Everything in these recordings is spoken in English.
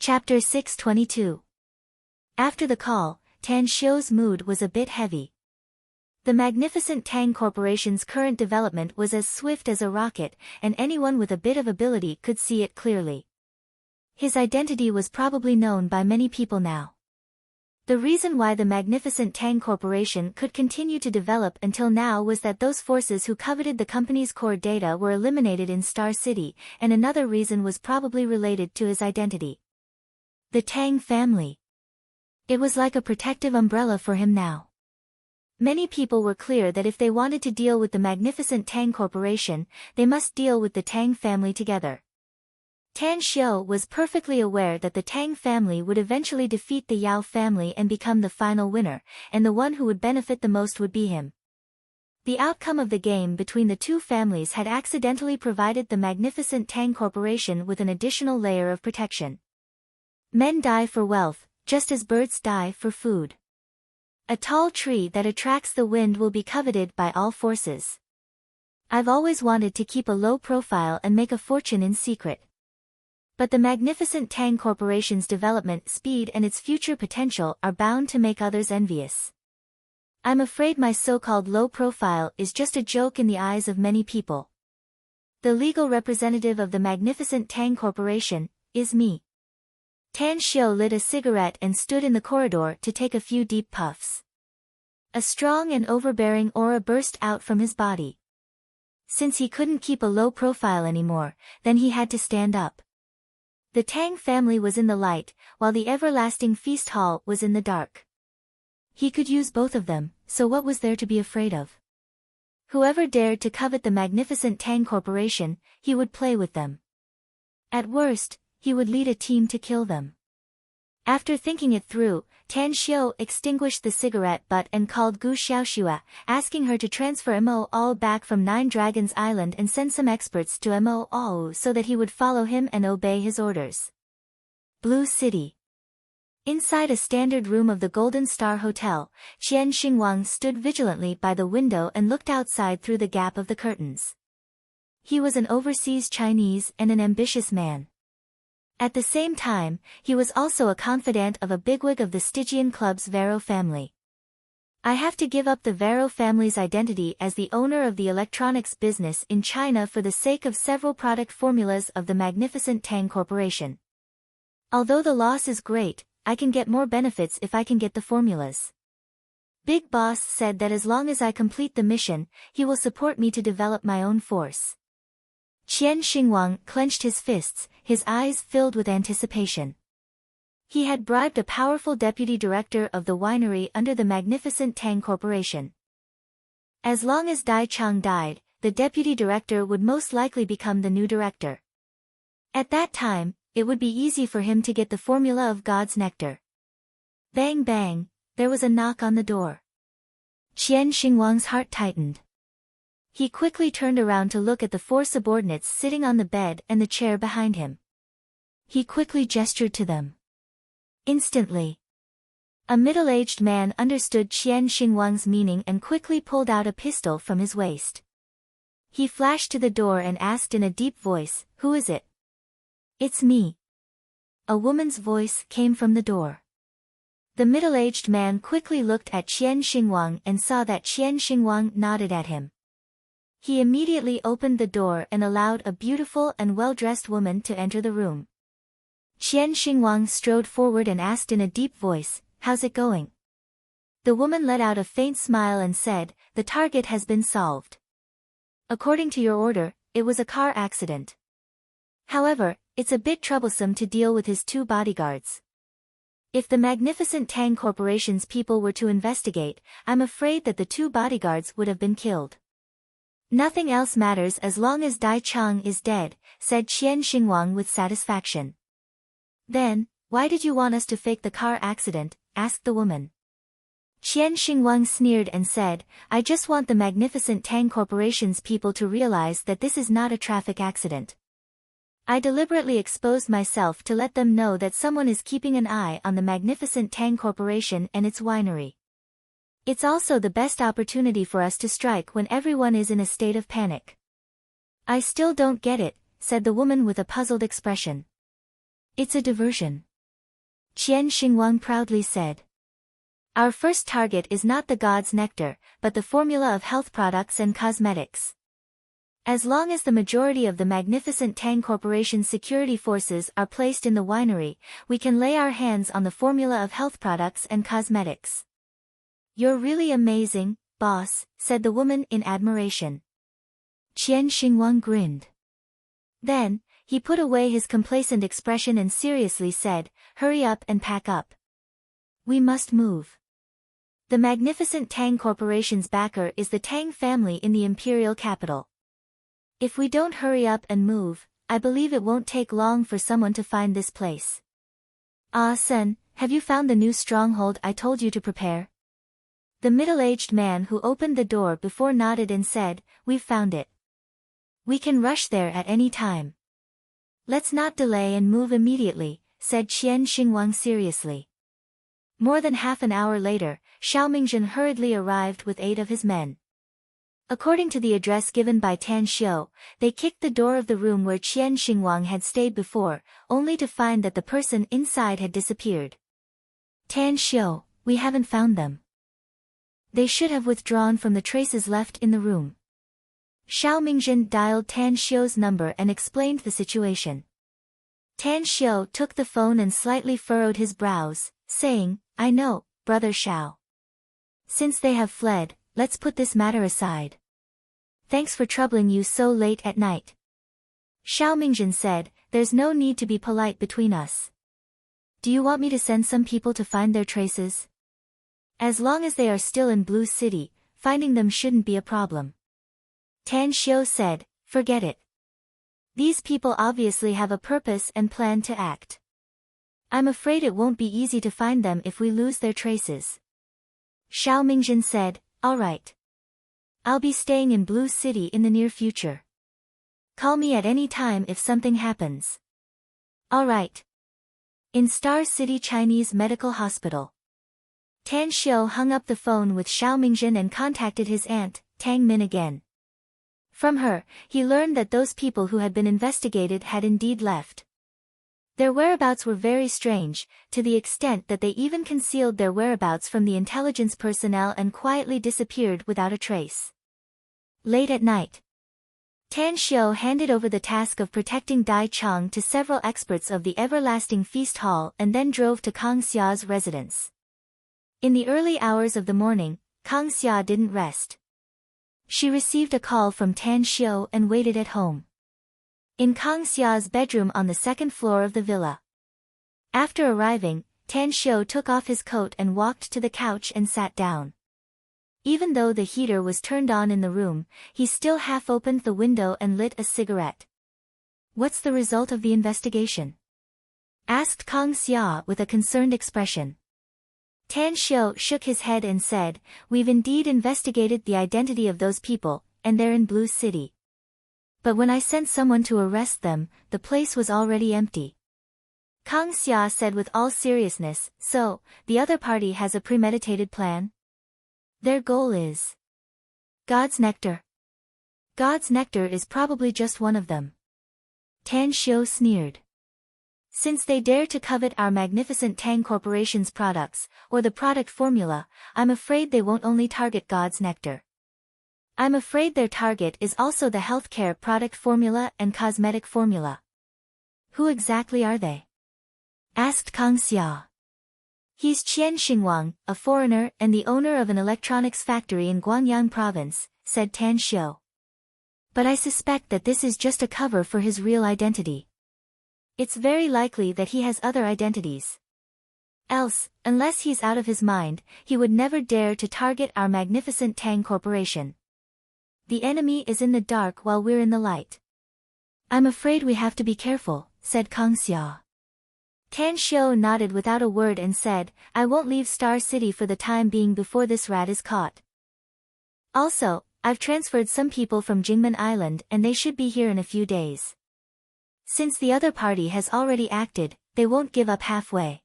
Chapter 622. After the call, Tan Xiu's mood was a bit heavy. The magnificent Tang Corporation's current development was as swift as a rocket, and anyone with a bit of ability could see it clearly. His identity was probably known by many people now. The reason why the magnificent Tang Corporation could continue to develop until now was that those forces who coveted the company's core data were eliminated in Star City, and another reason was probably related to his identity. The Tang family. It was like a protective umbrella for him now. Many people were clear that if they wanted to deal with the magnificent Tang Corporation, they must deal with the Tang family together. Tan Xiu was perfectly aware that the Tang family would eventually defeat the Yao family and become the final winner, and the one who would benefit the most would be him. The outcome of the game between the two families had accidentally provided the magnificent Tang Corporation with an additional layer of protection. Men die for wealth, just as birds die for food. A tall tree that attracts the wind will be coveted by all forces. I've always wanted to keep a low profile and make a fortune in secret. But the magnificent Tang Corporation's development speed and its future potential are bound to make others envious. I'm afraid my so-called low profile is just a joke in the eyes of many people. The legal representative of the magnificent Tang Corporation is me. Tan Xiu lit a cigarette and stood in the corridor to take a few deep puffs. A strong and overbearing aura burst out from his body. Since he couldn't keep a low profile anymore, then he had to stand up. The Tang family was in the light, while the everlasting feast hall was in the dark. He could use both of them, so what was there to be afraid of? Whoever dared to covet the magnificent Tang Corporation, he would play with them. At worst, he would lead a team to kill them. After thinking it through, Tan Xiu extinguished the cigarette butt and called Gu Xiaoxua, asking her to transfer Mo All back from Nine Dragons Island and send some experts to Mo All so that he would follow him and obey his orders. Blue City. Inside a standard room of the Golden Star Hotel, Qian Xingwang stood vigilantly by the window and looked outside through the gap of the curtains. He was an overseas Chinese and an ambitious man. At the same time, he was also a confidant of a bigwig of the Stygian Club's Vero family. I have to give up the Vero family's identity as the owner of the electronics business in China for the sake of several product formulas of the magnificent Tang Corporation. Although the loss is great, I can get more benefits if I can get the formulas. Big Boss said that as long as I complete the mission, he will support me to develop my own force. Qian Xingwang clenched his fists, his eyes filled with anticipation. He had bribed a powerful deputy director of the winery under the magnificent Tang Corporation. As long as Dai Chang died, the deputy director would most likely become the new director. At that time, it would be easy for him to get the formula of God's nectar. Bang bang, there was a knock on the door. Qian Xingwang's heart tightened. He quickly turned around to look at the four subordinates sitting on the bed and the chair behind him. He quickly gestured to them. Instantly, a middle-aged man understood Qian Xingwang's meaning and quickly pulled out a pistol from his waist. He flashed to the door and asked in a deep voice, "Who is it?" "It's me." A woman's voice came from the door. The middle-aged man quickly looked at Qian Xingwang and saw that Qian Xingwang nodded at him. He immediately opened the door and allowed a beautiful and well-dressed woman to enter the room. Qian Xingwang strode forward and asked in a deep voice, "How's it going?" The woman let out a faint smile and said, "The target has been solved. According to your order, it was a car accident. However, it's a bit troublesome to deal with his two bodyguards. If the magnificent Tang Corporation's people were to investigate, I'm afraid that the two bodyguards would have been killed." "Nothing else matters as long as Dai Chang is dead," said Qian Xingwang with satisfaction. "Then, why did you want us to fake the car accident?" asked the woman. Qian Xingwang sneered and said, "I just want the magnificent Tang Corporation's people to realize that this is not a traffic accident. I deliberately exposed myself to let them know that someone is keeping an eye on the magnificent Tang Corporation and its winery. It's also the best opportunity for us to strike when everyone is in a state of panic." "I still don't get it," said the woman with a puzzled expression. "It's a diversion. Qian Xingwang proudly said. Our first target is not the god's nectar, but the formula of health products and cosmetics. As long as the majority of the magnificent Tang Corporation's security forces are placed in the winery, we can lay our hands on the formula of health products and cosmetics. You're really amazing, boss, said the woman in admiration. Qian Xingwang grinned. Then, he put away his complacent expression and seriously said, hurry up and pack up. We must move. The magnificent Tang Corporation's backer is the Tang family in the imperial capital. If we don't hurry up and move, I believe it won't take long for someone to find this place. Ah Sen, have you found the new stronghold I told you to prepare? The middle-aged man who opened the door before nodded and said, we've found it. We can rush there at any time. Let's not delay and move immediately, said Qian Xingwang seriously. More than half an hour later, Xiao Mingzhen hurriedly arrived with 8 of his men. According to the address given by Tan Xiu, they kicked the door of the room where Qian Xingwang had stayed before, only to find that the person inside had disappeared. Tan Xiu, we haven't found them. They should have withdrawn from the traces left in the room. Xiao Mingzhen dialed Tan Xiu's number and explained the situation. Tan Xiu took the phone and slightly furrowed his brows, saying, I know, brother Xiao. Since they have fled, let's put this matter aside. Thanks for troubling you so late at night. Xiao Mingzhen said, there's no need to be polite between us. Do you want me to send some people to find their traces? As long as they are still in Blue City, finding them shouldn't be a problem. Tan Xiu said, forget it. These people obviously have a purpose and plan to act. I'm afraid it won't be easy to find them if we lose their traces. Xiao Mingzhen said, all right. I'll be staying in Blue City in the near future. Call me at any time if something happens. All right. In Star City Chinese Medical Hospital. Tan Xiu hung up the phone with Xiao Mingzhen and contacted his aunt, Tang Min again. From her, he learned that those people who had been investigated had indeed left. Their whereabouts were very strange, to the extent that they even concealed their whereabouts from the intelligence personnel and quietly disappeared without a trace. Late at night, Tan Xiu handed over the task of protecting Dai Chang to several experts of the Everlasting Feast Hall and then drove to Kang Xia's residence. In the early hours of the morning, Kang Xia didn't rest. She received a call from Tan Xiu and waited at home. In Kang Xia's bedroom on the second floor of the villa. After arriving, Tan Xiu took off his coat and walked to the couch and sat down. Even though the heater was turned on in the room, he still half opened the window and lit a cigarette. What's the result of the investigation? Asked Kang Xia with a concerned expression. Tan Xiu shook his head and said, we've indeed investigated the identity of those people, and they're in Blue City. But when I sent someone to arrest them, the place was already empty. Kang Xia said with all seriousness, so, the other party has a premeditated plan? Their goal is God's nectar. God's nectar is probably just one of them. Tan Xiu sneered. Since they dare to covet our magnificent Tang Corporation's products, or the product formula, I'm afraid they won't only target God's nectar. I'm afraid their target is also the healthcare product formula and cosmetic formula. Who exactly are they? Asked Kang Xia. He's Qian Xingwang, a foreigner and the owner of an electronics factory in Guangyang province, said Tan Xiu. But I suspect that this is just a cover for his real identity. It's very likely that he has other identities. Else, unless he's out of his mind, he would never dare to target our magnificent Tang Corporation. The enemy is in the dark while we're in the light. I'm afraid we have to be careful, said Kang Xia. Tan Xiu nodded without a word and said, I won't leave Star City for the time being before this rat is caught. Also, I've transferred some people from Jingmen Island and they should be here in a few days. Since the other party has already acted, they won't give up halfway.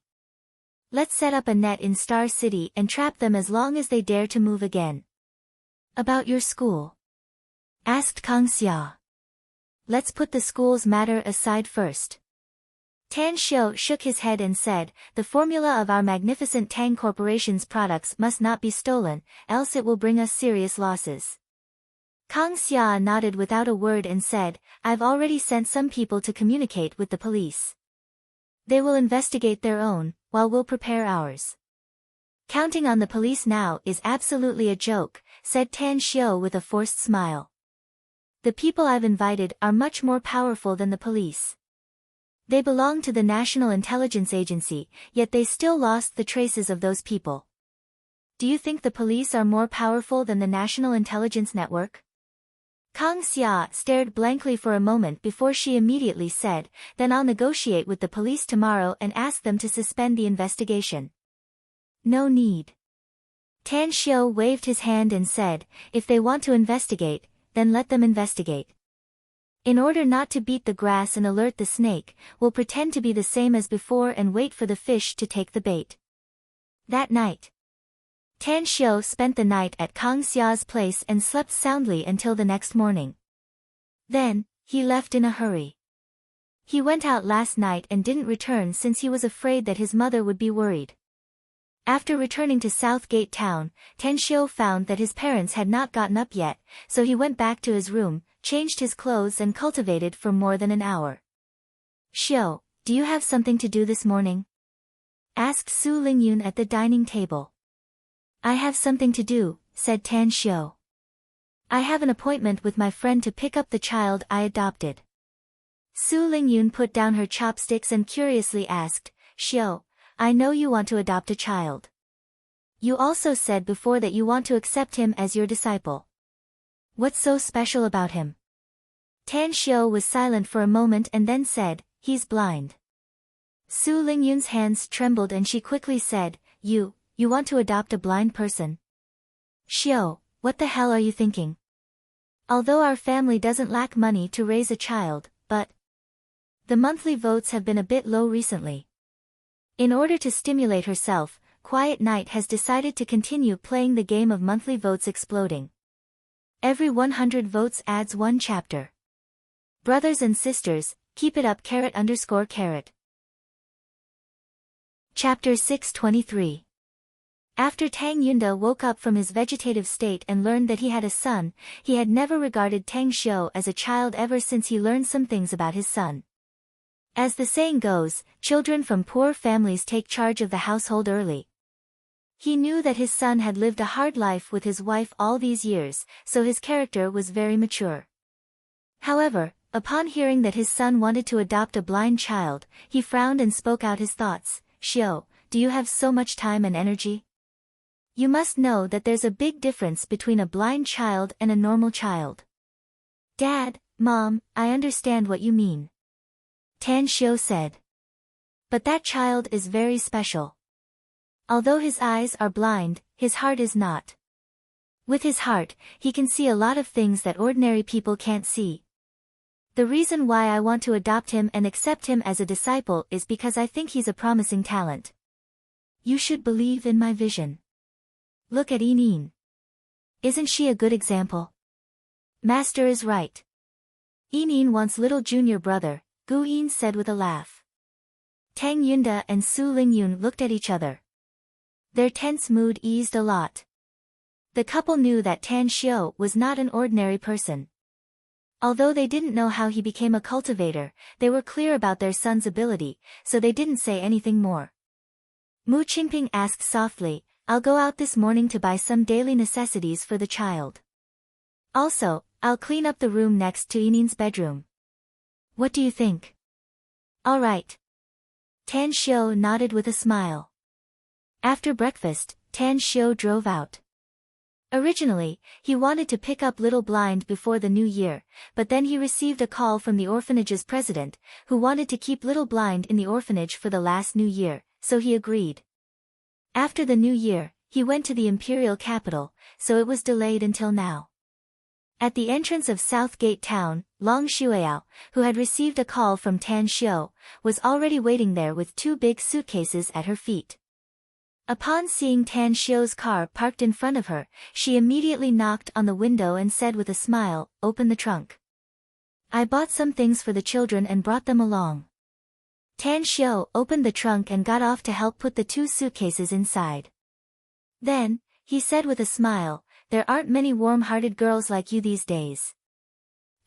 Let's set up a net in Star City and trap them as long as they dare to move again. About your school? Asked Kang Xia. Let's put the school's matter aside first. Tan Xiu shook his head and said, the formula of our magnificent Tang Corporation's products must not be stolen, else it will bring us serious losses. Kang Xia nodded without a word and said, I've already sent some people to communicate with the police. They will investigate their own, while we'll prepare ours. Counting on the police now is absolutely a joke, said Tan Xiu with a forced smile. The people I've invited are much more powerful than the police. They belong to the National Intelligence Agency, yet they still lost the traces of those people. Do you think the police are more powerful than the National Intelligence Network? Kang Xia stared blankly for a moment before she immediately said, then I'll negotiate with the police tomorrow and ask them to suspend the investigation. No need. Tan Xiu waved his hand and said, if they want to investigate, then let them investigate. In order not to beat the grass and alert the snake, we'll pretend to be the same as before and wait for the fish to take the bait. That night, Tan Xiu spent the night at Kang Xia's place and slept soundly until the next morning. Then, he left in a hurry. He went out last night and didn't return since he was afraid that his mother would be worried. After returning to Southgate Town, Tan Xiu found that his parents had not gotten up yet, so he went back to his room, changed his clothes and cultivated for more than an hour. Xiu, do you have something to do this morning? Asked Su Lingyun at the dining table. I have something to do, said Tan Xiu. I have an appointment with my friend to pick up the child I adopted. Su Lingyun put down her chopsticks and curiously asked, Xiu, I know you want to adopt a child. You also said before that you want to accept him as your disciple. What's so special about him? Tan Xiu was silent for a moment and then said, he's blind. Su Lingyun's hands trembled and she quickly said, You want to adopt a blind person? Xiu, what the hell are you thinking? Although our family doesn't lack money to raise a child, but the monthly votes have been a bit low recently. In order to stimulate herself, Quiet Night has decided to continue playing the game of monthly votes exploding. Every 100 votes adds one chapter. Brothers and sisters, keep it up _. Chapter 623. After Tang Yunda woke up from his vegetative state and learned that he had a son, he had never regarded Tang Xiu as a child ever since he learned some things about his son. As the saying goes, children from poor families take charge of the household early. He knew that his son had lived a hard life with his wife all these years, so his character was very mature. However, upon hearing that his son wanted to adopt a blind child, he frowned and spoke out his thoughts. Xiu, do you have so much time and energy? You must know that there's a big difference between a blind child and a normal child. Dad, Mom, I understand what you mean. Tan Xiu said. But that child is very special. Although his eyes are blind, his heart is not. With his heart, he can see a lot of things that ordinary people can't see. The reason why I want to adopt him and accept him as a disciple is because I think he's a promising talent. You should believe in my vision. Look at Yinin. Isn't she a good example? Master is right. Yinin wants little junior brother, Gu Yin said with a laugh. Tang Yunda and Su Lingyun looked at each other. Their tense mood eased a lot. The couple knew that Tan Xiu was not an ordinary person. Although they didn't know how he became a cultivator, they were clear about their son's ability, so they didn't say anything more. Mu Qingping asked softly, I'll go out this morning to buy some daily necessities for the child. Also, I'll clean up the room next to Yinin's bedroom. What do you think? All right. Tan Xiu nodded with a smile. After breakfast, Tan Xiu drove out. Originally, he wanted to pick up Little Blind before the new year, but then he received a call from the orphanage's president, who wanted to keep Little Blind in the orphanage for the last new year, so he agreed. After the new year, he went to the imperial capital, so it was delayed until now. At the entrance of Southgate Town, Long Shuiao, who had received a call from Tan Xiu, was already waiting there with 2 big suitcases at her feet. Upon seeing Tan Xiu's car parked in front of her, she immediately knocked on the window and said with a smile, Open the trunk. I bought some things for the children and brought them along. Tan Xiu opened the trunk and got off to help put the 2 suitcases inside. Then, he said with a smile, "There aren't many warm-hearted girls like you these days.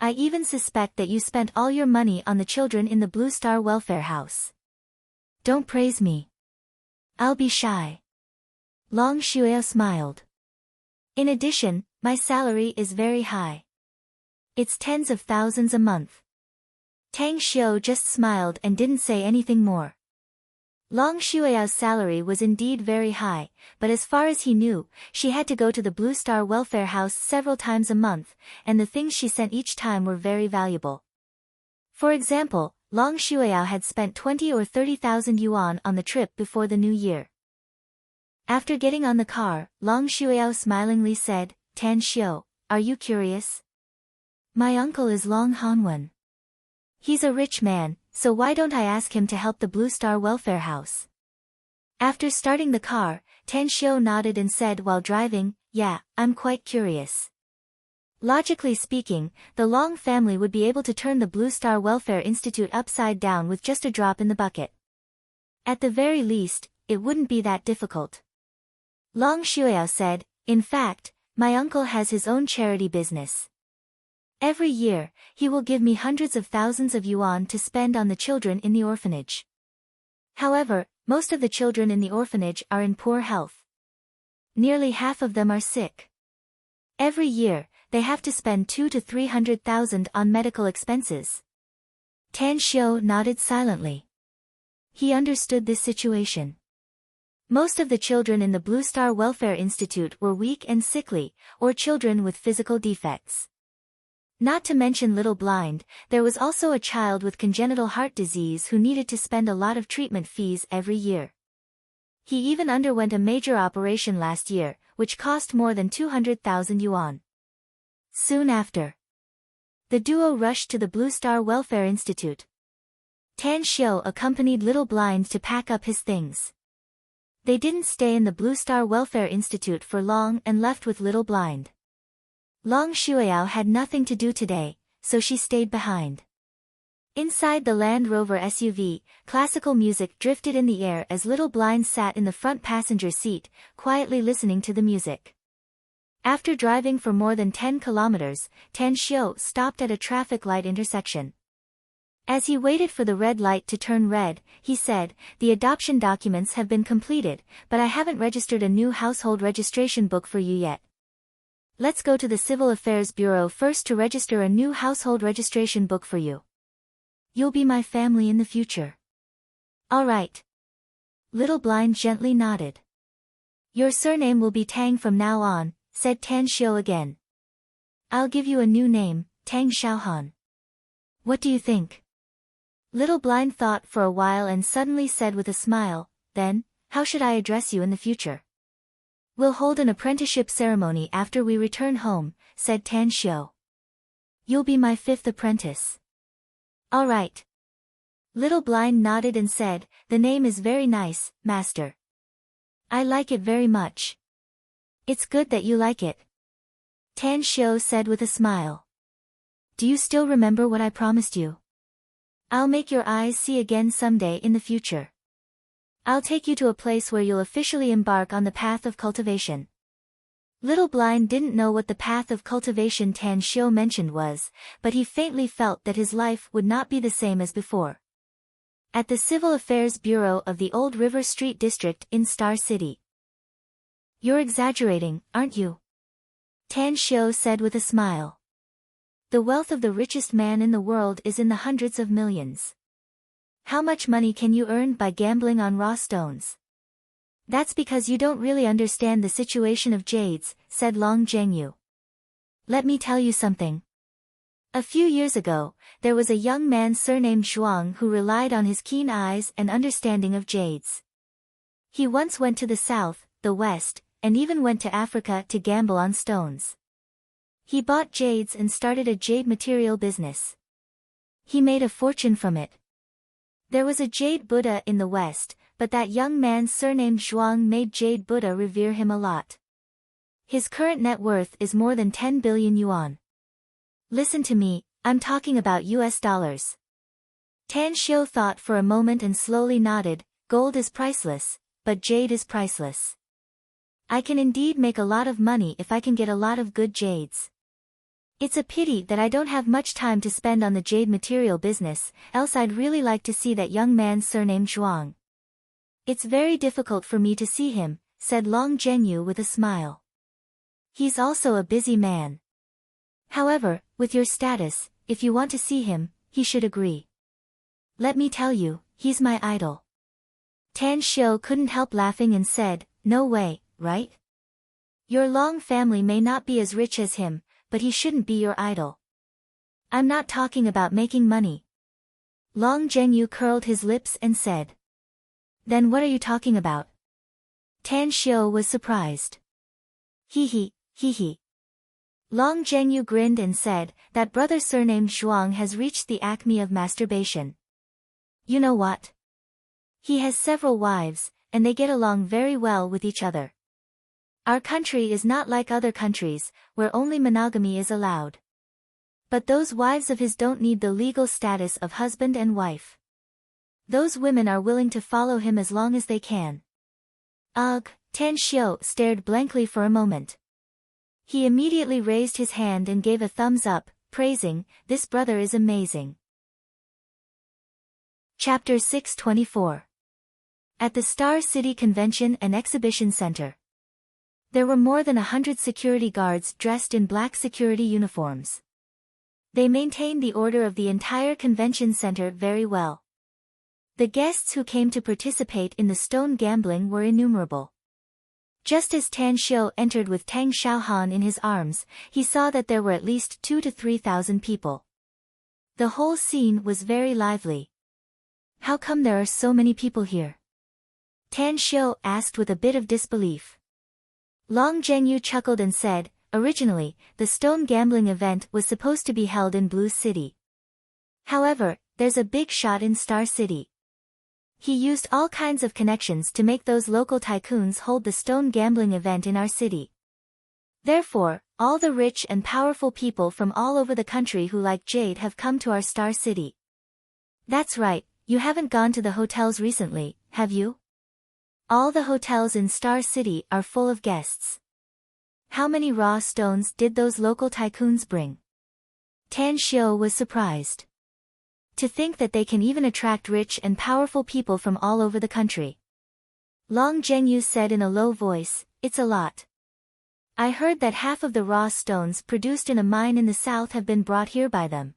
I even suspect that you spent all your money on the children in the Blue Star Welfare House. Don't praise me. I'll be shy." Long Shuya smiled. "In addition, my salary is very high. It's tens of thousands a month." Tang Xiu just smiled and didn't say anything more. Long Shuya's salary was indeed very high, but as far as he knew, she had to go to the Blue Star Welfare House several times a month, and the things she sent each time were very valuable. For example, Long Shuya had spent 20 or 30,000 yuan on the trip before the new year. After getting on the car, Long Shuya smilingly said, "Tan Xiu, are you curious? My uncle is Long Hanwen. He's a rich man, so why don't I ask him to help the Blue Star Welfare House?" After starting the car, Tan Xiu nodded and said while driving, "Yeah, I'm quite curious." Logically speaking, the Long family would be able to turn the Blue Star Welfare Institute upside down with just a drop in the bucket. At the very least, it wouldn't be that difficult. Long Shuya said, "In fact, my uncle has his own charity business. Every year, he will give me hundreds of thousands of yuan to spend on the children in the orphanage. However, most of the children in the orphanage are in poor health. Nearly half of them are sick. Every year, they have to spend 200 to 300,000 on medical expenses." Tan Xiu nodded silently. He understood this situation. Most of the children in the Blue Star Welfare Institute were weak and sickly, or children with physical defects. Not to mention little blind, there was also a child with congenital heart disease who needed to spend a lot of treatment fees every year. He even underwent a major operation last year, which cost more than 200,000 yuan. Soon after, the duo rushed to the Blue Star Welfare Institute. Tan Xiu accompanied Little Blind to pack up his things. They didn't stay in the Blue Star Welfare Institute for long and left with Little Blind. Long Shuiao had nothing to do today, so she stayed behind. Inside the Land Rover SUV, classical music drifted in the air as Little Blind sat in the front passenger seat, quietly listening to the music. After driving for more than 10 kilometers, Tan Xiu stopped at a traffic light intersection. As he waited for the red light to turn red, he said, "The adoption documents have been completed, but I haven't registered a new household registration book for you yet. Let's go to the Civil Affairs Bureau first to register a new household registration book for you. You'll be my family in the future." "All right." Little Blind gently nodded. "Your surname will be Tang from now on," said Tan Xiu again. "I'll give you a new name, Tang Xiaohan. What do you think?" Little Blind thought for a while and suddenly said with a smile, "Then, how should I address you in the future?" "We'll hold an apprenticeship ceremony after we return home," said Tan Xiu. "You'll be my 5th apprentice." "All right." Little Blind nodded and said, "The name is very nice, Master. I like it very much." "It's good that you like it." Tan Xiu said with a smile. "Do you still remember what I promised you? I'll make your eyes see again someday in the future. I'll take you to a place where you'll officially embark on the path of cultivation." Little Blind didn't know what the path of cultivation Tan Xiu mentioned was, but he faintly felt that his life would not be the same as before. At the Civil Affairs Bureau of the Old River Street District in Star City. "You're exaggerating, aren't you?" Tan Xiu said with a smile. "The wealth of the richest man in the world is in the hundreds of millions. How much money can you earn by gambling on raw stones?" "That's because you don't really understand the situation of jades," said Long Zhengyu. "Let me tell you something. A few years ago, there was a young man surnamed Zhuang who relied on his keen eyes and understanding of jades. He once went to the south, the west, and even went to Africa to gamble on stones. He bought jades and started a jade material business. He made a fortune from it. There was a jade Buddha in the West, but that young man surnamed Zhuang made jade Buddha revere him a lot. His current net worth is more than 10 billion yuan. Listen to me, I'm talking about US dollars. Tan Xiu thought for a moment and slowly nodded. Gold is priceless, but jade is priceless. I can indeed make a lot of money if I can get a lot of good jades. It's a pity that I don't have much time to spend on the jade material business, else I'd really like to see that young man surnamed Zhuang. It's very difficult for me to see him, said Long Zhenyu with a smile. He's also a busy man. However, with your status, if you want to see him, he should agree. Let me tell you, he's my idol. Tan Xiu couldn't help laughing and said, no way, right? Your Long family may not be as rich as him, but he shouldn't be your idol. I'm not talking about making money. Long Zhenyu curled his lips and said. Then what are you talking about? Tan Xiu was surprised. Hee hee. Long Zhenyu grinned and said, that brother surnamed Zhuang has reached the acme of masturbation. You know what? He has several wives, and they get along very well with each other. Our country is not like other countries, where only monogamy is allowed. But those wives of his don't need the legal status of husband and wife. Those women are willing to follow him as long as they can. Ugh, Tan Xiu stared blankly for a moment. He immediately raised his hand and gave a thumbs up, praising, this brother is amazing. Chapter 624. At the Star City Convention and Exhibition Center. There were more than 100 security guards dressed in black security uniforms. They maintained the order of the entire convention center very well. The guests who came to participate in the stone gambling were innumerable. Just as Tan Xiu entered with Tang Xiaohan in his arms, he saw that there were at least 2,000 to 3,000 people. The whole scene was very lively. How come there are so many people here? Tan Xiu asked with a bit of disbelief. Long Zhenyu chuckled and said, originally, the stone gambling event was supposed to be held in Blue City. However, there's a big shot in Star City. He used all kinds of connections to make those local tycoons hold the stone gambling event in our city. Therefore, all the rich and powerful people from all over the country who like jade have come to our Star City. That's right, you haven't gone to the hotels recently, have you? All the hotels in Star City are full of guests. How many raw stones did those local tycoons bring? Tan Xiu was surprised. To think that they can even attract rich and powerful people from all over the country. Long Zhenyu said in a low voice, it's a lot. I heard that half of the raw stones produced in a mine in the south have been brought here by them.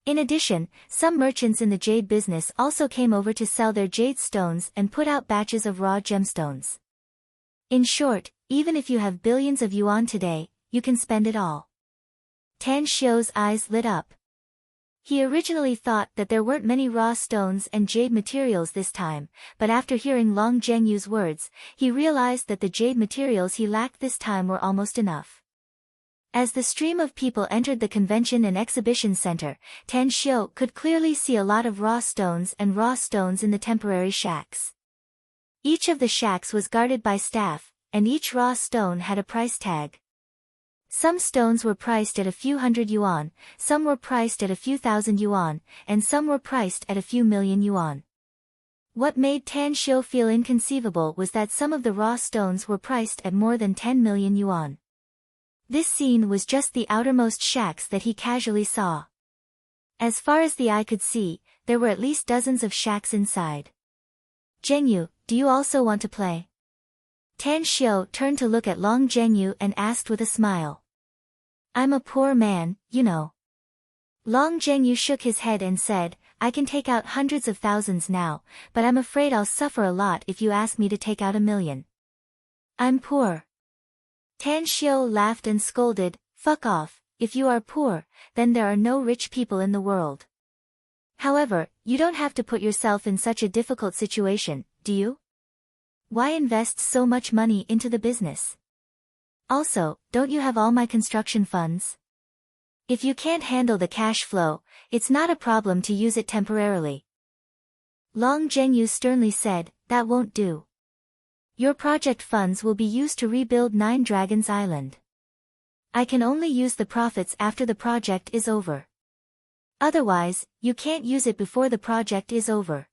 In addition, some merchants in the jade business also came over to sell their jade stones and put out batches of raw gemstones. In short, even if you have billions of yuan today, you can spend it all. Tan Xiu's eyes lit up. He originally thought that there weren't many raw stones and jade materials this time, but after hearing Long Zhenyu's words, he realized that the jade materials he lacked this time were almost enough. As the stream of people entered the convention and exhibition center, Tan Xiu could clearly see a lot of raw stones in the temporary shacks. Each of the shacks was guarded by staff, and each raw stone had a price tag. Some stones were priced at a few hundred yuan, some were priced at a few thousand yuan, and some were priced at a few million yuan. What made Tan Xiu feel inconceivable was that some of the raw stones were priced at more than 10 million yuan. This scene was just the outermost shacks that he casually saw. As far as the eye could see, there were at least dozens of shacks inside. Zhenyu, do you also want to play? Tan Xiu turned to look at Long Zhenyu and asked with a smile. I'm a poor man, you know. Long Zhenyu shook his head and said, I can take out hundreds of thousands now, but I'm afraid I'll suffer a lot if you ask me to take out 1,000,000. I'm poor. Tan Xiu laughed and scolded, fuck off, if you are poor, then there are no rich people in the world. However, you don't have to put yourself in such a difficult situation, do you? Why invest so much money into the business? Also, don't you have all my construction funds? If you can't handle the cash flow, it's not a problem to use it temporarily. Long Zhenyu sternly said, that won't do. Your project funds will be used to rebuild Nine Dragons Island. I can only use the profits after the project is over. Otherwise, you can't use it before the project is over.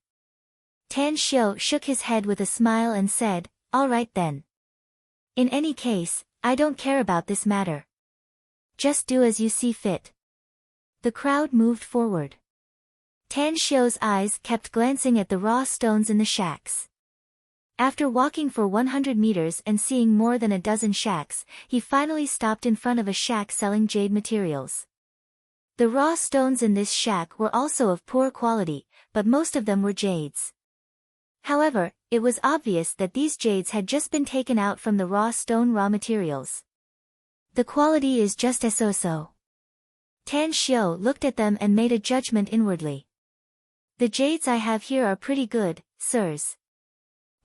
Tan Xiu shook his head with a smile and said, all right then. In any case, I don't care about this matter. Just do as you see fit. The crowd moved forward. Tan Xiu's eyes kept glancing at the raw stones in the shacks. After walking for 100 meters and seeing more than a dozen shacks, he finally stopped in front of a shack selling jade materials. The raw stones in this shack were also of poor quality, but most of them were jades. However, it was obvious that these jades had just been taken out from the raw materials. The quality is just as so. Tan Xiu looked at them and made a judgment inwardly. The jades I have here are pretty good, sirs.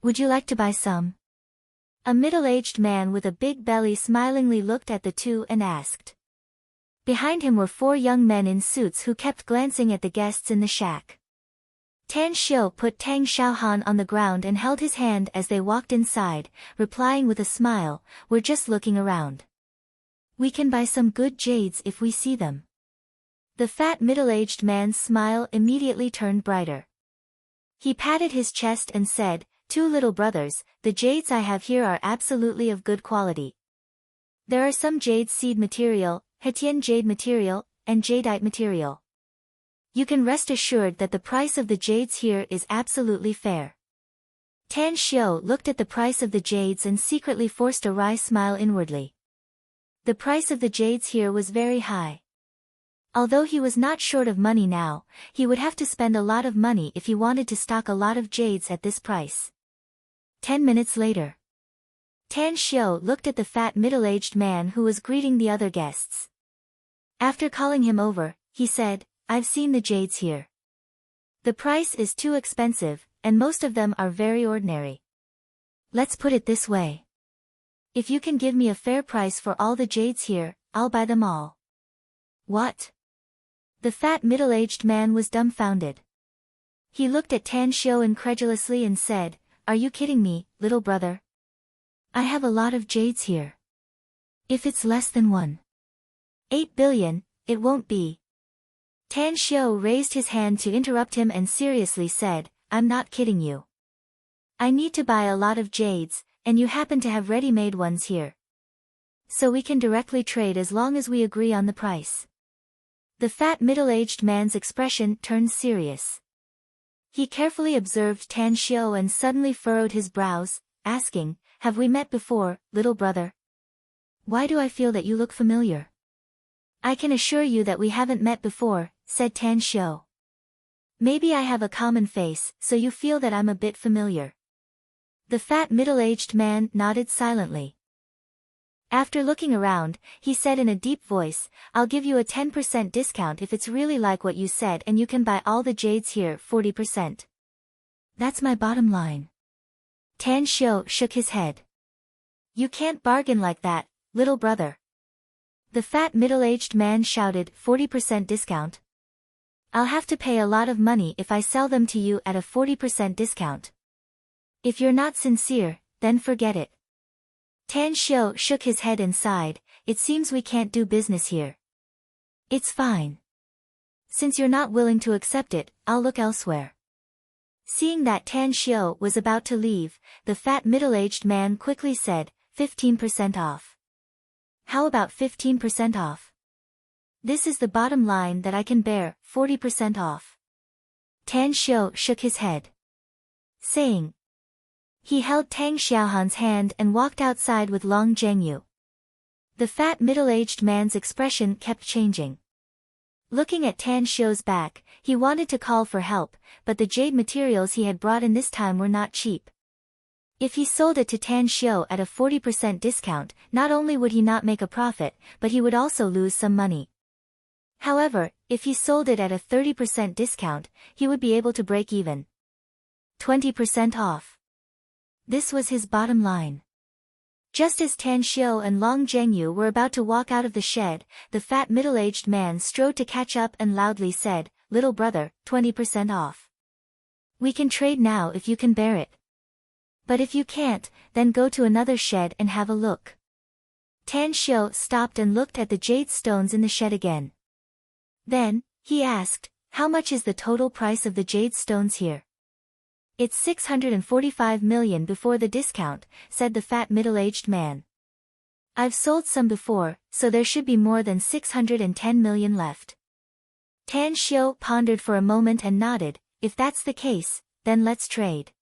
Would you like to buy some? A middle-aged man with a big belly smilingly looked at the two and asked. Behind him were 4 young men in suits who kept glancing at the guests in the shack. Tan Xiu put Tang Xiaohan on the ground and held his hand as they walked inside, replying with a smile, we're just looking around. We can buy some good jades if we see them. The fat middle-aged man's smile immediately turned brighter. He patted his chest and said, 2 little brothers, the jades I have here are absolutely of good quality. There are some jade seed material, Hetian jade material, and jadeite material. You can rest assured that the price of the jades here is absolutely fair. Tan Xiu looked at the price of the jades and secretly forced a wry smile inwardly. The price of the jades here was very high. Although he was not short of money now, he would have to spend a lot of money if he wanted to stock a lot of jades at this price. 10 minutes later. Tan Xiu looked at the fat middle-aged man who was greeting the other guests. After calling him over, he said, I've seen the jades here. The price is too expensive, and most of them are very ordinary. Let's put it this way. If you can give me a fair price for all the jades here, I'll buy them all. What? The fat middle-aged man was dumbfounded. He looked at Tan Xiu incredulously and said, are you kidding me, little brother? I have a lot of jades here. If it's less than 1.8 billion, it won't be. Tan Xiu raised his hand to interrupt him and seriously said, I'm not kidding you. I need to buy a lot of jades, and you happen to have ready-made ones here. So we can directly trade as long as we agree on the price. The fat middle-aged man's expression turned serious. He carefully observed Tan Xiu and suddenly furrowed his brows, asking, have we met before, little brother? Why do I feel that you look familiar? I can assure you that we haven't met before, said Tan Xiu. Maybe I have a common face, so you feel that I'm a bit familiar. The fat middle-aged man nodded silently. After looking around, he said in a deep voice, I'll give you a 10% discount if it's really like what you said and you can buy all the jades here 40%. That's my bottom line. Tan Xiu shook his head. You can't bargain like that, little brother. The fat middle-aged man shouted, 40% discount? I'll have to pay a lot of money if I sell them to you at a 40% discount. If you're not sincere, then forget it. Tan Xiu shook his head and sighed, it seems we can't do business here. It's fine. Since you're not willing to accept it, I'll look elsewhere. Seeing that Tan Xiu was about to leave, the fat middle-aged man quickly said, 15% off. How about 15% off? This is the bottom line that I can bear, 40% off. Tan Xiu shook his head. Saying, he held Tang Xiaohan's hand and walked outside with Long Zhengyu. The fat middle-aged man's expression kept changing. Looking at Tan Xiu's back, he wanted to call for help, but the jade materials he had brought in this time were not cheap. If he sold it to Tan Xiu at a 40% discount, not only would he not make a profit, but he would also lose some money. However, if he sold it at a 30% discount, he would be able to break even. 20% off. This was his bottom line. Just as Tan Xiu and Long Zhengyu were about to walk out of the shed, the fat middle-aged man strode to catch up and loudly said, little brother, 20% off. We can trade now if you can bear it. But if you can't, then go to another shed and have a look. Tan Xiu stopped and looked at the jade stones in the shed again. Then, He asked, "How much is the total price of the jade stones here?" "It's 645 million before the discount," said the fat middle-aged man. "I've sold some before, so there should be more than 610 million left." Tan Xiu pondered for a moment and nodded. "If that's the case, then let's trade.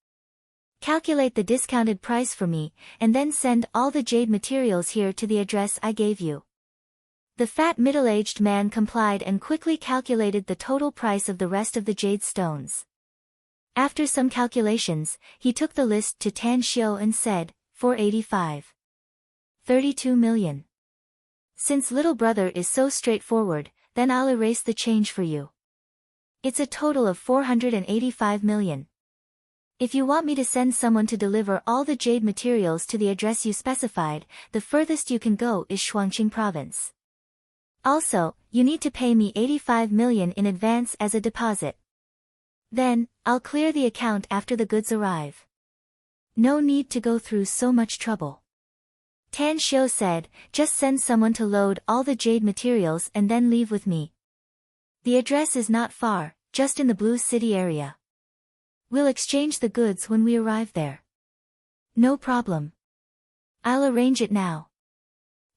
Calculate the discounted price for me, and then send all the jade materials here to the address I gave you." The fat middle-aged man complied and quickly calculated the total price of the rest of the jade stones. After some calculations, he took the list to Tan Xiu and said, 485. 32 million. "Since little brother is so straightforward, then I'll erase the change for you. It's a total of 485 million. If you want me to send someone to deliver all the jade materials to the address you specified, the furthest you can go is Shuangqing province. Also, you need to pay me 85 million in advance as a deposit. Then, I'll clear the account after the goods arrive. No need to go through so much trouble." Tan Xiu said, "Just send someone to load all the jade materials and then leave with me. The address is not far, just in the Blue City area. We'll exchange the goods when we arrive there." "No problem. I'll arrange it now."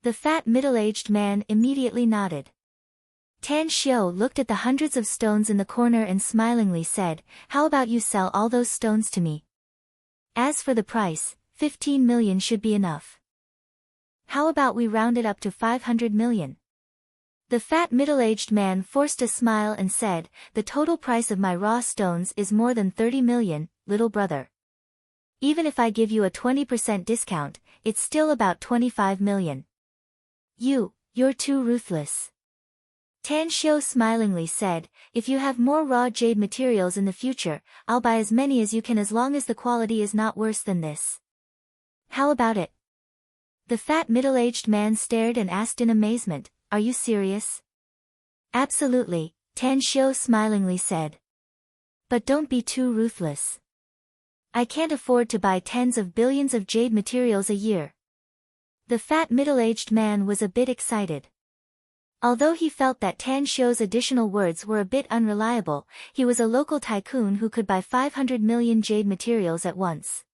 The fat middle-aged man immediately nodded. Tan Xiu looked at the hundreds of stones in the corner and smilingly said, "How about you sell all those stones to me? As for the price, 15 million should be enough. How about we round it up to 500 million? The fat middle-aged man forced a smile and said, "The total price of my raw stones is more than 30 million, little brother. Even if I give you a 20% discount, it's still about 25 million. You're too ruthless." Tan Xiu smilingly said, "If you have more raw jade materials in the future, I'll buy as many as you can as long as the quality is not worse than this. How about it?" The fat middle-aged man stared and asked in amazement, "Are you serious?" "Absolutely," Tan Xiu smilingly said. "But don't be too ruthless. I can't afford to buy tens of billions of jade materials a year." The fat middle-aged man was a bit excited. Although he felt that Tan Xiu's additional words were a bit unreliable, he was a local tycoon who could buy 500 million jade materials at once.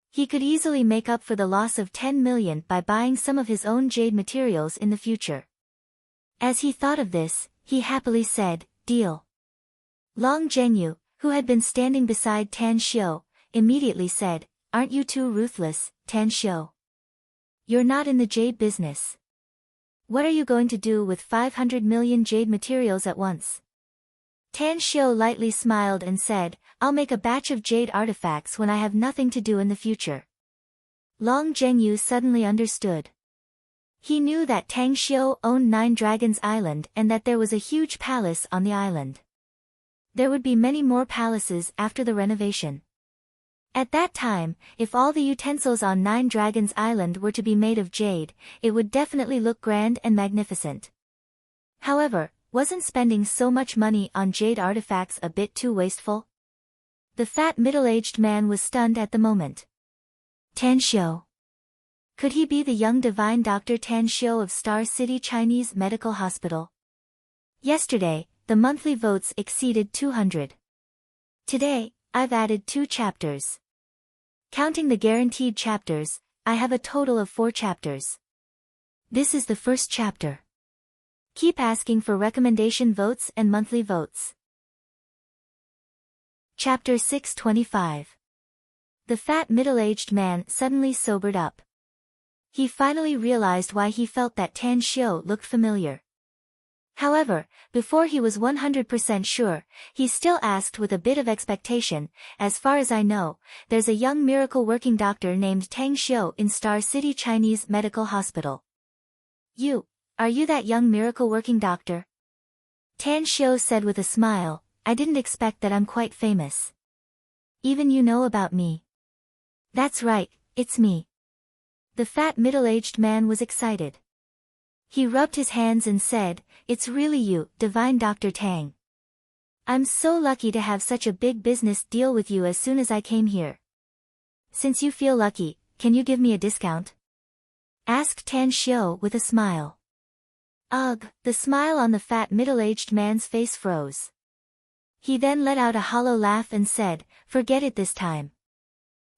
He could easily make up for the loss of 10 million by buying some of his own jade materials in the future. As he thought of this, he happily said, "Deal." Long Zhengyu, who had been standing beside Tan Xiu, immediately said, "Aren't you too ruthless, Tan Xiu? You're not in the jade business. What are you going to do with 500 million jade materials at once?" Tan Xiu lightly smiled and said, "I'll make a batch of jade artifacts when I have nothing to do in the future." Long Zhengyu suddenly understood. He knew that Tang Xiu owned 9 Dragons Island and that there was a huge palace on the island. There would be many more palaces after the renovation. At that time, if all the utensils on 9 Dragons Island were to be made of jade, it would definitely look grand and magnificent. However, wasn't spending so much money on jade artifacts a bit too wasteful? The fat middle-aged man was stunned at the moment. Tan Xiu. Could he be the young divine Dr. Tan Xiu of Star City Chinese Medical Hospital? Yesterday, the monthly votes exceeded 200. Today, I've added 2 chapters. Counting the guaranteed chapters, I have a total of 4 chapters. This is the first chapter. Keep asking for recommendation votes and monthly votes. Chapter 625. The fat middle-aged man suddenly sobered up. He finally realized why he felt that Tan Xiu looked familiar. However, before he was 100% sure, he still asked with a bit of expectation, "As far as I know, there's a young miracle-working doctor named Tang Xiu in Star City Chinese Medical Hospital. Are you that young miracle-working doctor?" Tan Xiu said with a smile, "I didn't expect that I'm quite famous. Even you know about me." "That's right, it's me." The fat middle-aged man was excited. He rubbed his hands and said, "It's really you, divine Dr. Tang. I'm so lucky to have such a big business deal with you as soon as I came here. Since you feel lucky, can you give me a discount?" asked Tan Xiu with a smile. Ugh, the smile on the fat middle-aged man's face froze. He then let out a hollow laugh and said, "Forget it this time.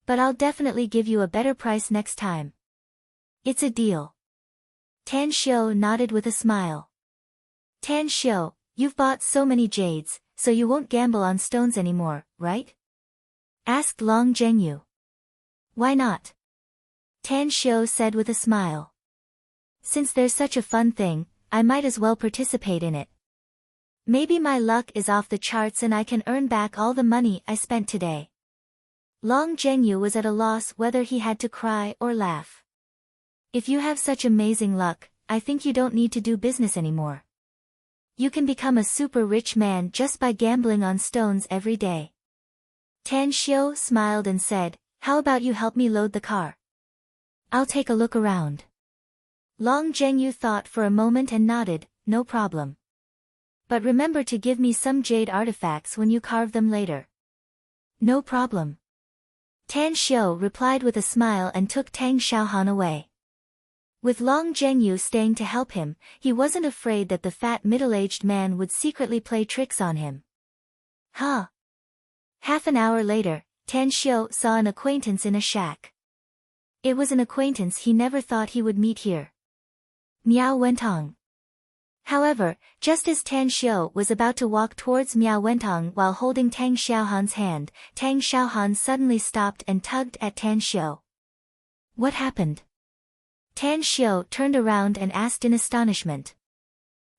But I'll definitely give you a better price next time. It's a deal." Tan Xiu nodded with a smile. "Tan Xiu, you've bought so many jades, so you won't gamble on stones anymore, right?" asked Long Zhengyu. "Why not?" Tan Xiu said with a smile. "Since there's such a fun thing, I might as well participate in it. Maybe my luck is off the charts and I can earn back all the money I spent today." Long Zhengyu was at a loss whether he had to cry or laugh. "If you have such amazing luck, I think you don't need to do business anymore. You can become a super rich man just by gambling on stones every day." Tan Xiu smiled and said, "How about you help me load the car? I'll take a look around." Long Zhengyu thought for a moment and nodded, "No problem. But remember to give me some jade artifacts when you carve them later." "No problem." Tan Xiu replied with a smile and took Tang Xiaohan away. With Long Zhengyu staying to help him, he wasn't afraid that the fat middle-aged man would secretly play tricks on him. Huh. Half an hour later, Tan Xiu saw an acquaintance in a shack. It was an acquaintance he never thought he would meet here. Miao Wentong. However, just as Tan Xiu was about to walk towards Miao Wentong while holding Tang Xiaohan's hand, Tang Xiaohan suddenly stopped and tugged at Tan Xiu. "What happened?" Tan Xiu turned around and asked in astonishment.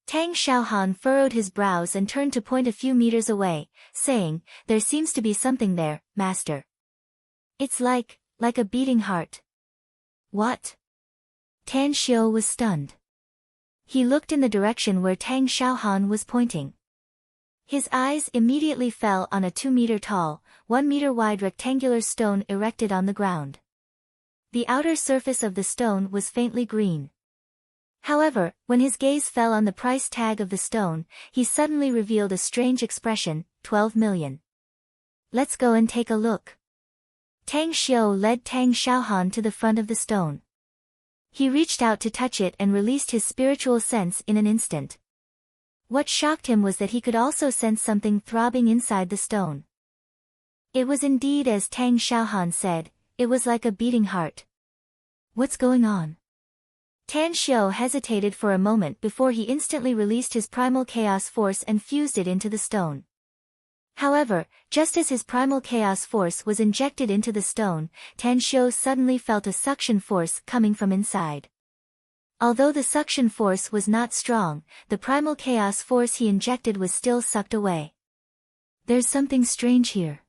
Tang Xiaohan furrowed his brows and turned to point a few meters away, saying, "There seems to be something there, master. It's like a beating heart." "What?" Tan Xiu was stunned. He looked in the direction where Tang Xiaohan was pointing. His eyes immediately fell on a 2-meter tall, 1-meter wide rectangular stone erected on the ground. The outer surface of the stone was faintly green. However, when his gaze fell on the price tag of the stone, he suddenly revealed a strange expression, 12 million. "Let's go and take a look." Tang Xiu led Tang Xiaohan to the front of the stone. He reached out to touch it and released his spiritual sense in an instant. What shocked him was that he could also sense something throbbing inside the stone. It was indeed as Tang Xiaohan said, it was like a beating heart. "What's going on?" Tan Xiu hesitated for a moment before he instantly released his primal chaos force and fused it into the stone. However, just as his primal chaos force was injected into the stone, Tan Xiu suddenly felt a suction force coming from inside. Although the suction force was not strong, the primal chaos force he injected was still sucked away. "There's something strange here."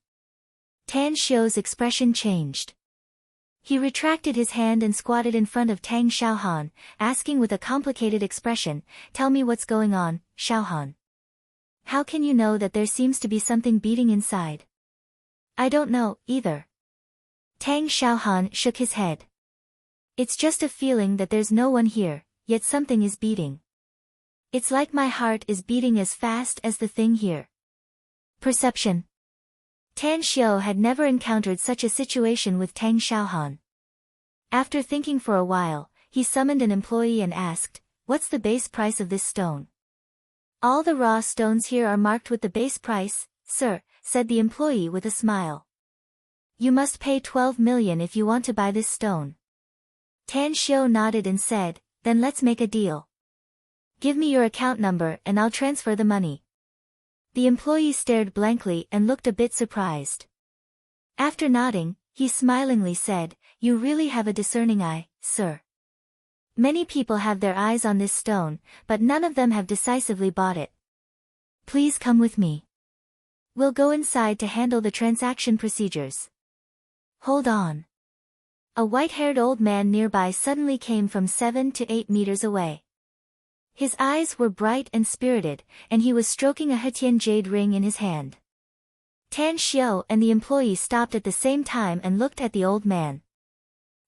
Tan Xiu's expression changed. He retracted his hand and squatted in front of Tang Xiaohan, asking with a complicated expression, "Tell me what's going on, Xiaohan. How can you know that there seems to be something beating inside?" "I don't know, either." Tang Xiaohan shook his head. "It's just a feeling that there's no one here, yet something is beating. It's like my heart is beating as fast as the thing here." Perception. Tan Xiu had never encountered such a situation with Tang Xiaohan. After thinking for a while, he summoned an employee and asked, "What's the base price of this stone?" "All the raw stones here are marked with the base price, sir," said the employee with a smile. "You must pay 12 million if you want to buy this stone." Tan Xiu nodded and said, "Then let's make a deal. Give me your account number and I'll transfer the money." The employee stared blankly and looked a bit surprised. After nodding, he smilingly said, "You really have a discerning eye, sir. Many people have their eyes on this stone, but none of them have decisively bought it. Please come with me. We'll go inside to handle the transaction procedures." "Hold on." A white-haired old man nearby suddenly came from 7 to 8 meters away. His eyes were bright and spirited, and he was stroking a Hetian jade ring in his hand. Tan Xiu and the employee stopped at the same time and looked at the old man.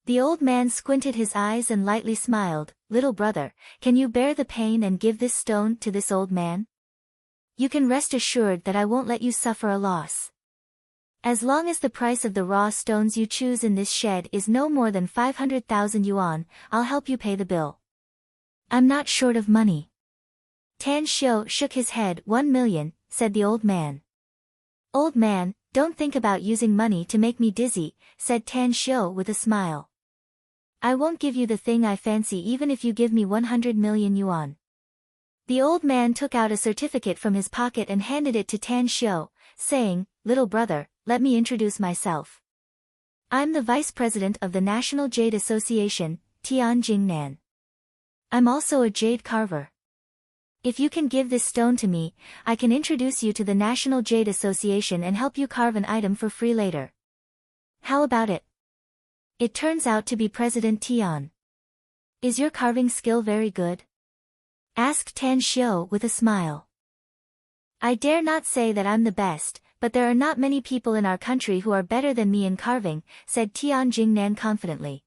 The old man squinted his eyes and lightly smiled. "Little brother, can you bear the pain and give this stone to this old man? You can rest assured that I won't let you suffer a loss. As long as the price of the raw stones you choose in this shed is no more than 500,000 yuan, I'll help you pay the bill." I'm not short of money. Tan Xiu shook his head. 1 million, said the old man. Old man, don't think about using money to make me dizzy, said Tan Xiu with a smile. I won't give you the thing I fancy even if you give me 100 million yuan. The old man took out a certificate from his pocket and handed it to Tan Xiu, saying, Little brother, let me introduce myself. I'm the vice president of the National Jade Association, Tian Jingnan. I'm also a jade carver. If you can give this stone to me, I can introduce you to the National Jade Association and help you carve an item for free later. How about it? It turns out to be President Tian. Is your carving skill very good? Asked Tan Xiu with a smile. I dare not say that I'm the best, but there are not many people in our country who are better than me in carving, said Tian Jingnan confidently.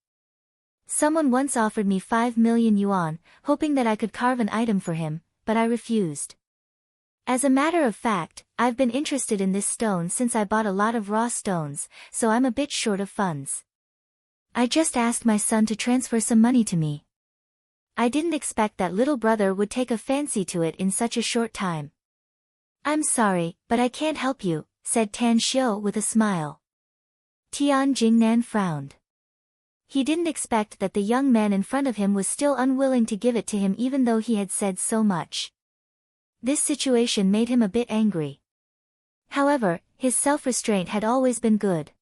Someone once offered me 5 million yuan, hoping that I could carve an item for him, but I refused. As a matter of fact, I've been interested in this stone since I bought a lot of raw stones, so I'm a bit short of funds. I just asked my son to transfer some money to me. I didn't expect that little brother would take a fancy to it in such a short time. I'm sorry, but I can't help you, said Tan Xiu with a smile. Tian Jingnan frowned. He didn't expect that the young man in front of him was still unwilling to give it to him even though he had said so much. This situation made him a bit angry. However, his self-restraint had always been good.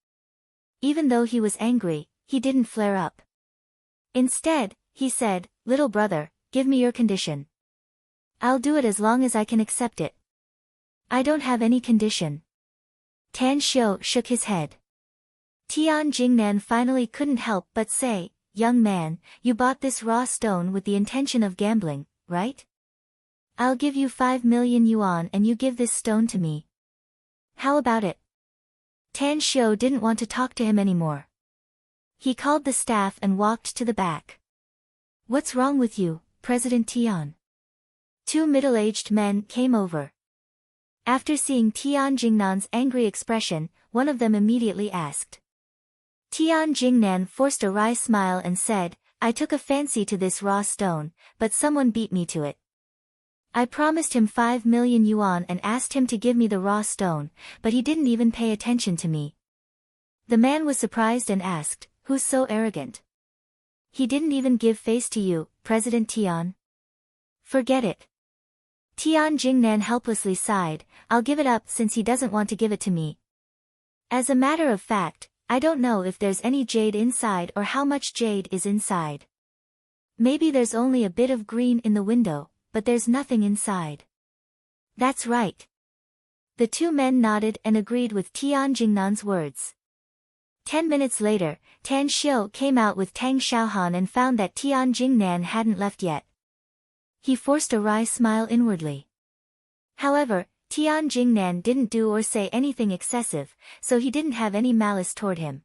Even though he was angry, he didn't flare up. Instead, he said, Little brother, give me your condition. I'll do it as long as I can accept it. I don't have any condition. Tan Xiu shook his head. Tian Jingnan finally couldn't help but say, Young man, you bought this raw stone with the intention of gambling, right? I'll give you 5 million yuan and you give this stone to me. How about it? Tan Xiu didn't want to talk to him anymore. He called the staff and walked to the back. What's wrong with you, President Tian? 2 middle-aged men came over. After seeing Tian Jingnan's angry expression, one of them immediately asked. Tian Jingnan forced a wry smile and said, I took a fancy to this raw stone, but someone beat me to it. I promised him 5 million yuan and asked him to give me the raw stone, but he didn't even pay attention to me. The man was surprised and asked, Who's so arrogant? He didn't even give face to you, President Tian. Forget it. Tian Jingnan helplessly sighed, I'll give it up since he doesn't want to give it to me. As a matter of fact, I don't know if there's any jade inside or how much jade is inside. Maybe there's only a bit of green in the window, but there's nothing inside. That's right. The 2 men nodded and agreed with Tian Jingnan's words. 10 minutes later, Tan Xiu came out with Tang Xiaohan and found that Tian Jingnan hadn't left yet. He forced a wry smile inwardly. However, Tian Jingnan didn't do or say anything excessive, so he didn't have any malice toward him.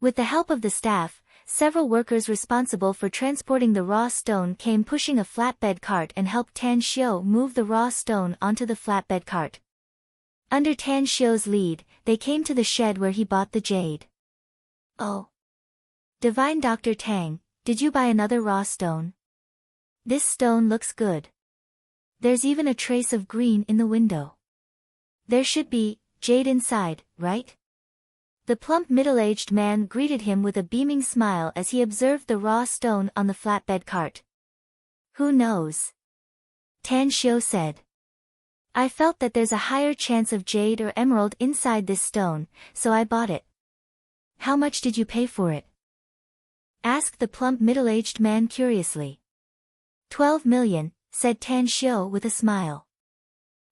With the help of the staff, several workers responsible for transporting the raw stone came pushing a flatbed cart and helped Tan Xiu move the raw stone onto the flatbed cart. Under Tan Xiu's lead, they came to the shed where he bought the jade. Oh! Divine Dr. Tang, did you buy another raw stone? This stone looks good. There's even a trace of green in the window. There should be jade inside, right? The plump middle-aged man greeted him with a beaming smile as he observed the raw stone on the flatbed cart. Who knows? Tan Xiu said. I felt that there's a higher chance of jade or emerald inside this stone, so I bought it. How much did you pay for it? Asked the plump middle-aged man curiously. 12 million, said Tan Xiu with a smile.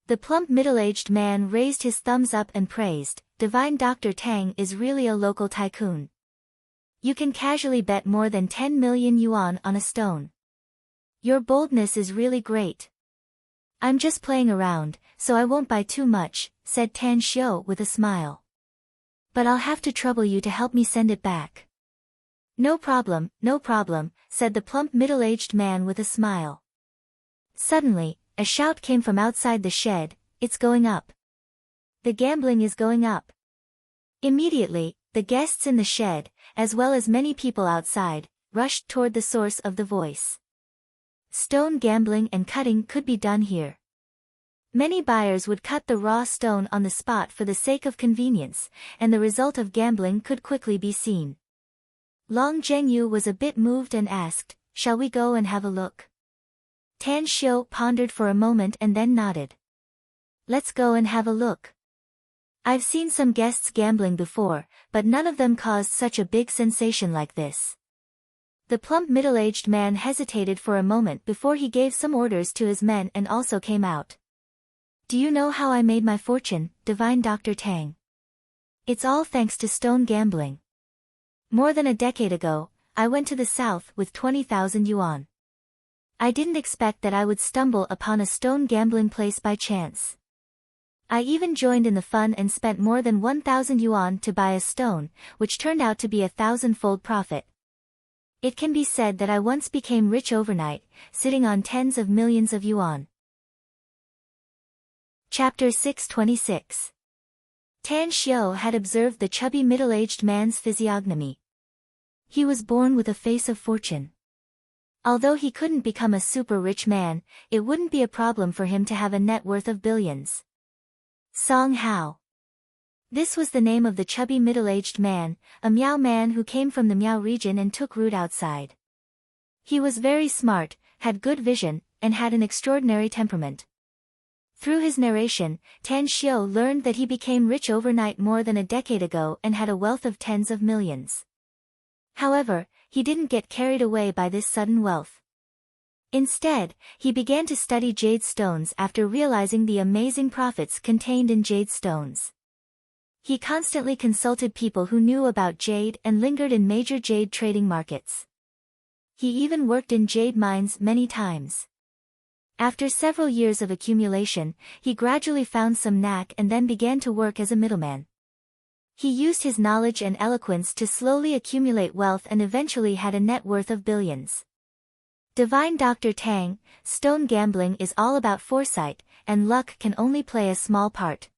The plump middle-aged man raised his thumbs up and praised, Divine Dr. Tang is really a local tycoon. You can casually bet more than 10 million yuan on a stone. Your boldness is really great. I'm just playing around, so I won't buy too much, said Tan Xiu with a smile. But I'll have to trouble you to help me send it back. No problem, said the plump middle-aged man with a smile. Suddenly, a shout came from outside the shed, it's going up. The gambling is going up. Immediately, the guests in the shed, as well as many people outside, rushed toward the source of the voice. stone gambling and cutting could be done here. Many buyers would cut the raw stone on the spot for the sake of convenience, and the result of gambling could quickly be seen. Long Zhengyu was a bit moved and asked, "Shall we go and have a look?" Tan Xiu pondered for a moment and then nodded. "Let's go and have a look. I've seen some guests gambling before, but none of them caused such a big sensation like this." The plump middle-aged man hesitated for a moment before he gave some orders to his men and also came out. "Do you know how I made my fortune, Divine Dr. Tang? It's all thanks to stone gambling. More than a decade ago, I went to the south with 20,000 yuan. I didn't expect that I would stumble upon a stone gambling place by chance. I even joined in the fun and spent more than 1,000 yuan to buy a stone, which turned out to be a 1,000-fold profit. It can be said that I once became rich overnight, sitting on tens of millions of yuan." Chapter 626. Tan Xiu had observed the chubby middle-aged man's physiognomy. He was born with a face of fortune. Although he couldn't become a super-rich man, it wouldn't be a problem for him to have a net worth of billions. Song Hao. This was the name of the chubby middle-aged man, a Miao man who came from the Miao region and took root outside. He was very smart, had good vision, and had an extraordinary temperament. Through his narration, Tan Xiu learned that he became rich overnight more than a decade ago and had a wealth of tens of millions. However, he didn't get carried away by this sudden wealth. Instead, he began to study jade stones after realizing the amazing profits contained in jade stones. He constantly consulted people who knew about jade and lingered in major jade trading markets. He even worked in jade mines many times. After several years of accumulation, he gradually found some knack and then began to work as a middleman. He used his knowledge and eloquence to slowly accumulate wealth and eventually had a net worth of billions. Divine Dr. Tang, stone gambling is all about foresight, and luck can only play a small part.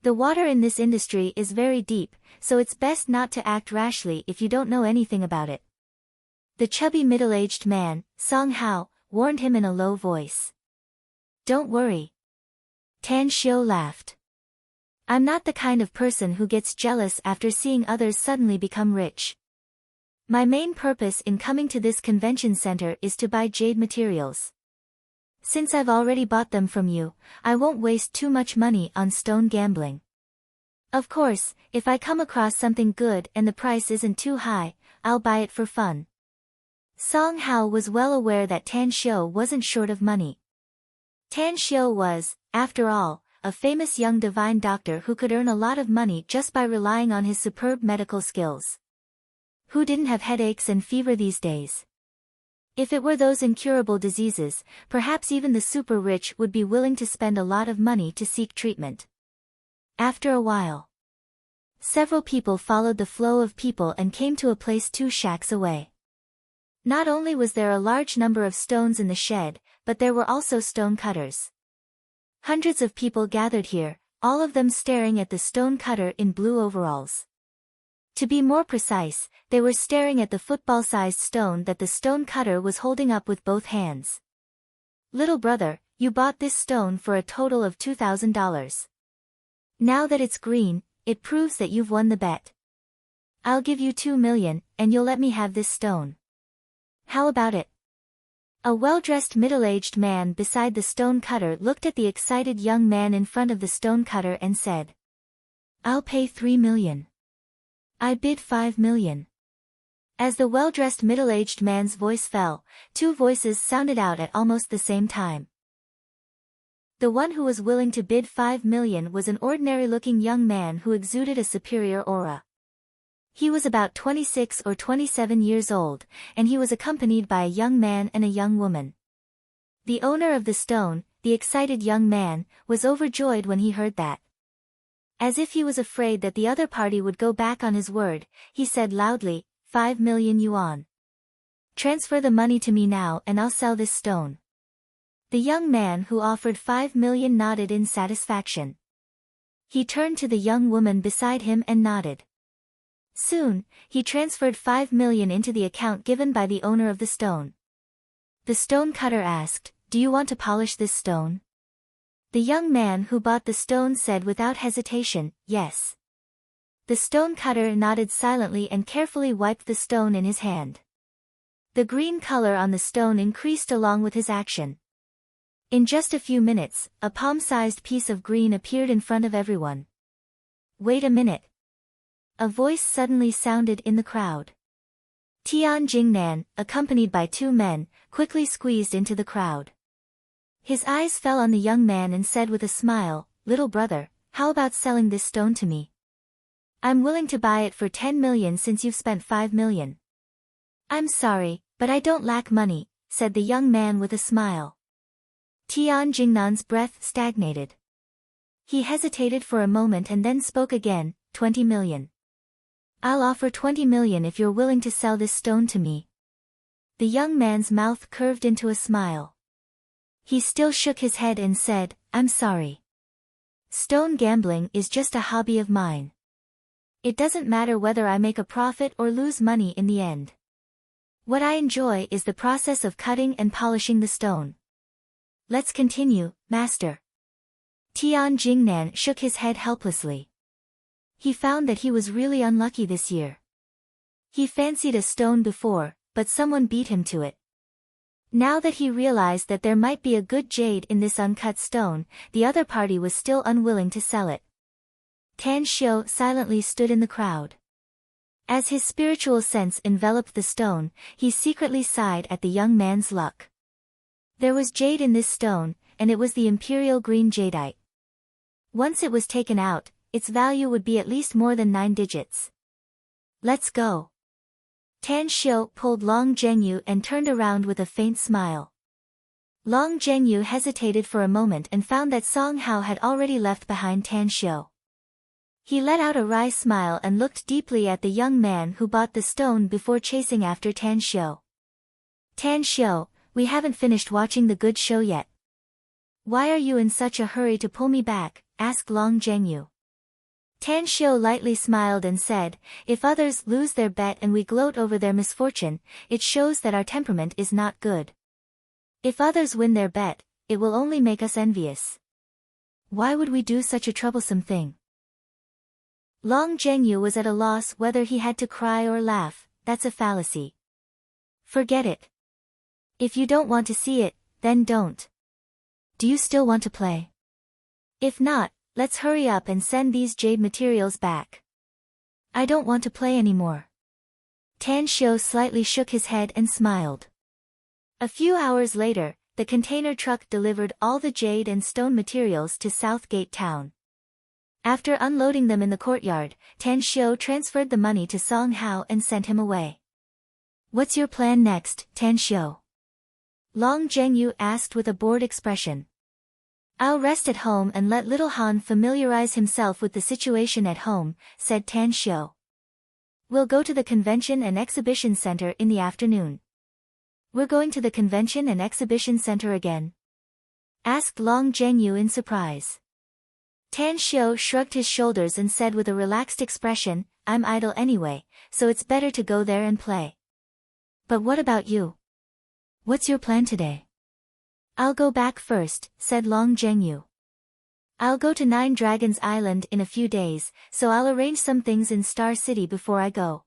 The water in this industry is very deep, so it's best not to act rashly if you don't know anything about it. The chubby middle-aged man, Song Hao, warned him in a low voice. "Don't worry." Tan Xiu laughed. "I'm not the kind of person who gets jealous after seeing others suddenly become rich. My main purpose in coming to this convention center is to buy jade materials. Since I've already bought them from you, I won't waste too much money on stone gambling. Of course, if I come across something good and the price isn't too high, I'll buy it for fun." Song Hao was well aware that Tan Xiu wasn't short of money. Tan Xiu was, after all, a famous young divine doctor who could earn a lot of money just by relying on his superb medical skills. Who didn't have headaches and fever these days? If it were those incurable diseases, perhaps even the super-rich would be willing to spend a lot of money to seek treatment. After a while, several people followed the flow of people and came to a place 2 shacks away. Not only was there a large number of stones in the shed, but there were also stone cutters. Hundreds of people gathered here, all of them staring at the stone cutter in blue overalls. To be more precise, they were staring at the football-sized stone that the stone cutter was holding up with both hands. "Little brother, you bought this stone for a total of $2,000. Now that it's green, it proves that you've won the bet. I'll give you 2 million, and you'll let me have this stone. How about it?" A well-dressed middle-aged man beside the stone cutter looked at the excited young man in front of the stone cutter and said, "I'll pay 3 million. I bid 5 million. As the well-dressed middle-aged man's voice fell, 2 voices sounded out at almost the same time. The one who was willing to bid 5 million was an ordinary-looking young man who exuded a superior aura. He was about 26 or 27 years old, and he was accompanied by a young man and a young woman. The owner of the stone, the excited young man, was overjoyed when he heard that. As if he was afraid that the other party would go back on his word, he said loudly, 5 million yuan. Transfer the money to me now and I'll sell this stone." The young man who offered 5 million nodded in satisfaction. He turned to the young woman beside him and nodded. Soon, he transferred 5 million into the account given by the owner of the stone. The stone cutter asked, "Do you want to polish this stone?" The young man who bought the stone said without hesitation, "Yes." The stone cutter nodded silently and carefully wiped the stone in his hand. The green color on the stone increased along with his action. In just a few minutes, a palm-sized piece of green appeared in front of everyone. "Wait a minute." A voice suddenly sounded in the crowd. Tian Jingnan, accompanied by two men, quickly squeezed into the crowd. His eyes fell on the young man and said with a smile, "Little brother, how about selling this stone to me? I'm willing to buy it for 10 million since you've spent 5 million. "I'm sorry, but I don't lack money," said the young man with a smile. Tian Jingnan's breath stagnated. He hesitated for a moment and then spoke again, 20 million. "I'll offer 20 million if you're willing to sell this stone to me." The young man's mouth curved into a smile. He still shook his head and said, "I'm sorry. Stone gambling is just a hobby of mine. It doesn't matter whether I make a profit or lose money in the end. What I enjoy is the process of cutting and polishing the stone." "Let's continue, master." Tian Jingnan shook his head helplessly. He found that he was really unlucky this year. He fancied a stone before, but someone beat him to it. Now that he realized that there might be a good jade in this uncut stone, the other party was still unwilling to sell it. Tan Xiu silently stood in the crowd. As his spiritual sense enveloped the stone, he secretly sighed at the young man's luck. There was jade in this stone, and it was the imperial green jadeite. Once it was taken out, its value would be at least more than 9 digits. "Let's go." Tan Xiu pulled Long Zhengyu and turned around with a faint smile. Long Zhengyu hesitated for a moment and found that Song Hao had already left behind Tan Xiu. He let out a wry smile and looked deeply at the young man who bought the stone before chasing after Tan Xiu. "Tan Xiu, we haven't finished watching the good show yet. Why are you in such a hurry to pull me back?" asked Long Zhengyu. Tan Xiu lightly smiled and said, "If others lose their bet and we gloat over their misfortune, it shows that our temperament is not good. If others win their bet, it will only make us envious. Why would we do such a troublesome thing?" Long Zhengyu was at a loss whether he had to cry or laugh. "That's a fallacy. Forget it. If you don't want to see it, then don't. Do you still want to play? If not, let's hurry up and send these jade materials back." "I don't want to play anymore." Tan Xiu slightly shook his head and smiled. A few hours later, the container truck delivered all the jade and stone materials to Southgate Town. After unloading them in the courtyard, Tan Xiu transferred the money to Song Hao and sent him away. "What's your plan next, Tan Xiu?" Long Zhengyu asked with a bored expression. "I'll rest at home and let little Han familiarize himself with the situation at home," said Tan Xiu. "We'll go to the convention and exhibition center in the afternoon." "We're going to the convention and exhibition center again?" asked Long Zhengyu in surprise. Tan Xiu shrugged his shoulders and said with a relaxed expression, "I'm idle anyway, so it's better to go there and play." "But what about you? What's your plan today?" "I'll go back first," said Long Zhengyu. "I'll go to 9 Dragons Island in a few days, so I'll arrange some things in Star City before I go."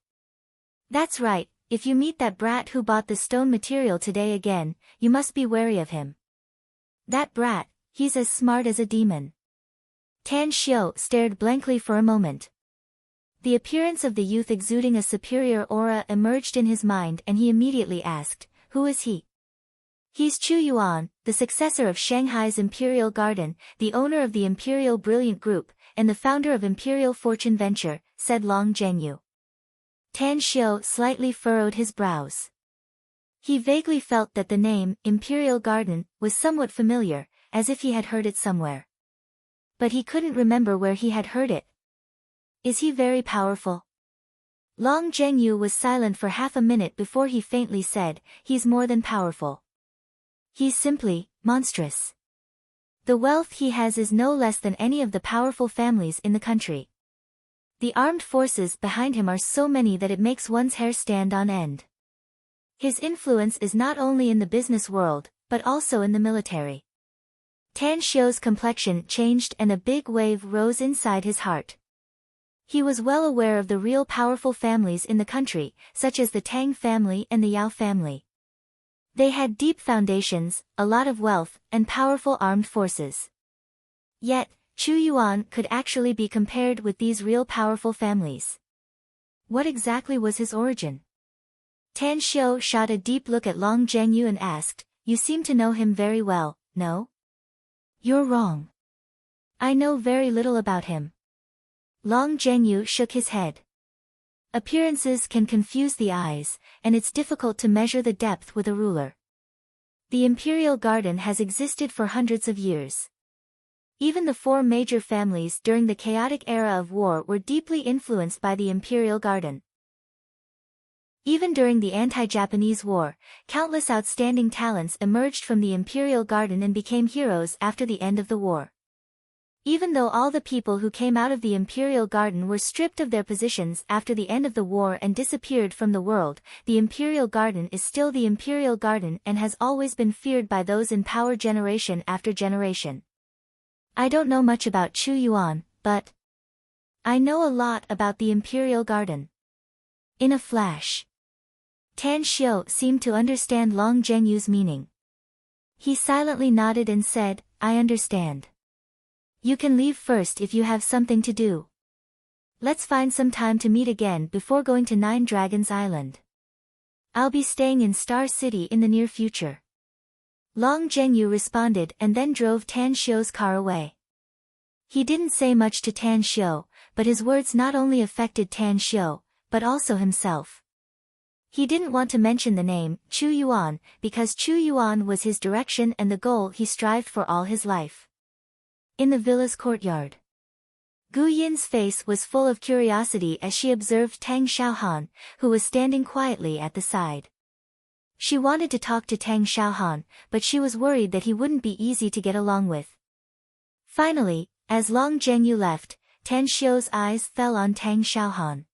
"That's right, if you meet that brat who bought the stone material today again, you must be wary of him." "That brat, he's as smart as a demon." Tan Xiu stared blankly for a moment. The appearance of the youth exuding a superior aura emerged in his mind and he immediately asked, "Who is he?" "He's Chu Yuan, the successor of Shanghai's Imperial Garden, the owner of the Imperial Brilliant Group, and the founder of Imperial Fortune Venture," said Long Zhengyu. Tan Xiu slightly furrowed his brows. He vaguely felt that the name, Imperial Garden, was somewhat familiar, as if he had heard it somewhere. But he couldn't remember where he had heard it. "Is he very powerful?" Long Zhengyu was silent for half a minute before he faintly said, "He's more than powerful. He's simply monstrous. The wealth he has is no less than any of the powerful families in the country. The armed forces behind him are so many that it makes one's hair stand on end. His influence is not only in the business world, but also in the military. Tan Xiu's complexion changed and a big wave rose inside his heart. He was well aware of the real powerful families in the country, such as the Tang family and the Yao family. They had deep foundations, a lot of wealth, and powerful armed forces. Yet, Chu Yuan could actually be compared with these real powerful families. What exactly was his origin? Tan Xiu shot a deep look at Long Zhengyu and asked, "You seem to know him very well, no?" "You're wrong. I know very little about him." Long Zhengyu shook his head. Appearances can confuse the eyes, and it's difficult to measure the depth with a ruler. The imperial garden has existed for hundreds of years. Even the four major families during the chaotic era of war were deeply influenced by the imperial garden. Even during the anti-Japanese war, countless outstanding talents emerged from the imperial garden and became heroes after the end of the war. Even though all the people who came out of the imperial garden were stripped of their positions after the end of the war and disappeared from the world, the imperial garden is still the imperial garden and has always been feared by those in power generation after generation. I don't know much about Chu Yuan, but I know a lot about the imperial garden. In a flash, Tan Xiu seemed to understand Long Zhengyu's meaning. He silently nodded and said, "I understand. You can leave first if you have something to do. Let's find some time to meet again before going to Nine Dragons Island. I'll be staying in Star City in the near future." Long Zhengyu responded and then drove Tan Xiu's car away. He didn't say much to Tan Xiu, but his words not only affected Tan Xiu, but also himself. He didn't want to mention the name, Chu Yuan, because Chu Yuan was his direction and the goal he strived for all his life. In the villa's courtyard, Gu Yin's face was full of curiosity as she observed Tang Xiaohan, who was standing quietly at the side. She wanted to talk to Tang Xiaohan, but she was worried that he wouldn't be easy to get along with. Finally, as Long Zhengyu left, Tan Xiu's eyes fell on Tang Xiaohan.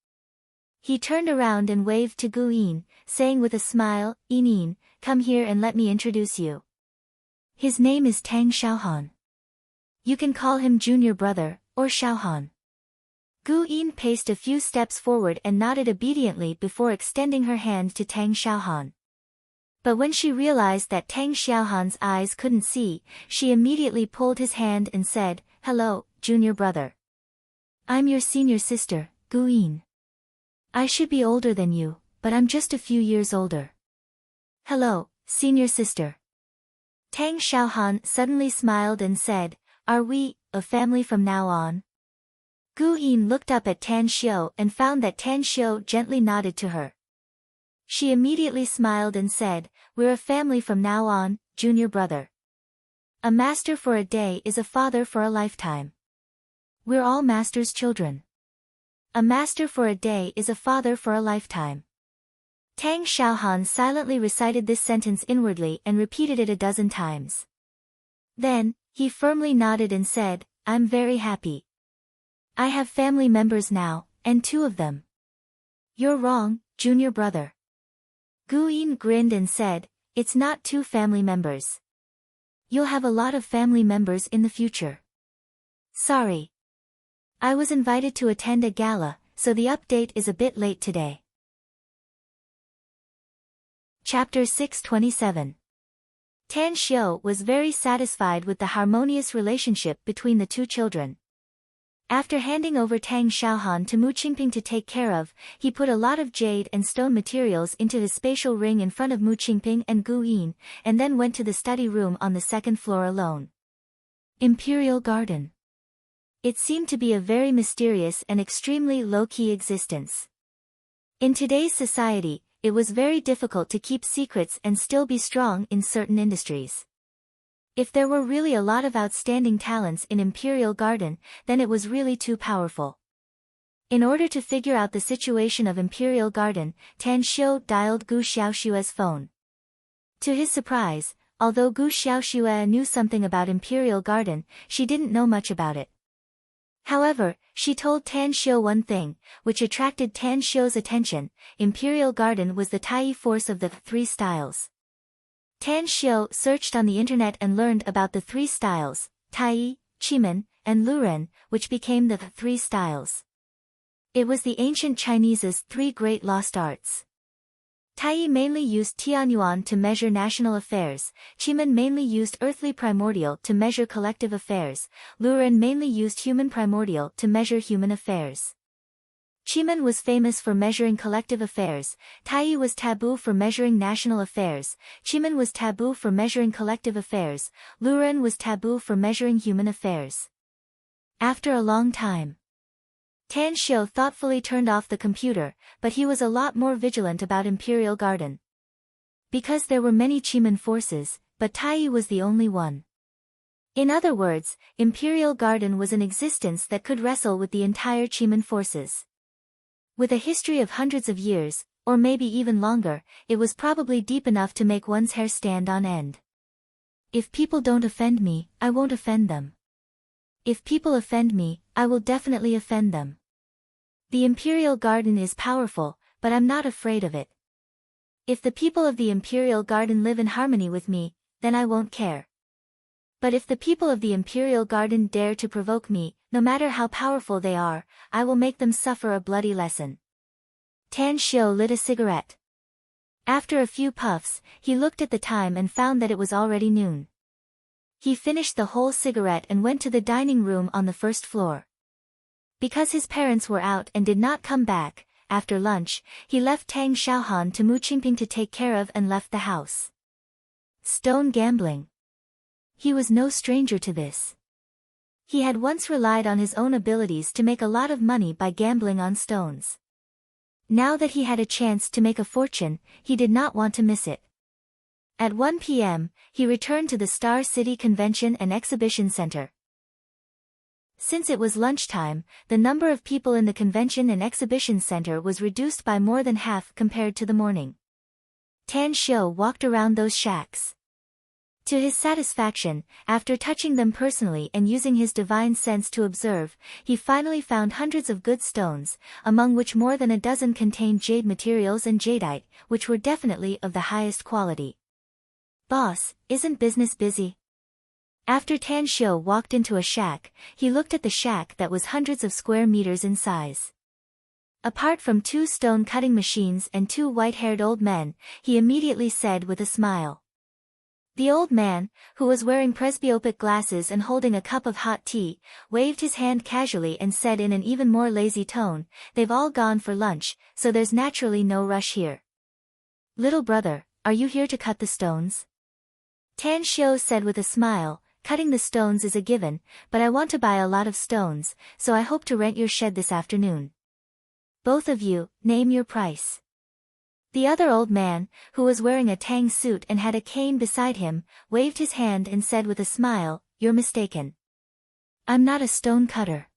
He turned around and waved to Gu Yin, saying with a smile, "Yin, come here and let me introduce you. His name is Tang Xiaohan. You can call him junior brother, or Xiaohan." Gu Yin paced a few steps forward and nodded obediently before extending her hand to Tang Xiaohan. But when she realized that Tang Xiaohan's eyes couldn't see, she immediately pulled his hand and said, "Hello, junior brother. I'm your senior sister, Gu Yin. I should be older than you, but I'm just a few years older." "Hello, senior sister." Tang Xiaohan suddenly smiled and said, "Are we a family from now on?" Gu Yin looked up at Tan Xiu and found that Tan Xiu gently nodded to her. She immediately smiled and said, "We're a family from now on, junior brother. A master for a day is a father for a lifetime. We're all master's children. A master for a day is a father for a lifetime." Tang Xiaohan silently recited this sentence inwardly and repeated it a dozen times. Then, he firmly nodded and said, "I'm very happy. I have family members now, and two of them." "You're wrong, junior brother." Gu Yin grinned and said, "It's not two family members. You'll have a lot of family members in the future." "Sorry. I was invited to attend a gala, so the update is a bit late today." Chapter 627. Tan Xiu was very satisfied with the harmonious relationship between the two children. After handing over Tang Xiaohan to Mu Qingping to take care of, he put a lot of jade and stone materials into his spatial ring in front of Mu Qingping and Gu Yin, and then went to the study room on the second floor alone. Imperial Garden. It seemed to be a very mysterious and extremely low-key existence. In today's society, it was very difficult to keep secrets and still be strong in certain industries. If there were really a lot of outstanding talents in Imperial Garden, then it was really too powerful. In order to figure out the situation of Imperial Garden, Tan Xiu dialed Gu Xiaoxue's phone. To his surprise, although Gu Xiaoxue knew something about Imperial Garden, she didn't know much about it. However, she told Tan Xiu one thing, which attracted Tan Xiu's attention: Imperial Garden was the Tai force of the three styles. Tan Xiu searched on the internet and learned about the three styles, Tai, Qimeng, and Luren, which became the three styles. It was the ancient Chinese's three great lost arts. Tai mainly used Tianyuan to measure national affairs, Qimeng mainly used earthly primordial to measure collective affairs, Luren mainly used human primordial to measure human affairs. Qimeng was famous for measuring collective affairs, Tai was taboo for measuring national affairs, Qimeng was taboo for measuring collective affairs, Luren was taboo for measuring human affairs. After a long time, Tan Xiu thoughtfully turned off the computer, but he was a lot more vigilant about Imperial Garden. Because there were many Qimeng forces, but Tai was the only one. In other words, Imperial Garden was an existence that could wrestle with the entire Qimeng forces. With a history of hundreds of years, or maybe even longer, it was probably deep enough to make one's hair stand on end. If people don't offend me, I won't offend them. If people offend me, I will definitely offend them. The Imperial Garden is powerful, but I'm not afraid of it. If the people of the Imperial Garden live in harmony with me, then I won't care. But if the people of the Imperial Garden dare to provoke me, no matter how powerful they are, I will make them suffer a bloody lesson. Tan Xiu lit a cigarette. After a few puffs, he looked at the time and found that it was already noon. He finished the whole cigarette and went to the dining room on the first floor. Because his parents were out and did not come back, after lunch, he left Tang Xiaohan to Mu Qingping to take care of and left the house. Stone gambling. He was no stranger to this. He had once relied on his own abilities to make a lot of money by gambling on stones. Now that he had a chance to make a fortune, he did not want to miss it. At 1 p.m., he returned to the Star City Convention and Exhibition Center. Since it was lunchtime, the number of people in the Convention and Exhibition Center was reduced by more than half compared to the morning. Tan Xiu walked around those shacks. To his satisfaction, after touching them personally and using his divine sense to observe, he finally found hundreds of good stones, among which more than a dozen contained jade materials and jadeite, which were definitely of the highest quality. Boss, isn't business busy? After Tan Xiu walked into a shack, he looked at the shack that was hundreds of square meters in size. Apart from 2 stone-cutting machines and 2 white-haired old men, he immediately said with a smile. The old man, who was wearing presbyopic glasses and holding a cup of hot tea, waved his hand casually and said in an even more lazy tone, "They've all gone for lunch, so there's naturally no rush here. Little brother, are you here to cut the stones?" Tan Xiu said with a smile, "Cutting the stones is a given, but I want to buy a lot of stones, so I hope to rent your shed this afternoon. Both of you, name your price." The other old man, who was wearing a tang suit and had a cane beside him, waved his hand and said with a smile, "You're mistaken. I'm not a stone cutter.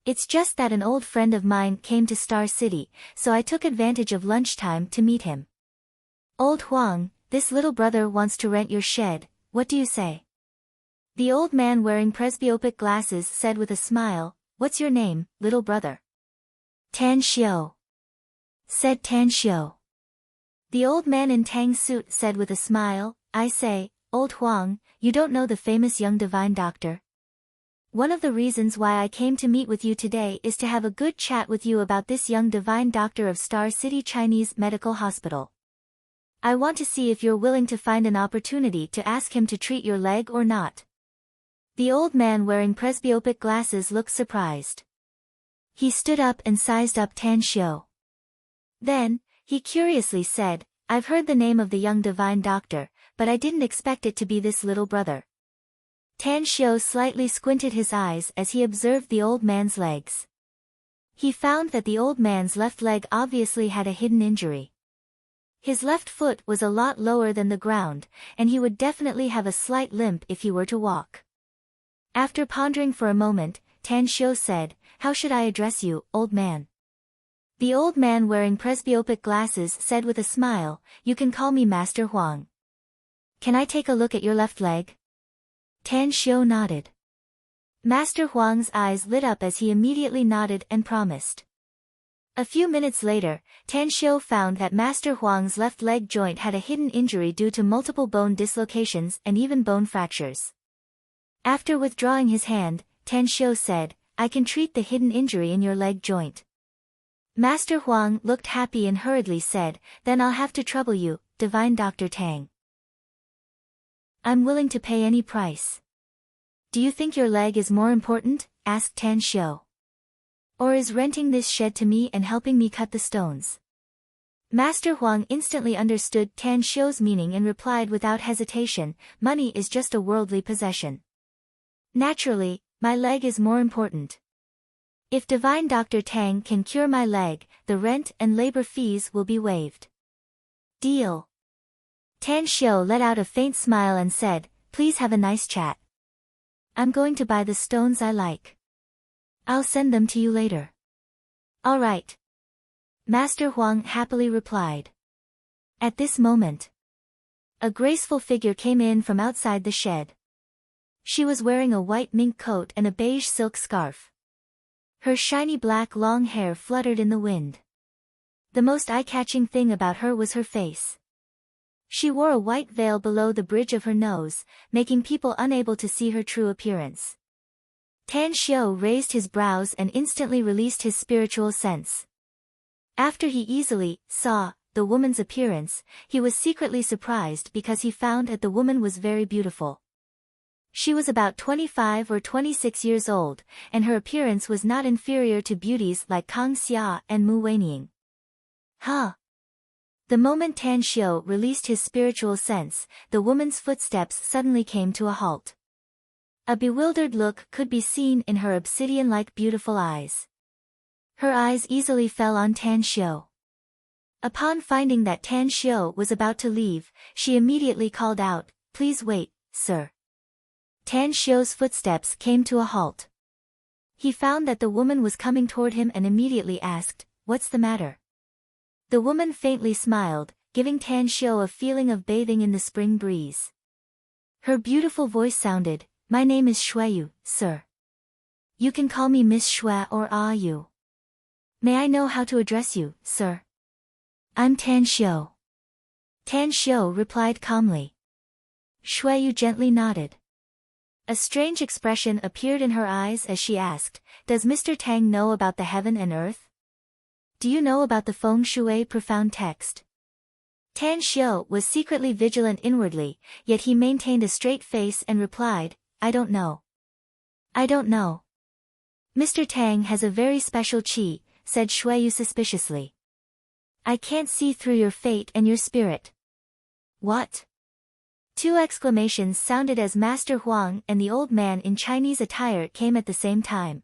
It's just that an old friend of mine came to Star City, so I took advantage of lunchtime to meet him. Old Huang, this little brother wants to rent your shed, what do you say?" The old man wearing presbyopic glasses said with a smile, "What's your name, little brother?" "Tan Xiu," said Tan Xiu. The old man in tang suit said with a smile, "I say, old Huang, you don't know the famous young divine doctor? One of the reasons why I came to meet with you today is to have a good chat with you about this young divine doctor of Star City Chinese Medical Hospital. I want to see if you're willing to find an opportunity to ask him to treat your leg or not." The old man wearing presbyopic glasses looked surprised. He stood up and sized up Tan Xiu. Then, he curiously said, "I've heard the name of the young divine doctor, but I didn't expect it to be this little brother." Tan Xiu slightly squinted his eyes as he observed the old man's legs. He found that the old man's left leg obviously had a hidden injury. His left foot was a lot lower than the ground, and he would definitely have a slight limp if he were to walk. After pondering for a moment, Tan Xiu said, "How should I address you, old man?" The old man wearing presbyopic glasses said with a smile, "You can call me Master Huang." "Can I take a look at your left leg?" Tan Xiu nodded. Master Huang's eyes lit up as he immediately nodded and promised. A few minutes later, Tan Xiu found that Master Huang's left leg joint had a hidden injury due to multiple bone dislocations and even bone fractures. After withdrawing his hand, Tan Xiu said, "I can treat the hidden injury in your leg joint." Master Huang looked happy and hurriedly said, "Then I'll have to trouble you, Divine Dr. Tang. I'm willing to pay any price." "Do you think your leg is more important?" asked Tan Xiu. "Or is renting this shed to me and helping me cut the stones?" Master Huang instantly understood Tan Xiu's meaning and replied without hesitation, "Money is just a worldly possession. Naturally, my leg is more important. If Divine Dr. Tang can cure my leg, the rent and labor fees will be waived." "Deal." Tan Xiu let out a faint smile and said, "Please have a nice chat. I'm going to buy the stones I like. I'll send them to you later." "All right." Master Huang happily replied. At this moment, a graceful figure came in from outside the shed. She was wearing a white mink coat and a beige silk scarf. Her shiny black long hair fluttered in the wind. The most eye-catching thing about her was her face. She wore a white veil below the bridge of her nose, making people unable to see her true appearance. Tan Xiu raised his brows and instantly released his spiritual sense. After he easily saw the woman's appearance, he was secretly surprised because he found that the woman was very beautiful. She was about 25 or 26 years old, and her appearance was not inferior to beauties like Kang Xia and Mu Weining. "Huh." The moment Tan Xiu released his spiritual sense, the woman's footsteps suddenly came to a halt. A bewildered look could be seen in her obsidian-like beautiful eyes. Her eyes easily fell on Tan Xiu. Upon finding that Tan Xiu was about to leave, she immediately called out, "Please wait, sir." Tan Xiu's footsteps came to a halt. He found that the woman was coming toward him and immediately asked, "What's the matter?" The woman faintly smiled, giving Tan Xiu a feeling of bathing in the spring breeze. Her beautiful voice sounded, "My name is Shueyu, sir. You can call me Miss Xue or Ah Yu. May I know how to address you, sir?" "I'm Tan Xiu." Tan Xiu replied calmly. Shueyu gently nodded. A strange expression appeared in her eyes as she asked, "Does Mr. Tang know about the heaven and earth? Do you know about the feng shui profound text?" Tan Xiu was secretly vigilant inwardly, yet he maintained a straight face and replied, "I don't know. I don't know." "Mr. Tang has a very special qi," said Shueyu suspiciously. "I can't see through your fate and your spirit." "What?" Two exclamations sounded as Master Huang and the old man in Chinese attire came at the same time.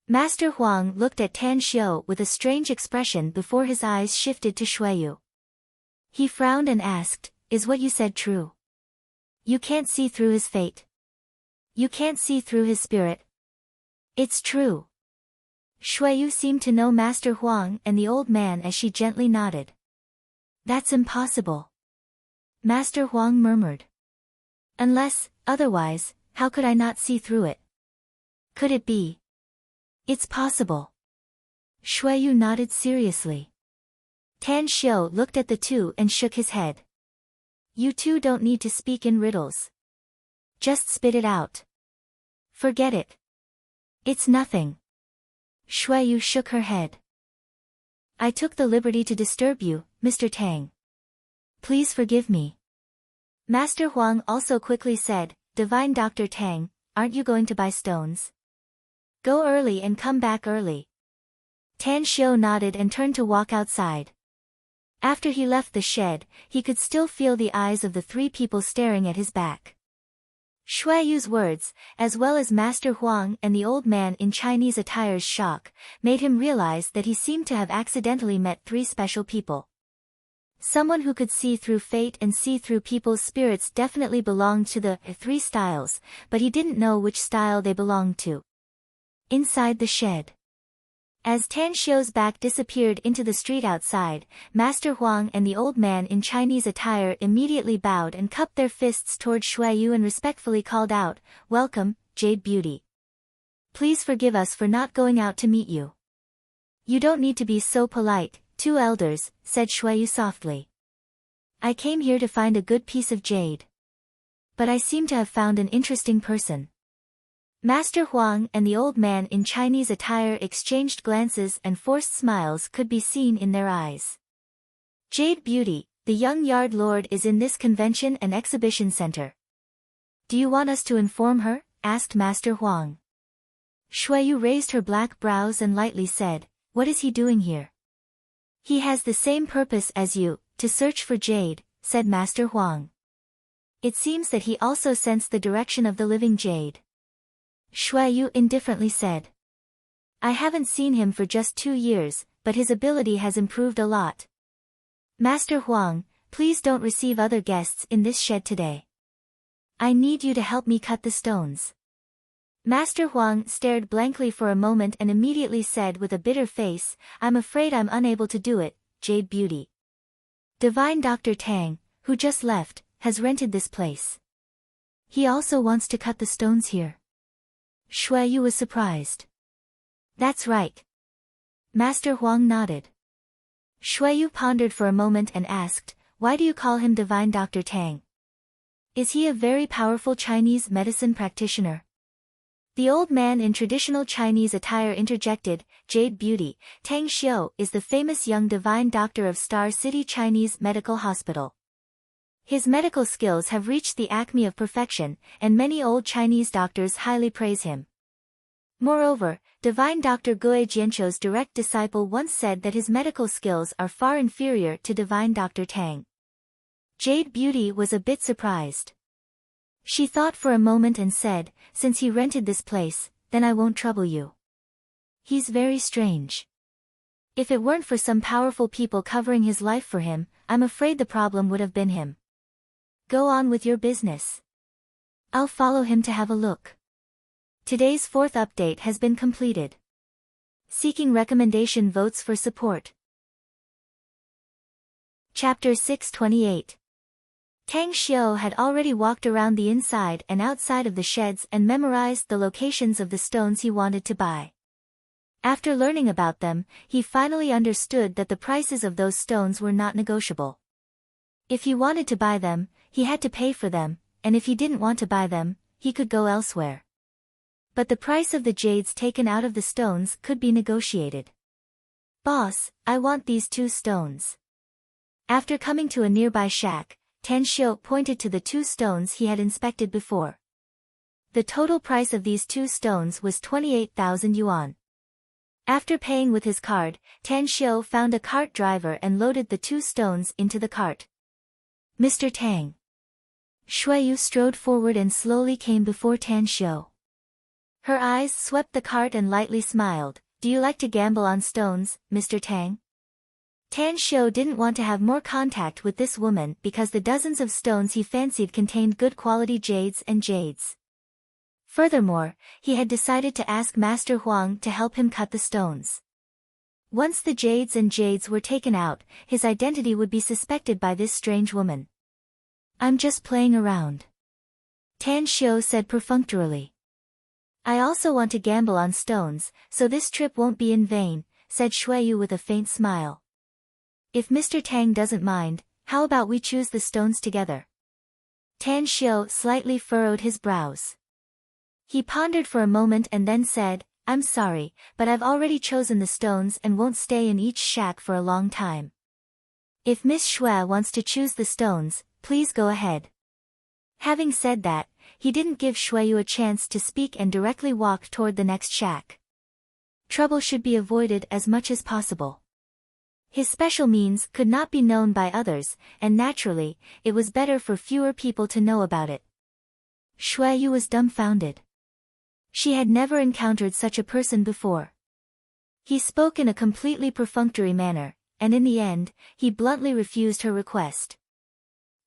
Master Huang looked at Tan Xiu with a strange expression before his eyes shifted to Shueyu. He frowned and asked, "Is what you said true? You can't see through his fate? You can't see through his spirit?" "It's true." Shueyu seemed to know Master Huang and the old man as she gently nodded. "That's impossible," Master Huang murmured. "Unless, otherwise, how could I not see through it? Could it be?" "It's possible." Shueyu nodded seriously. Tan Xiu looked at the two and shook his head. "You two don't need to speak in riddles. Just spit it out. Forget it. It's nothing." Shueyu shook her head. "I took the liberty to disturb you, Mr. Tang. Please forgive me." Master Huang also quickly said, "Divine Dr. Tang, aren't you going to buy stones? Go early and come back early." Tan Xiu nodded and turned to walk outside. After he left the shed, he could still feel the eyes of the three people staring at his back. Shueyu's words, as well as Master Huang and the old man in Chinese attire's shock, made him realize that he seemed to have accidentally met three special people. Someone who could see through fate and see through people's spirits definitely belonged to the three styles, but he didn't know which style they belonged to. Inside the shed, as Tan Xiu's back disappeared into the street outside, Master Huang and the old man in Chinese attire immediately bowed and cupped their fists toward Shueyu and respectfully called out, "Welcome, Jade Beauty." Please forgive us for not going out to meet you. You don't need to be so polite, two elders, said Shuayu softly. I came here to find a good piece of jade. But I seem to have found an interesting person. Master Huang and the old man in Chinese attire exchanged glances and forced smiles could be seen in their eyes. Jade Beauty, the young yard lord is in this convention and exhibition center. Do you want us to inform her? Asked Master Huang. Shuayu raised her black brows and lightly said, what is he doing here? He has the same purpose as you, to search for jade, said Master Huang. It seems that he also sensed the direction of the living jade. Shuayu indifferently said. I haven't seen him for just 2 years, but his ability has improved a lot. Master Huang, please don't receive other guests in this shed today. I need you to help me cut the stones. Master Huang stared blankly for a moment and immediately said with a bitter face, I'm afraid I'm unable to do it, Jade Beauty. Divine Dr. Tang, who just left, has rented this place. He also wants to cut the stones here. Shuayu was surprised. That's right. Master Huang nodded. Shuayu pondered for a moment and asked, why do you call him Divine Dr. Tang? Is he a very powerful Chinese medicine practitioner? The old man in traditional Chinese attire interjected, Jade Beauty, Tang Xiu is the famous young divine doctor of Star City Chinese Medical Hospital. His medical skills have reached the acme of perfection, and many old Chinese doctors highly praise him. Moreover, Divine Dr. Gue Jianchou's direct disciple once said that his medical skills are far inferior to Divine Dr. Tang. Jade Beauty was a bit surprised. She thought for a moment and said, since he rented this place, then I won't trouble you. He's very strange. If it weren't for some powerful people covering his life for him, I'm afraid the problem would have been him. Go on with your business. I'll follow him to have a look. Today's 4th update has been completed. Seeking recommendation votes for support. Chapter 628. Tang Xiu had already walked around the inside and outside of the sheds and memorized the locations of the stones he wanted to buy. After learning about them, he finally understood that the prices of those stones were not negotiable. If he wanted to buy them, he had to pay for them, and if he didn't want to buy them, he could go elsewhere. But the price of the jades taken out of the stones could be negotiated. Boss, I want these 2 stones. After coming to a nearby shack, Tan Xiu pointed to the 2 stones he had inspected before. The total price of these 2 stones was 28,000 yuan. After paying with his card, Tan Xiu found a cart driver and loaded the 2 stones into the cart. Mr. Tang. Shuayu strode forward and slowly came before Tan Xiu. Her eyes swept the cart and lightly smiled. Do you like to gamble on stones, Mr. Tang? Tan Xiu didn't want to have more contact with this woman because the dozens of stones he fancied contained good quality jades and jades. Furthermore, he had decided to ask Master Huang to help him cut the stones. Once the jades and jades were taken out, his identity would be suspected by this strange woman. I'm just playing around. Tan Xiu said perfunctorily. I also want to gamble on stones, so this trip won't be in vain, said Shuayu with a faint smile. If Mr. Tang doesn't mind, how about we choose the stones together? Tan Xiu slightly furrowed his brows. He pondered for a moment and then said, I'm sorry, but I've already chosen the stones and won't stay in each shack for a long time. If Miss Shui wants to choose the stones, please go ahead. Having said that, he didn't give Shuayu a chance to speak and directly walked toward the next shack. Trouble should be avoided as much as possible. His special means could not be known by others, and naturally, it was better for fewer people to know about it. Shuayu was dumbfounded. She had never encountered such a person before. He spoke in a completely perfunctory manner, and in the end, he bluntly refused her request.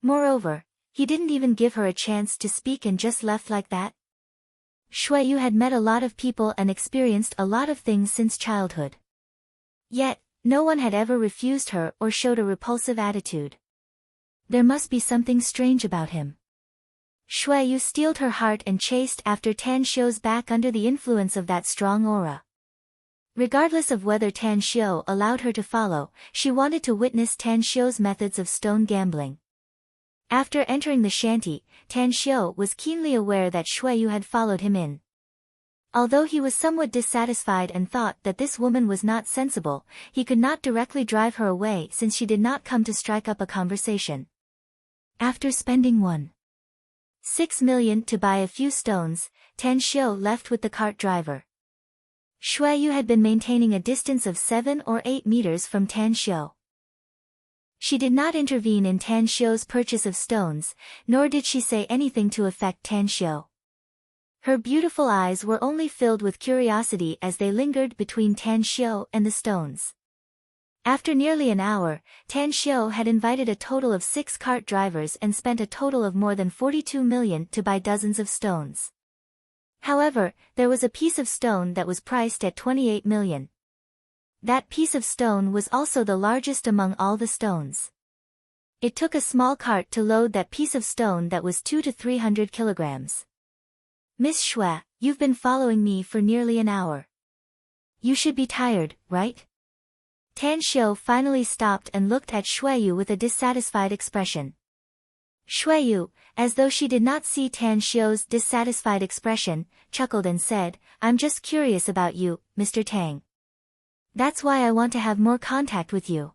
Moreover, he didn't even give her a chance to speak and just left like that. Shuayu had met a lot of people and experienced a lot of things since childhood. Yet, no one had ever refused her or showed a repulsive attitude. There must be something strange about him. Shui steeled her heart and chased after Tan Xiu's back under the influence of that strong aura. Regardless of whether Tan Xiu allowed her to follow, she wanted to witness Tan Xiu's methods of stone gambling. After entering the shanty, Tan Xiu was keenly aware that Shui had followed him in. Although he was somewhat dissatisfied and thought that this woman was not sensible, he could not directly drive her away since she did not come to strike up a conversation. After spending 1.6 million to buy a few stones, Tan Xiu left with the cart driver. Shui had been maintaining a distance of 7 or 8 meters from Tan Xiu. She did not intervene in Tan Xiu's purchase of stones, nor did she say anything to affect Tan Xiu. Her beautiful eyes were only filled with curiosity as they lingered between Tan Xiu and the stones. After nearly an hour, Tan Xiu had invited a total of 6 cart drivers and spent a total of more than 42 million to buy dozens of stones. However, there was a piece of stone that was priced at 28 million. That piece of stone was also the largest among all the stones. It took a small cart to load that piece of stone that was 200 to 300 kilograms. Miss Shui, you've been following me for nearly an hour. You should be tired, right? Tan Xiu finally stopped and looked at Shui with a dissatisfied expression. Shui, as though she did not see Tan Xiu's dissatisfied expression, chuckled and said, I'm just curious about you, Mr. Tang. That's why I want to have more contact with you.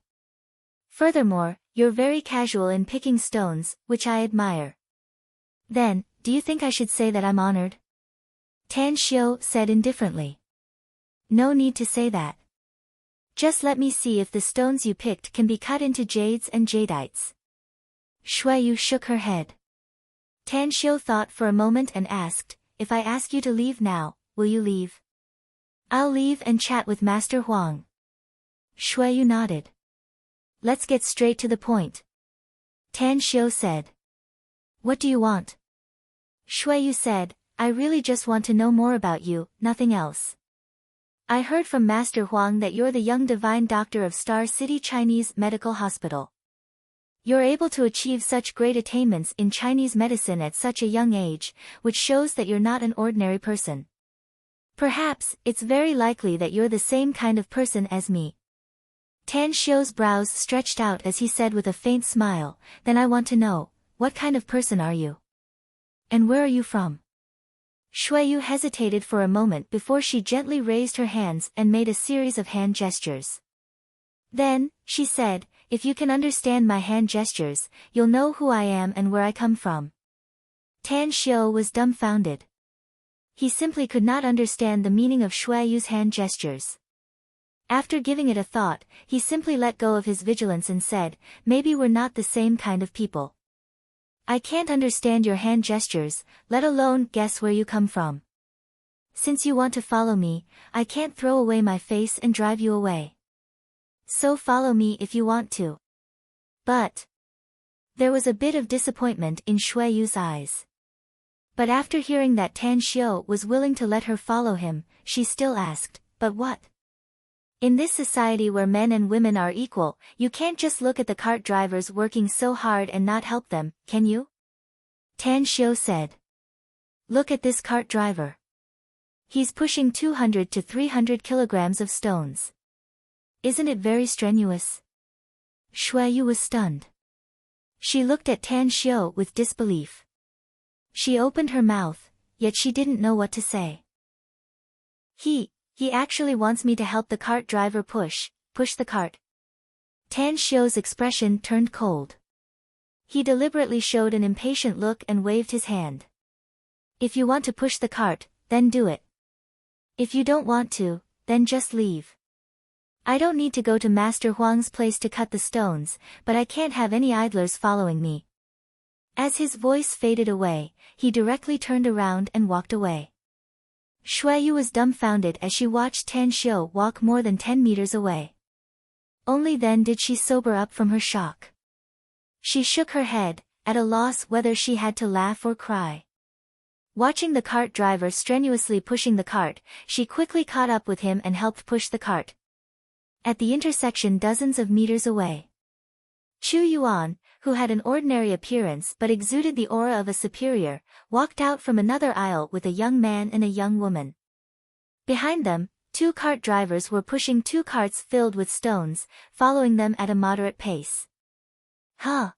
Furthermore, you're very casual in picking stones, which I admire. Then, do you think I should say that I'm honored? Tan Xiu said indifferently. No need to say that. Just let me see if the stones you picked can be cut into jades and jadeites. Shui shook her head. Tan Xiu thought for a moment and asked, if I ask you to leave now, will you leave? I'll leave and chat with Master Huang. Shui nodded. Let's get straight to the point. Tan Xiu said. What do you want? Shui said, I really just want to know more about you, nothing else. I heard from Master Huang that you're the young divine doctor of Star City Chinese Medical Hospital. You're able to achieve such great attainments in Chinese medicine at such a young age, which shows that you're not an ordinary person. Perhaps, it's very likely that you're the same kind of person as me. Tan Xiu's brows stretched out as he said with a faint smile, then I want to know, what kind of person are you? And where are you from? Shui hesitated for a moment before she gently raised her hands and made a series of hand gestures. Then, she said, if you can understand my hand gestures, you'll know who I am and where I come from. Tan Xiu was dumbfounded. He simply could not understand the meaning of Shui's hand gestures. After giving it a thought, he simply let go of his vigilance and said, maybe we're not the same kind of people. I can't understand your hand gestures, let alone guess where you come from. Since you want to follow me, I can't throw away my face and drive you away. So follow me if you want to. But there was a bit of disappointment in Shui's eyes. But after hearing that Tan Xiu was willing to let her follow him, she still asked, but what? In this society where men and women are equal, you can't just look at the cart drivers working so hard and not help them, can you? Tan Xiu said. Look at this cart driver. He's pushing 200 to 300 kilograms of stones. Isn't it very strenuous? Shui was stunned. She looked at Tan Xiu with disbelief. She opened her mouth, yet she didn't know what to say. He actually wants me to help the cart driver push the cart. Tan Xiu's expression turned cold. He deliberately showed an impatient look and waved his hand. If you want to push the cart, then do it. If you don't want to, then just leave. I don't need to go to Master Huang's place to cut the stones, but I can't have any idlers following me. As his voice faded away, he directly turned around and walked away. Shui was dumbfounded as she watched Tan Xiu walk more than 10 meters away. Only then did she sober up from her shock. She shook her head, at a loss whether she had to laugh or cry. Watching the cart driver strenuously pushing the cart, she quickly caught up with him and helped push the cart. At the intersection dozens of meters away, Chu Yuan, who had an ordinary appearance but exuded the aura of a superior, walked out from another aisle with a young man and a young woman. Behind them, 2 cart drivers were pushing 2 carts filled with stones, following them at a moderate pace. Huh!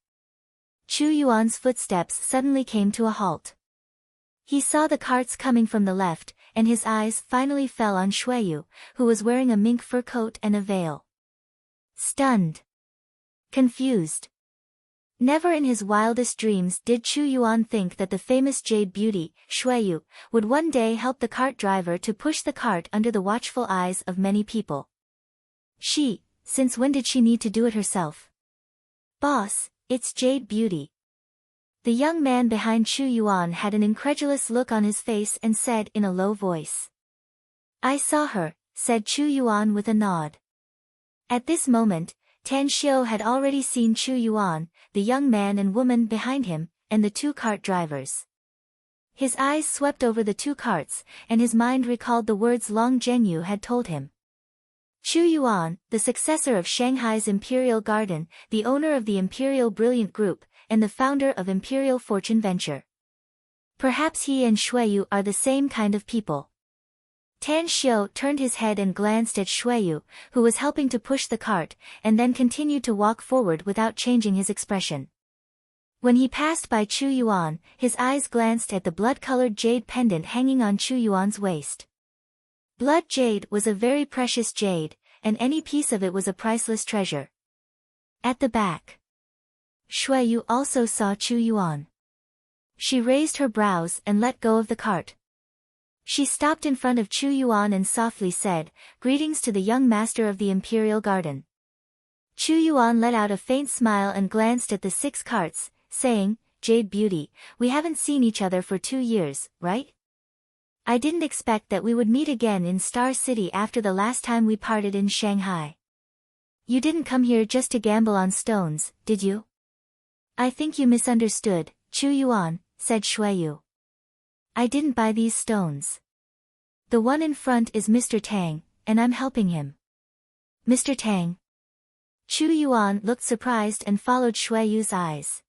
Chu Yuan's footsteps suddenly came to a halt. He saw the carts coming from the left, and his eyes finally fell on Xueyu, who was wearing a mink fur coat and a veil. Stunned. Confused. Never in his wildest dreams did Chu Yuan think that the famous jade beauty, Xueyu, would one day help the cart driver to push the cart under the watchful eyes of many people. Since when did she need to do it herself? Boss, it's Jade Beauty. The young man behind Chu Yuan had an incredulous look on his face and said in a low voice. I saw her, said Chu Yuan with a nod. At this moment, Tan Xiu had already seen Chu Yuan, the young man and woman behind him, and the 2 cart drivers. His eyes swept over the 2 carts, and his mind recalled the words Long Zhenyu had told him. Chu Yuan, the successor of Shanghai's Imperial Garden, the owner of the Imperial Brilliant Group, and the founder of Imperial Fortune Venture. Perhaps he and Xueyu are the same kind of people. Tan Xiu turned his head and glanced at Xueyu, who was helping to push the cart, and then continued to walk forward without changing his expression. When he passed by Chu Yuan, his eyes glanced at the blood-colored jade pendant hanging on Chu Yuan's waist. Blood jade was a very precious jade, and any piece of it was a priceless treasure. At the back, Xueyu also saw Chu Yuan. She raised her brows and let go of the cart. She stopped in front of Chu Yuan and softly said, Greetings to the young master of the Imperial Garden. Chu Yuan let out a faint smile and glanced at the 6 carts, saying, Jade Beauty, we haven't seen each other for 2 years, right? I didn't expect that we would meet again in Star City after the last time we parted in Shanghai. You didn't come here just to gamble on stones, did you? I think you misunderstood, Chu Yuan, said Xueyu. I didn't buy these stones. The one in front is Mr. Tang, and I'm helping him. Mr. Tang. Chu Yuan looked surprised and followed Xueyu's eyes.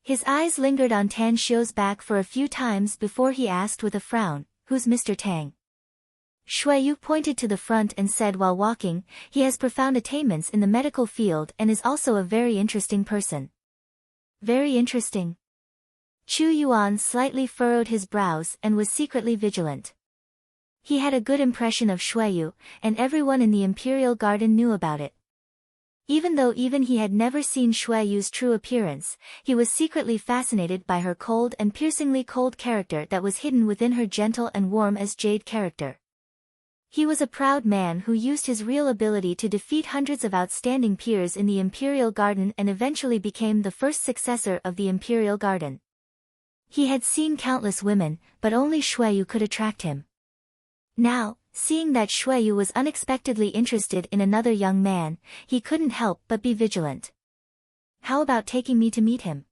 His eyes lingered on Tan Xiu's back for a few times before he asked with a frown, Who's Mr. Tang? Xueyu pointed to the front and said while walking, He has profound attainments in the medical field and is also a very interesting person. Very interesting. Chu Yuan slightly furrowed his brows and was secretly vigilant. He had a good impression of Xueyu, and everyone in the Imperial Garden knew about it. Even though he had never seen Xueyu's true appearance, he was secretly fascinated by her cold and piercingly cold character that was hidden within her gentle and warm as jade character. He was a proud man who used his real ability to defeat hundreds of outstanding peers in the Imperial Garden and eventually became the first successor of the Imperial Garden. He had seen countless women, but only Xueyu could attract him. Now, seeing that Xueyu was unexpectedly interested in another young man, he couldn't help but be vigilant. How about taking me to meet him?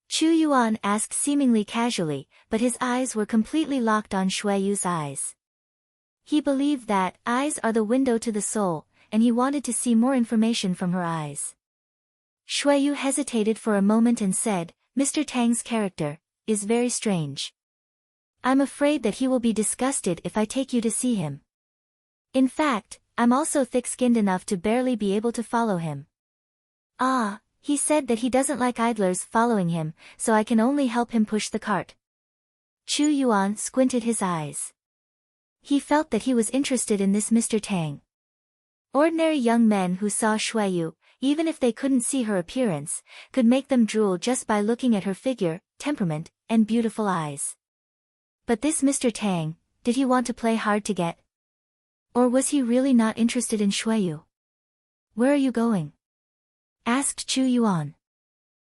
Chu Yuan asked seemingly casually, but his eyes were completely locked on Xueyu's eyes. He believed that eyes are the window to the soul, and he wanted to see more information from her eyes. Xueyu hesitated for a moment and said, Mr. Tang's character is very strange. I'm afraid that he will be disgusted if I take you to see him. In fact, I'm also thick-skinned enough to barely be able to follow him. Ah, he said that he doesn't like idlers following him, so I can only help him push the cart. Chu Yuan squinted his eyes. He felt that he was interested in this Mr. Tang. Ordinary young men who saw Xueyu, even if they couldn't see her appearance, could make them drool just by looking at her figure, temperament, and beautiful eyes. But this Mr. Tang, did he want to play hard to get? Or was he really not interested in Xueyu? Where are you going? Asked Chu Yuan.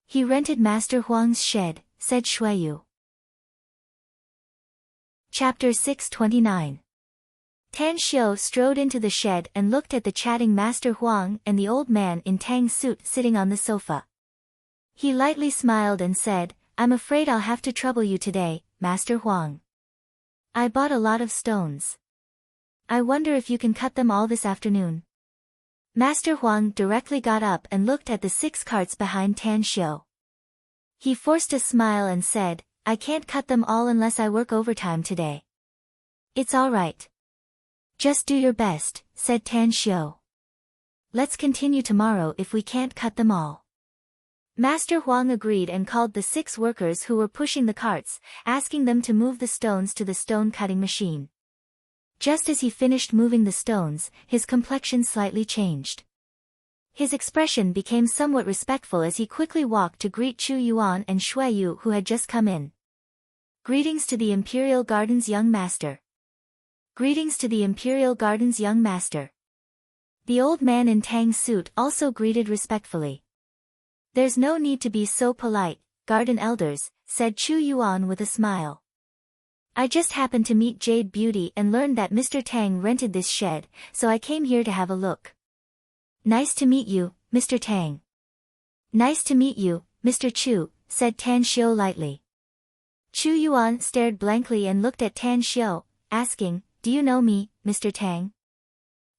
He rented Master Huang's shed, said Xueyu. Chapter 629. Tan Xiu strode into the shed and looked at the chatting Master Huang and the old man in Tang's suit sitting on the sofa. He lightly smiled and said, I'm afraid I'll have to trouble you today, Master Huang. I bought a lot of stones. I wonder if you can cut them all this afternoon. Master Huang directly got up and looked at the 6 carts behind Tan Xiu. He forced a smile and said, I can't cut them all unless I work overtime today. It's all right. Just do your best, said Tan Xiu. Let's continue tomorrow if we can't cut them all. Master Huang agreed and called the 6 workers who were pushing the carts, asking them to move the stones to the stone-cutting machine. Just as he finished moving the stones, his complexion slightly changed. His expression became somewhat respectful as he quickly walked to greet Chu Yuan and Shui Yu who had just come in. Greetings to the Imperial Gardens, young master. Greetings to the Imperial Gardens, young master. The old man in Tang's suit also greeted respectfully. There's no need to be so polite, garden elders, said Chu Yuan with a smile. I just happened to meet Jade Beauty and learned that Mr. Tang rented this shed, so I came here to have a look. Nice to meet you, Mr. Tang. Nice to meet you, Mr. Chu, said Tan Xiu lightly. Chu Yuan stared blankly and looked at Tan Xiu, asking, Do you know me, Mr. Tang?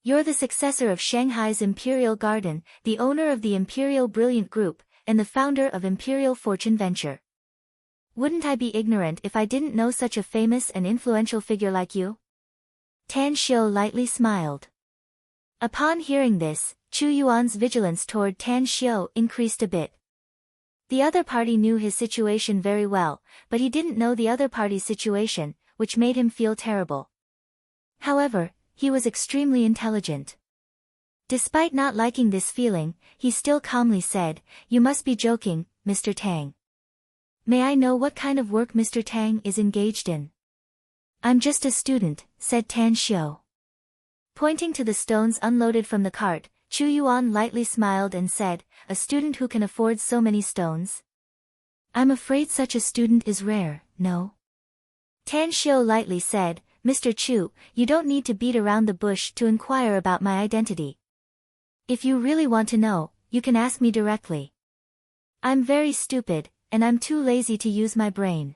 You're the successor of Shanghai's Imperial Garden, the owner of the Imperial Brilliant Group, and the founder of Imperial Fortune Venture. Wouldn't I be ignorant if I didn't know such a famous and influential figure like you? Tan Xiu lightly smiled. Upon hearing this, Chu Yuan's vigilance toward Tan Xiu increased a bit. The other party knew his situation very well, but he didn't know the other party's situation, which made him feel terrible. However, he was extremely intelligent. Despite not liking this feeling, he still calmly said, You must be joking, Mr. Tang. May I know what kind of work Mr. Tang is engaged in? I'm just a student, said Tan Xiu. Pointing to the stones unloaded from the cart, Chu Yuan lightly smiled and said, A student who can afford so many stones? I'm afraid such a student is rare, no? Tan Xiu lightly said, Mr. Chu, you don't need to beat around the bush to inquire about my identity. If you really want to know, you can ask me directly. I'm very stupid, and I'm too lazy to use my brain.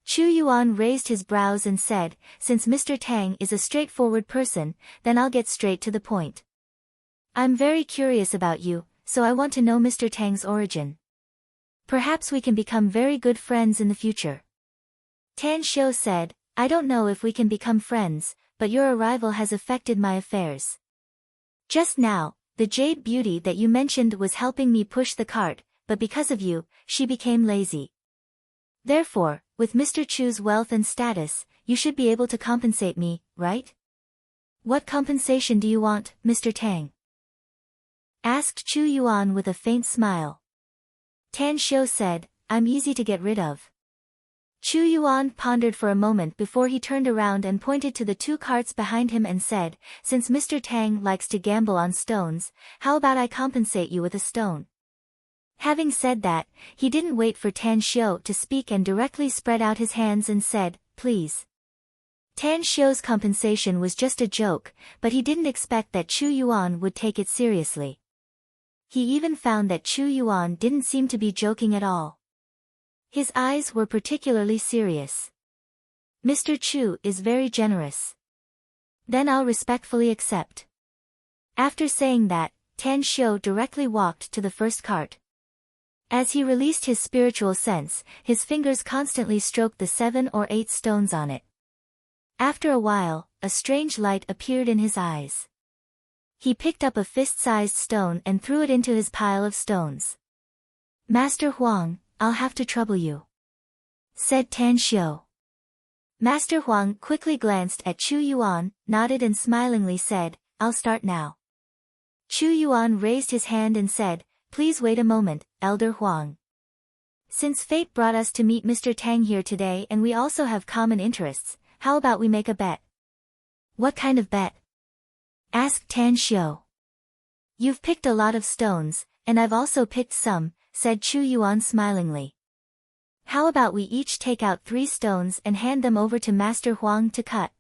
Chu Yuan raised his brows and said, Since Mr. Tang is a straightforward person, then I'll get straight to the point. I'm very curious about you, so I want to know Mr. Tang's origin. Perhaps we can become very good friends in the future. Tan Xiu said, I don't know if we can become friends, but your arrival has affected my affairs. Just now, the Jade Beauty that you mentioned was helping me push the cart, but because of you, she became lazy. Therefore, with Mr. Chu's wealth and status, you should be able to compensate me, right? What compensation do you want, Mr. Tang? Asked Chu Yuan with a faint smile. Tan Xiu said, I'm easy to get rid of. Chu Yuan pondered for a moment before he turned around and pointed to the 2 carts behind him and said, Since Mr. Tang likes to gamble on stones, how about I compensate you with a stone? Having said that, he didn't wait for Tan Xiu to speak and directly spread out his hands and said, Please. Tan Xiu's compensation was just a joke, but he didn't expect that Chu Yuan would take it seriously. He even found that Chu Yuan didn't seem to be joking at all. His eyes were particularly serious. Mr. Chu is very generous. Then I'll respectfully accept. After saying that, Tan Xiu directly walked to the first cart. As he released his spiritual sense, his fingers constantly stroked the 7 or 8 stones on it. After a while, a strange light appeared in his eyes. He picked up a fist-sized stone and threw it into his pile of stones. Master Huang, I'll have to trouble you, said Tan Xiu. Master Huang quickly glanced at Chu Yuan, nodded and smilingly said, I'll start now. Chu Yuan raised his hand and said, Please wait a moment, Elder Huang. Since fate brought us to meet Mr. Tang here today and we also have common interests, how about we make a bet? What kind of bet? Asked Tan Xiu. You've picked a lot of stones, and I've also picked some, said Chu Yuan smilingly. How about we each take out 3 stones and hand them over to Master Huang to cut?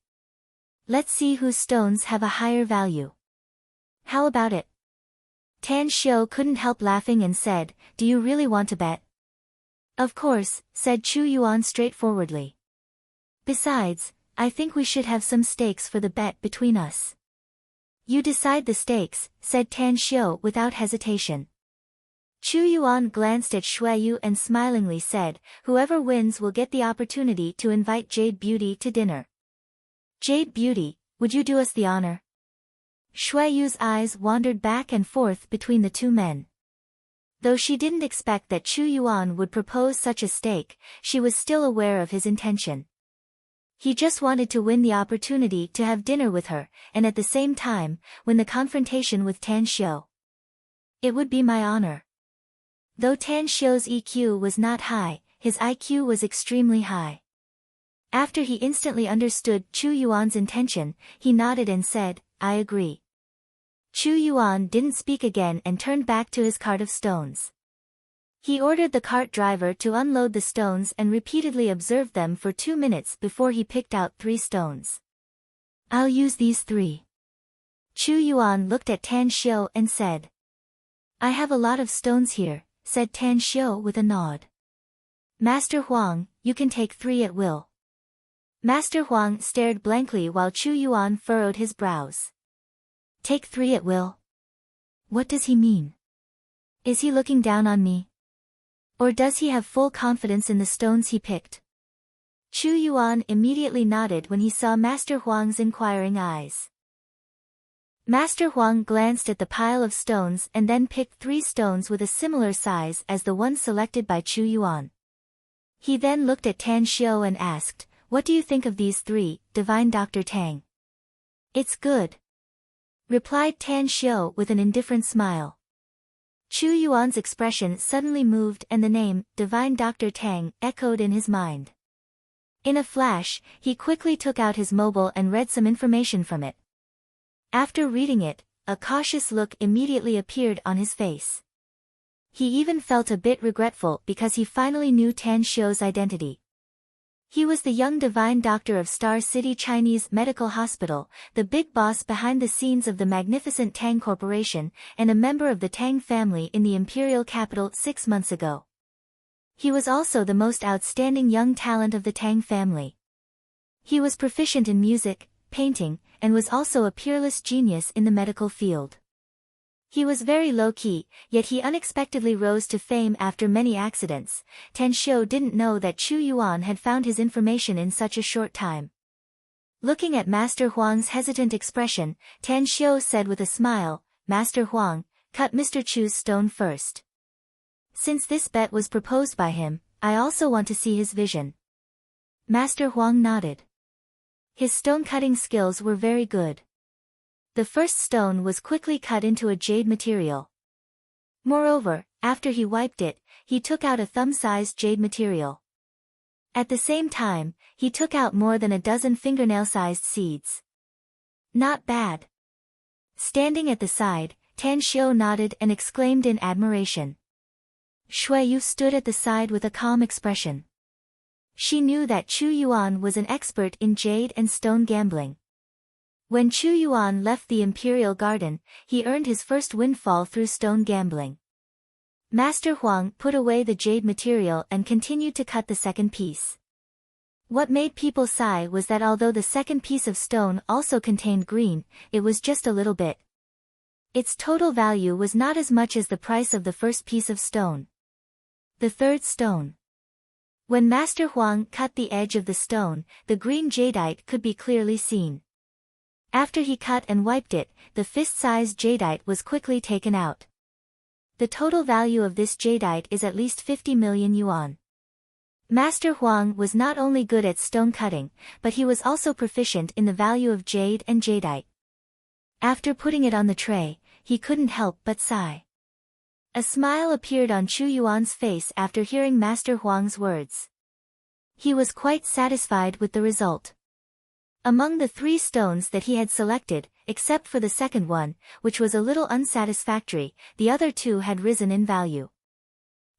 Let's see whose stones have a higher value. How about it? Tan Xiu couldn't help laughing and said, Do you really want to bet? Of course, said Chu Yuan straightforwardly. Besides, I think we should have some stakes for the bet between us. You decide the stakes, said Tan Xiu without hesitation. Chu Yuan glanced at Shui Yu and smilingly said, whoever wins will get the opportunity to invite Jade Beauty to dinner. Jade Beauty, would you do us the honor? Shui Yu's eyes wandered back and forth between the two men. Though she didn't expect that Chu Yuan would propose such a stake, she was still aware of his intention. He just wanted to win the opportunity to have dinner with her, and at the same time, win the confrontation with Tan Xiu. It would be my honor. Though Tan Xiu's EQ was not high, his IQ was extremely high. After he instantly understood Chu Yuan's intention, he nodded and said, I agree. Chu Yuan didn't speak again and turned back to his cart of stones. He ordered the cart driver to unload the stones and repeatedly observed them for 2 minutes before he picked out 3 stones. I'll use these 3. Chu Yuan looked at Tan Xiu and said. I have a lot of stones here, said Tan Xiu with a nod. Master Huang, you can take 3 at will. Master Huang stared blankly while Chu Yuan furrowed his brows. Take 3 at will? What does he mean? Is he looking down on me? Or does he have full confidence in the stones he picked? Chu Yuan immediately nodded when he saw Master Huang's inquiring eyes. Master Huang glanced at the pile of stones and then picked 3 stones with a similar size as the one selected by Chu Yuan. He then looked at Tan Xiu and asked, what do you think of these 3, Divine Dr. Tang? It's good, replied Tan Xiu with an indifferent smile. Chu Yuan's expression suddenly moved and the name, Divine Dr. Tang, echoed in his mind. In a flash, he quickly took out his mobile and read some information from it. After reading it, a cautious look immediately appeared on his face. He even felt a bit regretful because he finally knew Tan Xiu's identity. He was the young divine doctor of Star City Chinese Medical Hospital, the big boss behind the scenes of the magnificent Tang Corporation, and a member of the Tang family in the imperial capital 6 months ago. He was also the most outstanding young talent of the Tang family. He was proficient in music, painting, and was also a peerless genius in the medical field. He was very low-key, yet he unexpectedly rose to fame after many accidents. Tan Xiu didn't know that Chu Yuan had found his information in such a short time. Looking at Master Huang's hesitant expression, Tan Xiu said with a smile, Master Huang, cut Mr. Chu's stone first. Since this bet was proposed by him, I also want to see his vision. Master Huang nodded. His stone-cutting skills were very good. The first stone was quickly cut into a jade material. Moreover, after he wiped it, he took out a thumb-sized jade material. At the same time, he took out more than a dozen fingernail-sized seeds. Not bad. Standing at the side, Tan Xiu nodded and exclaimed in admiration. Shui Yu stood at the side with a calm expression. She knew that Chu Yuan was an expert in jade and stone gambling. When Chu Yuan left the Imperial Garden, he earned his first windfall through stone gambling. Master Huang put away the jade material and continued to cut the second piece. What made people sigh was that although the second piece of stone also contained green, it was just a little bit. Its total value was not as much as the price of the first piece of stone. The third stone. When Master Huang cut the edge of the stone, the green jadeite could be clearly seen. After he cut and wiped it, the fist-sized jadeite was quickly taken out. The total value of this jadeite is at least 50 million yuan. Master Huang was not only good at stone cutting, but he was also proficient in the value of jade and jadeite. After putting it on the tray, he couldn't help but sigh. A smile appeared on Chu Yuan's face after hearing Master Huang's words. He was quite satisfied with the result. Among the 3 stones that he had selected, except for the second one, which was a little unsatisfactory, the other 2 had risen in value.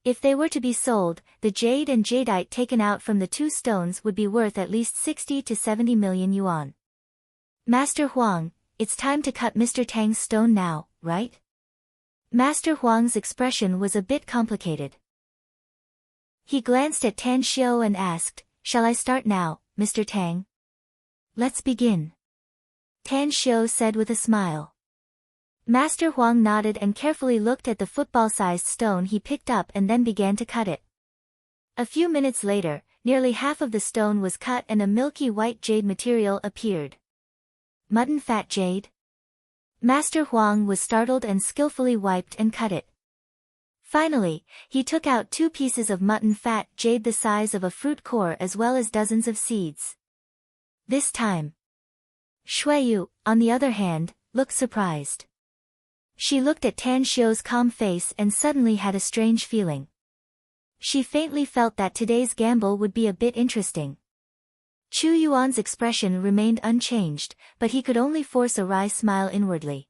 If they were to be sold, the jade and jadeite taken out from the 2 stones would be worth at least 60 to 70 million yuan. Master Huang, it's time to cut Mr. Tang's stone now, right? Master Huang's expression was a bit complicated. He glanced at Tan Xiu and asked, shall I start now, Mr. Tang? Let's begin. Tan Xiu said with a smile. Master Huang nodded and carefully looked at the football-sized stone he picked up and then began to cut it. A few minutes later, nearly half of the stone was cut and a milky white jade material appeared. Mutton fat jade? Master Huang was startled and skillfully wiped and cut it. Finally, he took out 2 pieces of mutton fat jade the size of a fruit core as well as dozens of seeds. This time, Xueyu, on the other hand, looked surprised. She looked at Tan Xiu's calm face and suddenly had a strange feeling. She faintly felt that today's gamble would be a bit interesting. Chu Yuan's expression remained unchanged, but he could only force a wry smile inwardly.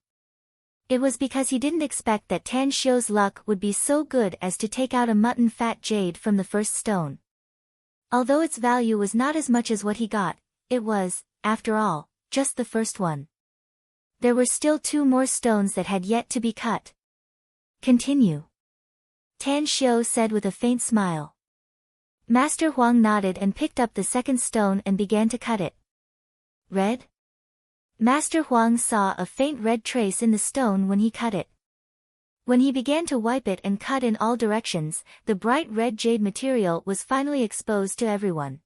It was because he didn't expect that Tan Xiu's luck would be so good as to take out a mutton fat jade from the first stone. Although its value was not as much as what he got, it was, after all, just the first one. There were still 2 more stones that had yet to be cut. Continue. Tan Xiu said with a faint smile. Master Huang nodded and picked up the second stone and began to cut it. Red? Master Huang saw a faint red trace in the stone when he cut it. When he began to wipe it and cut in all directions, the bright red jade material was finally exposed to everyone.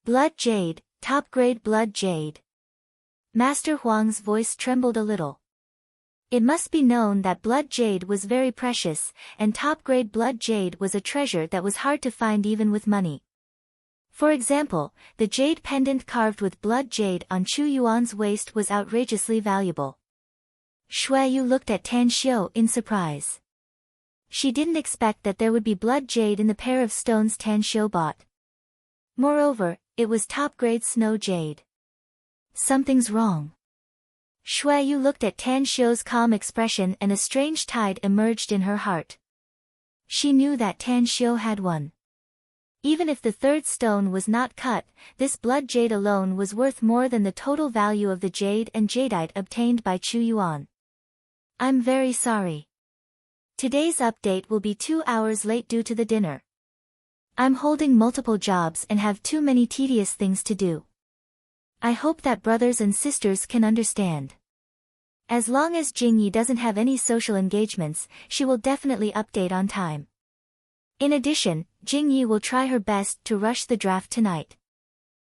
Blood jade, top-grade blood jade. Master Huang's voice trembled a little. It must be known that blood jade was very precious, and top-grade blood jade was a treasure that was hard to find even with money. For example, the jade pendant carved with blood jade on Chu Yuan's waist was outrageously valuable. Xueyu looked at Tan Xiu in surprise. She didn't expect that there would be blood jade in the pair of stones Tan Xiu bought. Moreover, it was top-grade snow jade. Something's wrong. Xueyu looked at Tan Xiu's calm expression and a strange tide emerged in her heart. She knew that Tan Xiu had won. Even if the third stone was not cut, this blood jade alone was worth more than the total value of the jade and jadeite obtained by Chu Yuan. I'm very sorry. Today's update will be 2 hours late due to the dinner. I'm holding multiple jobs and have too many tedious things to do. I hope that brothers and sisters can understand. As long as Jingyi doesn't have any social engagements, she will definitely update on time. In addition, Jingyi will try her best to rush the draft tonight.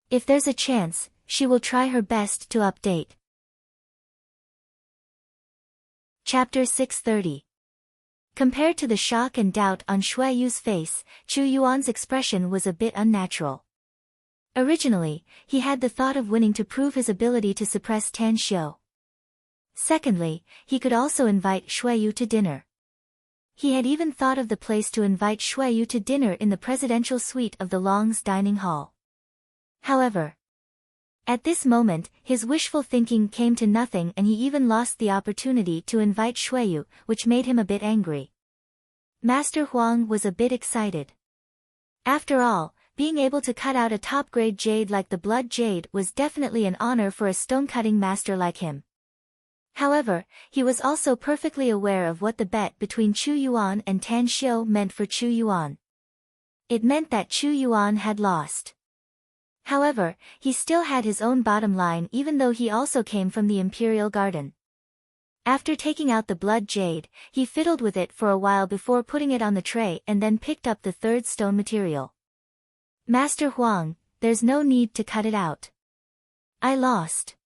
If there's a chance, she will try her best to update. Chapter 630. Compared to the shock and doubt on Xueyu's face, Chu Yuan's expression was a bit unnatural. Originally, he had the thought of winning to prove his ability to suppress Tan Xiu. Secondly, he could also invite Xueyu to dinner. He had even thought of the place to invite Xueyu to dinner in the presidential suite of the Long's dining hall. However, at this moment, his wishful thinking came to nothing and he even lost the opportunity to invite Xueyu, which made him a bit angry. Master Huang was a bit excited. After all, being able to cut out a top-grade jade like the blood jade was definitely an honor for a stone-cutting master like him. However, he was also perfectly aware of what the bet between Chu Yuan and Tan Xiu meant for Chu Yuan. It meant that Chu Yuan had lost. However, he still had his own bottom line even though he also came from the Imperial Garden. After taking out the blood jade, he fiddled with it for a while before putting it on the tray and then picked up the third stone material. Master Huang, there's no need to cut it out. I lost.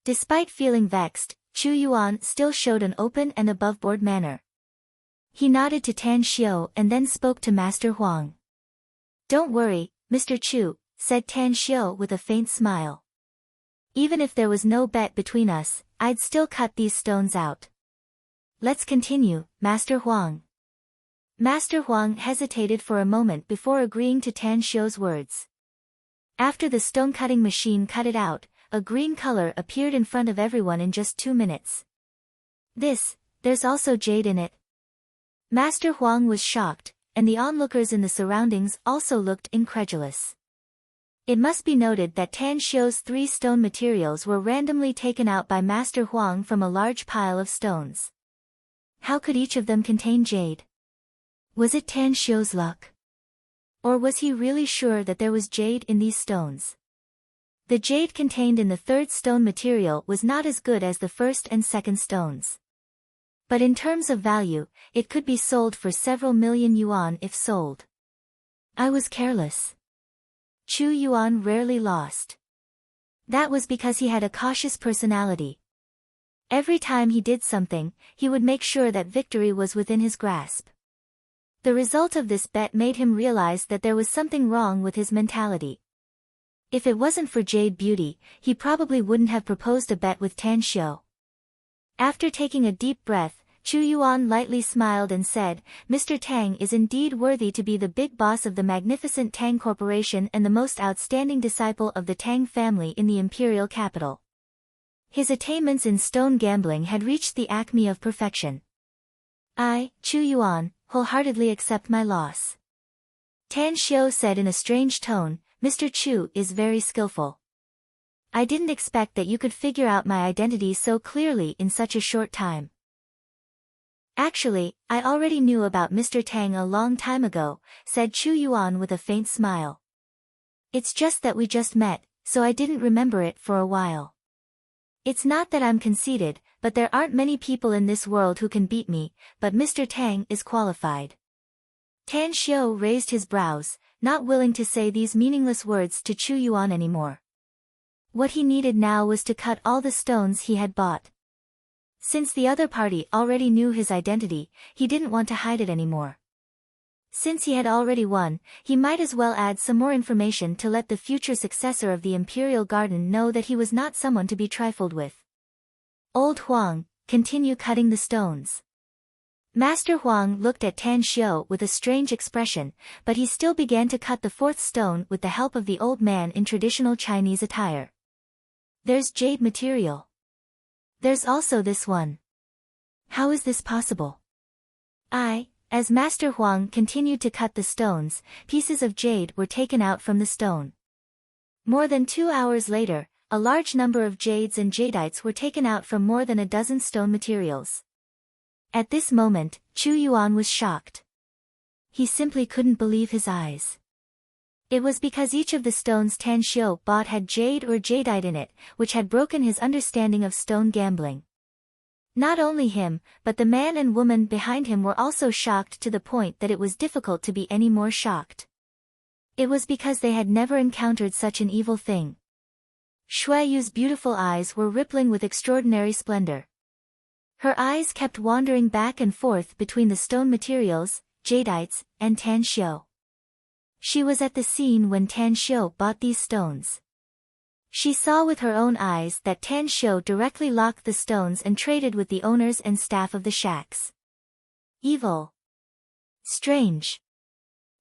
Despite feeling vexed, Chu Yuan still showed an open and above-board manner. He nodded to Tan Xiu and then spoke to Master Huang. Don't worry, Mr. Chu, said Tan Xiu with a faint smile. Even if there was no bet between us, I'd still cut these stones out. Let's continue, Master Huang. Master Huang hesitated for a moment before agreeing to Tan Xiu's words. After the stone-cutting machine cut it out, a green color appeared in front of everyone in just 2 minutes. There's also jade in it. Master Huang was shocked, and the onlookers in the surroundings also looked incredulous. It must be noted that Tan Xiu's 3 stone materials were randomly taken out by Master Huang from a large pile of stones. How could each of them contain jade? Was it Tan Xiu's luck? Or was he really sure that there was jade in these stones? The jade contained in the third stone material was not as good as the first and second stones. But in terms of value, it could be sold for several million yuan if sold. I was careless. Chu Yuan rarely lost. That was because he had a cautious personality. Every time he did something, he would make sure that victory was within his grasp. The result of this bet made him realize that there was something wrong with his mentality. If it wasn't for Jade Beauty, he probably wouldn't have proposed a bet with Tan Xiu. After taking a deep breath, Chu Yuan lightly smiled and said, Mr. Tang is indeed worthy to be the big boss of the magnificent Tang Corporation and the most outstanding disciple of the Tang family in the imperial capital. His attainments in stone gambling had reached the acme of perfection. I, Chu Yuan, wholeheartedly accept my loss. Tan Xiu said in a strange tone, Mr. Chu is very skillful. I didn't expect that you could figure out my identity so clearly in such a short time. Actually, I already knew about Mr. Tang a long time ago, said Chu Yuan with a faint smile. It's just that we just met, so I didn't remember it for a while. It's not that I'm conceited, but there aren't many people in this world who can beat me, but Mr. Tang is qualified. Tan Xiu raised his brows, not willing to say these meaningless words to Chu Yuan anymore. What he needed now was to cut all the stones he had bought. Since the other party already knew his identity, he didn't want to hide it anymore. Since he had already won, he might as well add some more information to let the future successor of the Imperial Garden know that he was not someone to be trifled with. Old Huang, continue cutting the stones. Master Huang looked at Tan Xiu with a strange expression, but he still began to cut the fourth stone with the help of the old man in traditional Chinese attire. There's jade material. There's also this one. How is this possible? As Master Huang continued to cut the stones, pieces of jade were taken out from the stone. More than 2 hours later, a large number of jades and jadeites were taken out from more than a dozen stone materials. At this moment, Chu Yuan was shocked. He simply couldn't believe his eyes. It was because each of the stones Tan Xiu bought had jade or jadeite in it, which had broken his understanding of stone gambling. Not only him, but the man and woman behind him were also shocked to the point that it was difficult to be any more shocked. It was because they had never encountered such an evil thing. Shui Yu's beautiful eyes were rippling with extraordinary splendor. Her eyes kept wandering back and forth between the stone materials, jadeites, and Tan Xiu. She was at the scene when Tan Xiu bought these stones. She saw with her own eyes that Tan Xiu directly locked the stones and traded with the owners and staff of the shacks. Evil. Strange.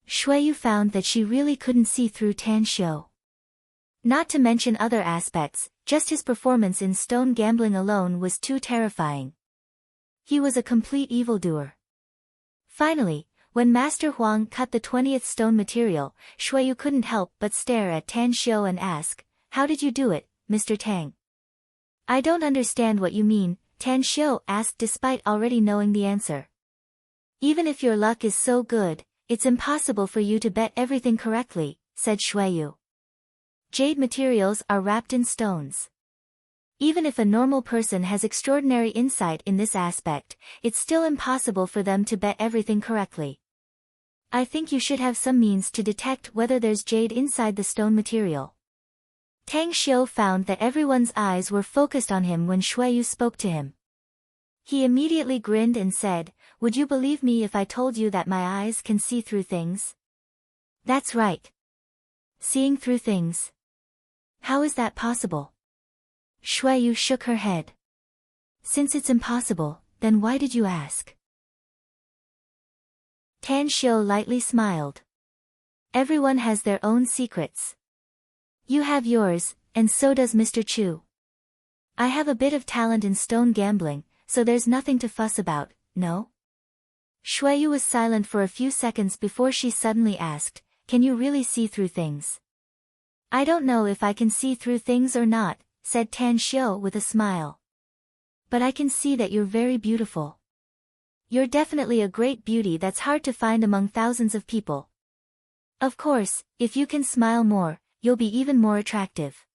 Shui Yu found that she really couldn't see through Tan Xiu. Not to mention other aspects, just his performance in stone gambling alone was too terrifying. He was a complete evildoer. Finally, when Master Huang cut the 20th stone material, Shui Yu couldn't help but stare at Tan Xiu and ask, "How did you do it, Mr. Tang?" "I don't understand what you mean," Tan Xiu asked despite already knowing the answer. "Even if your luck is so good, it's impossible for you to bet everything correctly," said Shui Yu. Jade materials are wrapped in stones. Even if a normal person has extraordinary insight in this aspect, it's still impossible for them to bet everything correctly. I think you should have some means to detect whether there's jade inside the stone material. Tang Xiu found that everyone's eyes were focused on him when Shui Yu spoke to him. He immediately grinned and said, "Would you believe me if I told you that my eyes can see through things?" "That's right. Seeing through things. How is that possible?" Shui Yu shook her head. "Since it's impossible, then why did you ask?" Tan Xiu lightly smiled. "Everyone has their own secrets. You have yours, and so does Mr. Chu. I have a bit of talent in stone gambling, so there's nothing to fuss about, no?" Shui Yu was silent for a few seconds before she suddenly asked, "Can you really see through things?" "I don't know if I can see through things or not," said Tan Xiu with a smile. "But I can see that you're very beautiful. You're definitely a great beauty that's hard to find among thousands of people. Of course, if you can smile more, you'll be even more attractive."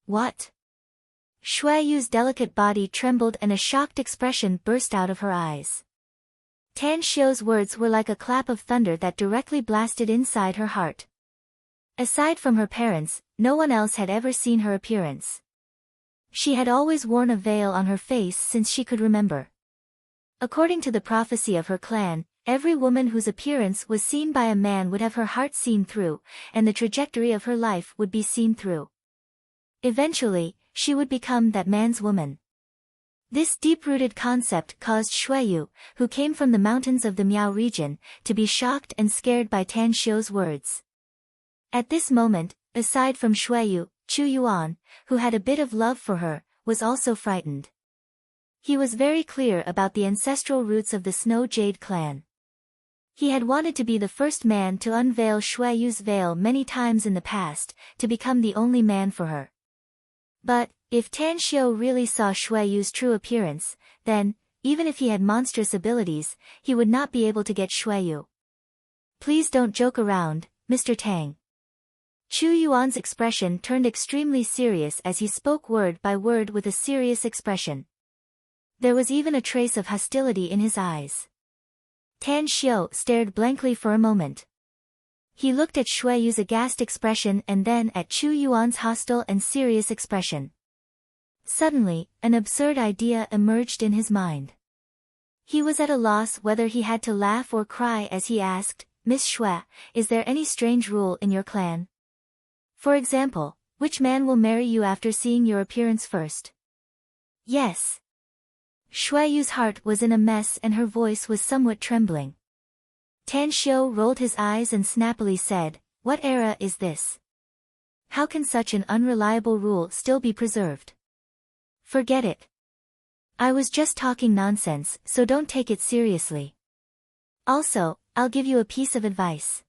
What? Shui Yu's delicate body trembled and a shocked expression burst out of her eyes. Tan Xiu's words were like a clap of thunder that directly blasted inside her heart. Aside from her parents, no one else had ever seen her appearance. She had always worn a veil on her face since she could remember. According to the prophecy of her clan, every woman whose appearance was seen by a man would have her heart seen through, and the trajectory of her life would be seen through. Eventually, she would become that man's woman. This deep-rooted concept caused Shui Yu, who came from the mountains of the Miao region, to be shocked and scared by Tan Xiu's words. At this moment, aside from Shui Yu, Chu Yuan, who had a bit of love for her, was also frightened. He was very clear about the ancestral roots of the Snow Jade clan. He had wanted to be the first man to unveil Shui Yu's veil many times in the past, to become the only man for her. But, if Tan Xiu really saw Shui Yu's true appearance, then, even if he had monstrous abilities, he would not be able to get Shui Yu. Please don't joke around, Mr. Tang. Chu Yuan's expression turned extremely serious as he spoke word by word with a serious expression. There was even a trace of hostility in his eyes. Tan Xiu stared blankly for a moment. He looked at Shui Yu's aghast expression and then at Chu Yuan's hostile and serious expression. Suddenly, an absurd idea emerged in his mind. He was at a loss whether he had to laugh or cry as he asked, Miss Shui, is there any strange rule in your clan? For example, which man will marry you after seeing your appearance first? Yes. Shui Yu's heart was in a mess and her voice was somewhat trembling. Tan Xiu rolled his eyes and snappily said, what era is this? How can such an unreliable rule still be preserved? Forget it. I was just talking nonsense, so don't take it seriously. Also, I'll give you a piece of advice.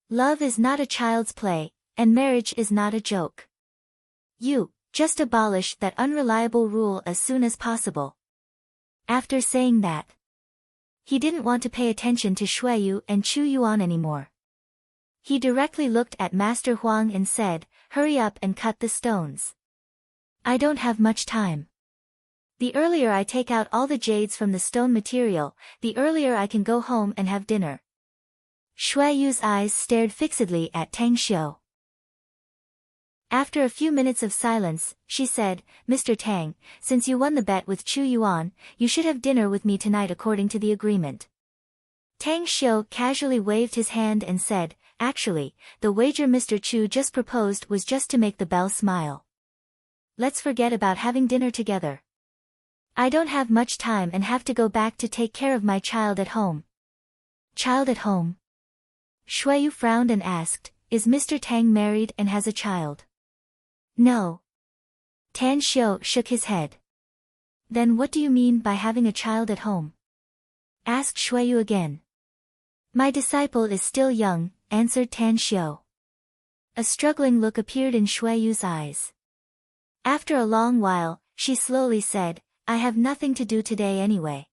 Love is not a child's play, and marriage is not a joke. You, just abolish that unreliable rule as soon as possible. After saying that, he didn't want to pay attention to Shui Yu and Chu Yuan anymore. He directly looked at Master Huang and said, hurry up and cut the stones. I don't have much time. The earlier I take out all the jades from the stone material, the earlier I can go home and have dinner. Shui Yu's eyes stared fixedly at Tang Xiu. After a few minutes of silence, she said, Mr. Tang, since you won the bet with Chu Yuan, you should have dinner with me tonight according to the agreement. Tang Xiu casually waved his hand and said, actually, the wager Mr. Chu just proposed was just to make the belle smile. Let's forget about having dinner together. I don't have much time and have to go back to take care of my child at home. Child at home? Shui Yu frowned and asked, is Mr. Tang married and has a child? No. Tan Xiu shook his head. Then what do you mean by having a child at home? Asked Shui Yu again. My disciple is still young, answered Tan Xiu. A struggling look appeared in Shui Yu's eyes. After a long while, she slowly said, I have nothing to do today anyway.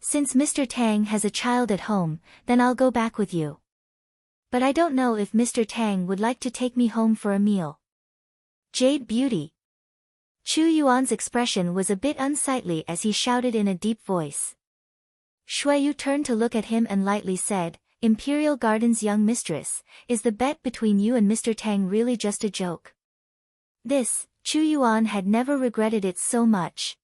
Since Mr. Tang has a child at home, then I'll go back with you. But I don't know if Mr. Tang would like to take me home for a meal. Jade Beauty. Chu Yuan's expression was a bit unsightly as he shouted in a deep voice. Shui Yu turned to look at him and lightly said, Imperial Garden's young mistress, is the bet between you and Mr. Tang really just a joke? This, Chu Yuan had never regretted it so much.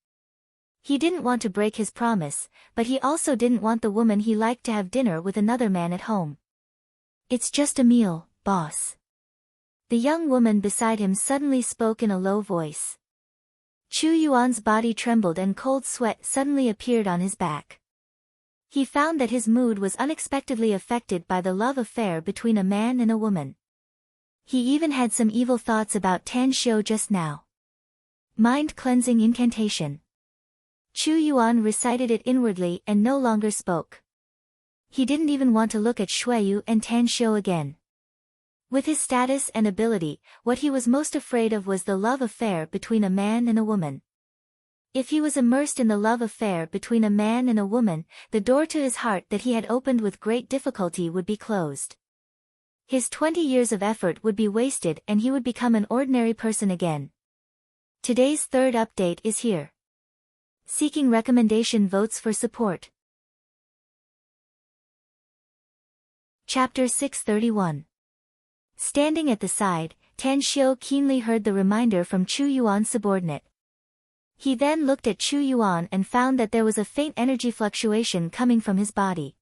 He didn't want to break his promise, but he also didn't want the woman he liked to have dinner with another man at home. It's just a meal, boss. The young woman beside him suddenly spoke in a low voice. Chu Yuan's body trembled and cold sweat suddenly appeared on his back. He found that his mood was unexpectedly affected by the love affair between a man and a woman. He even had some evil thoughts about Tan Xiu just now. Mind-cleansing incantation. Chu Yuan recited it inwardly and no longer spoke. He didn't even want to look at Shui Yu and Tan Xiu again. With his status and ability, what he was most afraid of was the love affair between a man and a woman. If he was immersed in the love affair between a man and a woman, the door to his heart that he had opened with great difficulty would be closed. His 20 years of effort would be wasted and he would become an ordinary person again. Today's third update is here. Seeking recommendation votes for support. Chapter 631. Standing at the side, Tan Xiu keenly heard the reminder from Chu Yuan's subordinate. He then looked at Chu Yuan and found that there was a faint energy fluctuation coming from his body.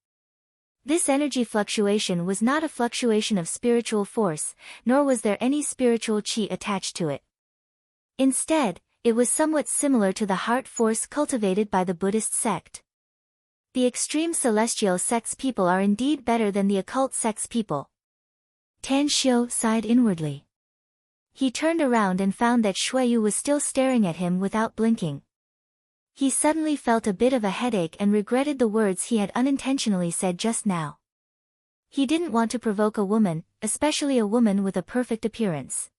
This energy fluctuation was not a fluctuation of spiritual force, nor was there any spiritual qi attached to it. Instead, it was somewhat similar to the heart force cultivated by the Buddhist sect. The extreme celestial sect's people are indeed better than the occult sect's people. Tan Xiu sighed inwardly. He turned around and found that Xueyu was still staring at him without blinking. He suddenly felt a bit of a headache and regretted the words he had unintentionally said just now. He didn't want to provoke a woman, especially a woman with a perfect appearance.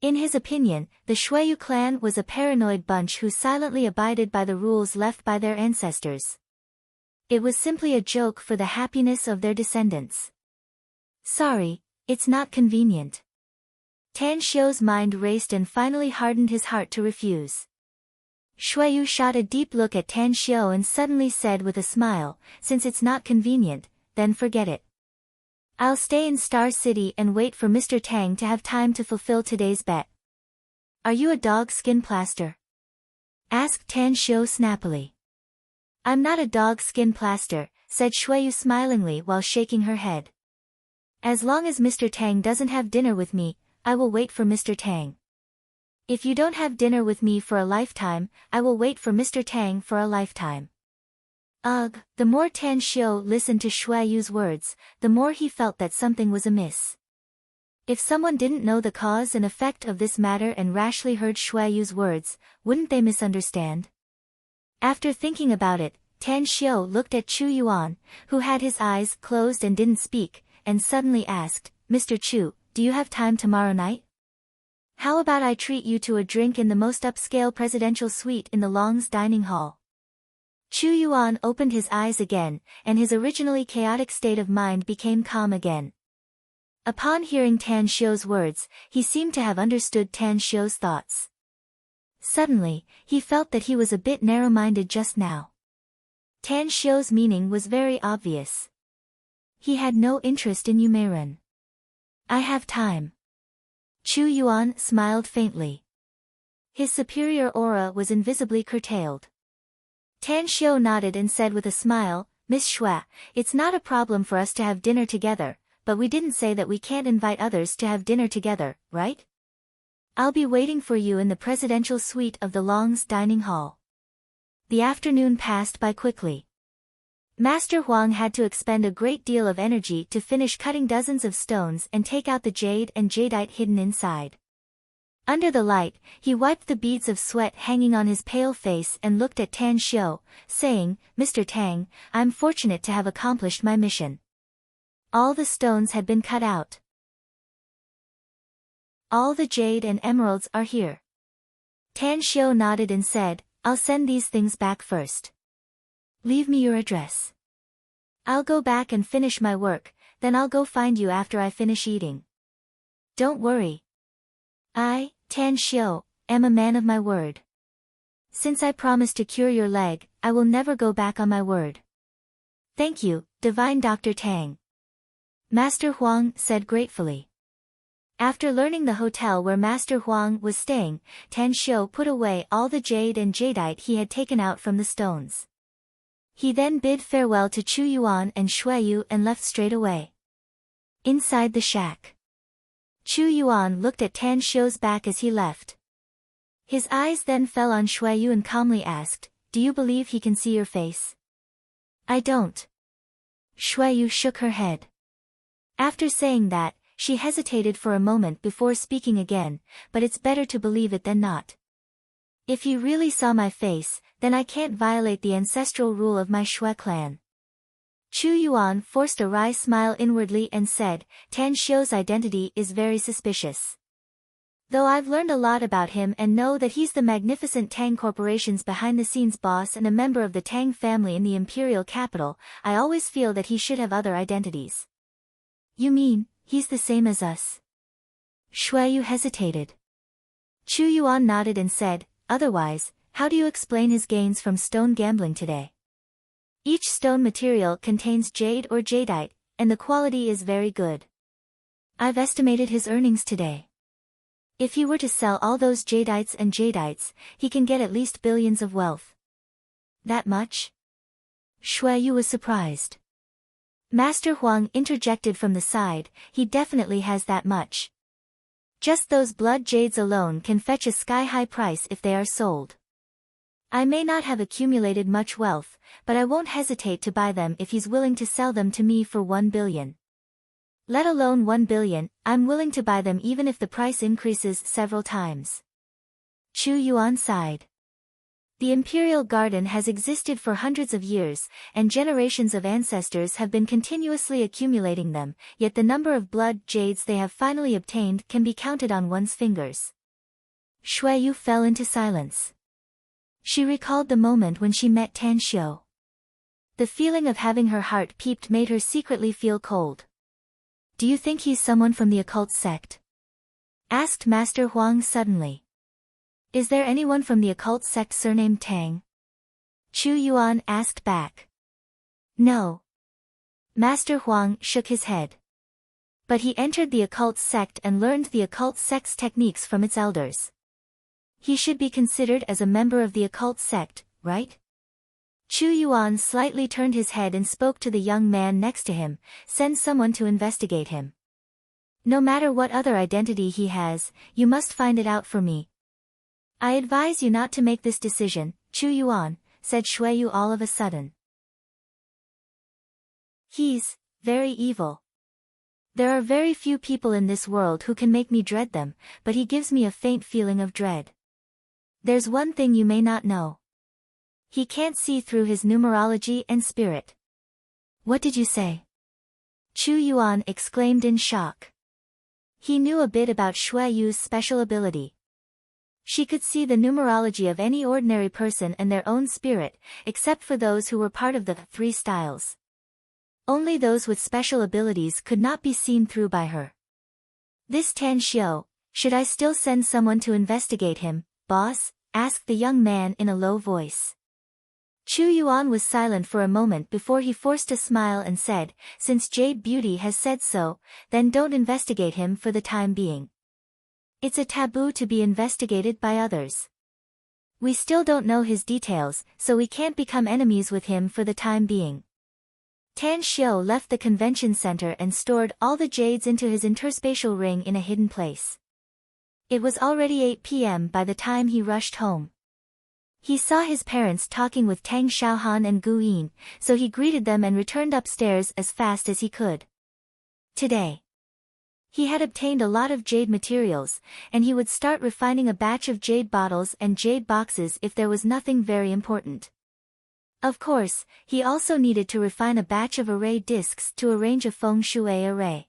In his opinion, the Xueyu clan was a paranoid bunch who silently abided by the rules left by their ancestors. It was simply a joke for the happiness of their descendants. Sorry, it's not convenient. Tan Xiu's mind raced and finally hardened his heart to refuse. Xueyu shot a deep look at Tan Xiu and suddenly said with a smile, since it's not convenient, then forget it. I'll stay in Star City and wait for Mr. Tang to have time to fulfill today's bet. Are you a dog skin plaster? Asked Tan Xiu snappily. I'm not a dog skin plaster, said Xueyu smilingly while shaking her head. As long as Mr. Tang doesn't have dinner with me, I will wait for Mr. Tang. If you don't have dinner with me for a lifetime, I will wait for Mr. Tang for a lifetime. Ugh, the more Tan Xiu listened to Xueyu's words, the more he felt that something was amiss. If someone didn't know the cause and effect of this matter and rashly heard Xueyu's words, wouldn't they misunderstand? After thinking about it, Tan Xiu looked at Chu Yuan, who had his eyes closed and didn't speak, and suddenly asked, Mr. Chu, do you have time tomorrow night? How about I treat you to a drink in the most upscale presidential suite in the Long's dining hall? Chu Yuan opened his eyes again, and his originally chaotic state of mind became calm again. Upon hearing Tan Xiu's words, he seemed to have understood Tan Xiu's thoughts. Suddenly, he felt that he was a bit narrow-minded just now. Tan Xiu's meaning was very obvious. He had no interest in Yumeirun. I have time. Chu Yuan smiled faintly. His superior aura was invisibly curtailed. Tan Xiu nodded and said with a smile, Miss Xue, it's not a problem for us to have dinner together, but we didn't say that we can't invite others to have dinner together, right? I'll be waiting for you in the presidential suite of the Long's dining hall. The afternoon passed by quickly. Master Huang had to expend a great deal of energy to finish cutting dozens of stones and take out the jade and jadeite hidden inside. Under the light, he wiped the beads of sweat hanging on his pale face and looked at Tan Xiu, saying, Mr. Tang, I'm fortunate to have accomplished my mission. All the stones had been cut out. All the jade and emeralds are here. Tan Xiu nodded and said, I'll send these things back first. Leave me your address. I'll go back and finish my work, then I'll go find you after I finish eating. Don't worry. I, Tan Xiu, am a man of my word. Since I promised to cure your leg, I will never go back on my word. Thank you, Divine Dr. Tang. Master Huang said gratefully. After learning the hotel where Master Huang was staying, Tan Xiu put away all the jade and jadeite he had taken out from the stones. He then bid farewell to Chu Yuan and Xueyu and left straight away. Inside the shack, Chu Yuan looked at Tan Xiu's back as he left. His eyes then fell on Xueyu and calmly asked, Do you believe he can see your face? I don't. Xueyu shook her head. After saying that, she hesitated for a moment before speaking again, but it's better to believe it than not. If he really saw my face, then I can't violate the ancestral rule of my Xue clan. Chu Yuan forced a wry smile inwardly and said, Tan Xiu's identity is very suspicious. Though I've learned a lot about him and know that he's the magnificent Tang Corporation's behind-the-scenes boss and a member of the Tang family in the imperial capital, I always feel that he should have other identities. You mean, He's the same as us. Shui Yu hesitated. Chu Yuan nodded and said, otherwise, how do you explain his gains from stone gambling today? Each stone material contains jade or jadeite, and the quality is very good. I've estimated his earnings today. If he were to sell all those jadeites and jadeites, he can get at least billions of wealth. That much? Shui Yu was surprised. Master Huang interjected from the side, he definitely has that much. Just those blood jades alone can fetch a sky-high price if they are sold. I may not have accumulated much wealth, but I won't hesitate to buy them if he's willing to sell them to me for 1 billion. Let alone 1 billion, I'm willing to buy them even if the price increases several times. Chu Yuan sighed. The imperial garden has existed for hundreds of years, and generations of ancestors have been continuously accumulating them, yet the number of blood jades they have finally obtained can be counted on one's fingers. Shui Yu fell into silence. She recalled the moment when she met Tan Xiu. The feeling of having her heart peeped made her secretly feel cold. Do you think he's someone from the occult sect? Asked Master Huang suddenly. Is there anyone from the occult sect surnamed Tang? Chu Yuan asked back. No. Master Huang shook his head. But he entered the occult sect and learned the occult sect's techniques from its elders. He should be considered as a member of the occult sect, right? Chu Yuan slightly turned his head and spoke to the young man next to him, send someone to investigate him. No matter what other identity he has, you must find it out for me. I advise you not to make this decision, Chu Yuan, said Shui Yu all of a sudden. He's very evil. There are very few people in this world who can make me dread them, but he gives me a faint feeling of dread. There's one thing you may not know. He can't see through his numerology and spirit. What did you say? Chu Yuan exclaimed in shock. He knew a bit about Shui Yu's special ability. She could see the numerology of any ordinary person and their own spirit, except for those who were part of the 3 styles. Only those with special abilities could not be seen through by her. This Tan Xiu, should I still send someone to investigate him, boss? Asked the young man in a low voice. Chu Yuan was silent for a moment before he forced a smile and said, since Jade Beauty has said so, then don't investigate him for the time being. It's a taboo to be investigated by others. We still don't know his details, so we can't become enemies with him for the time being. Tan Xiu left the convention center and stored all the jades into his interspatial ring in a hidden place. It was already 8 p.m. by the time he rushed home. He saw his parents talking with Tang Xiaohan and Gu Yin, so he greeted them and returned upstairs as fast as he could. Today, he had obtained a lot of jade materials, and he would start refining a batch of jade bottles and jade boxes if there was nothing very important. Of course, he also needed to refine a batch of array discs to arrange a feng shui array.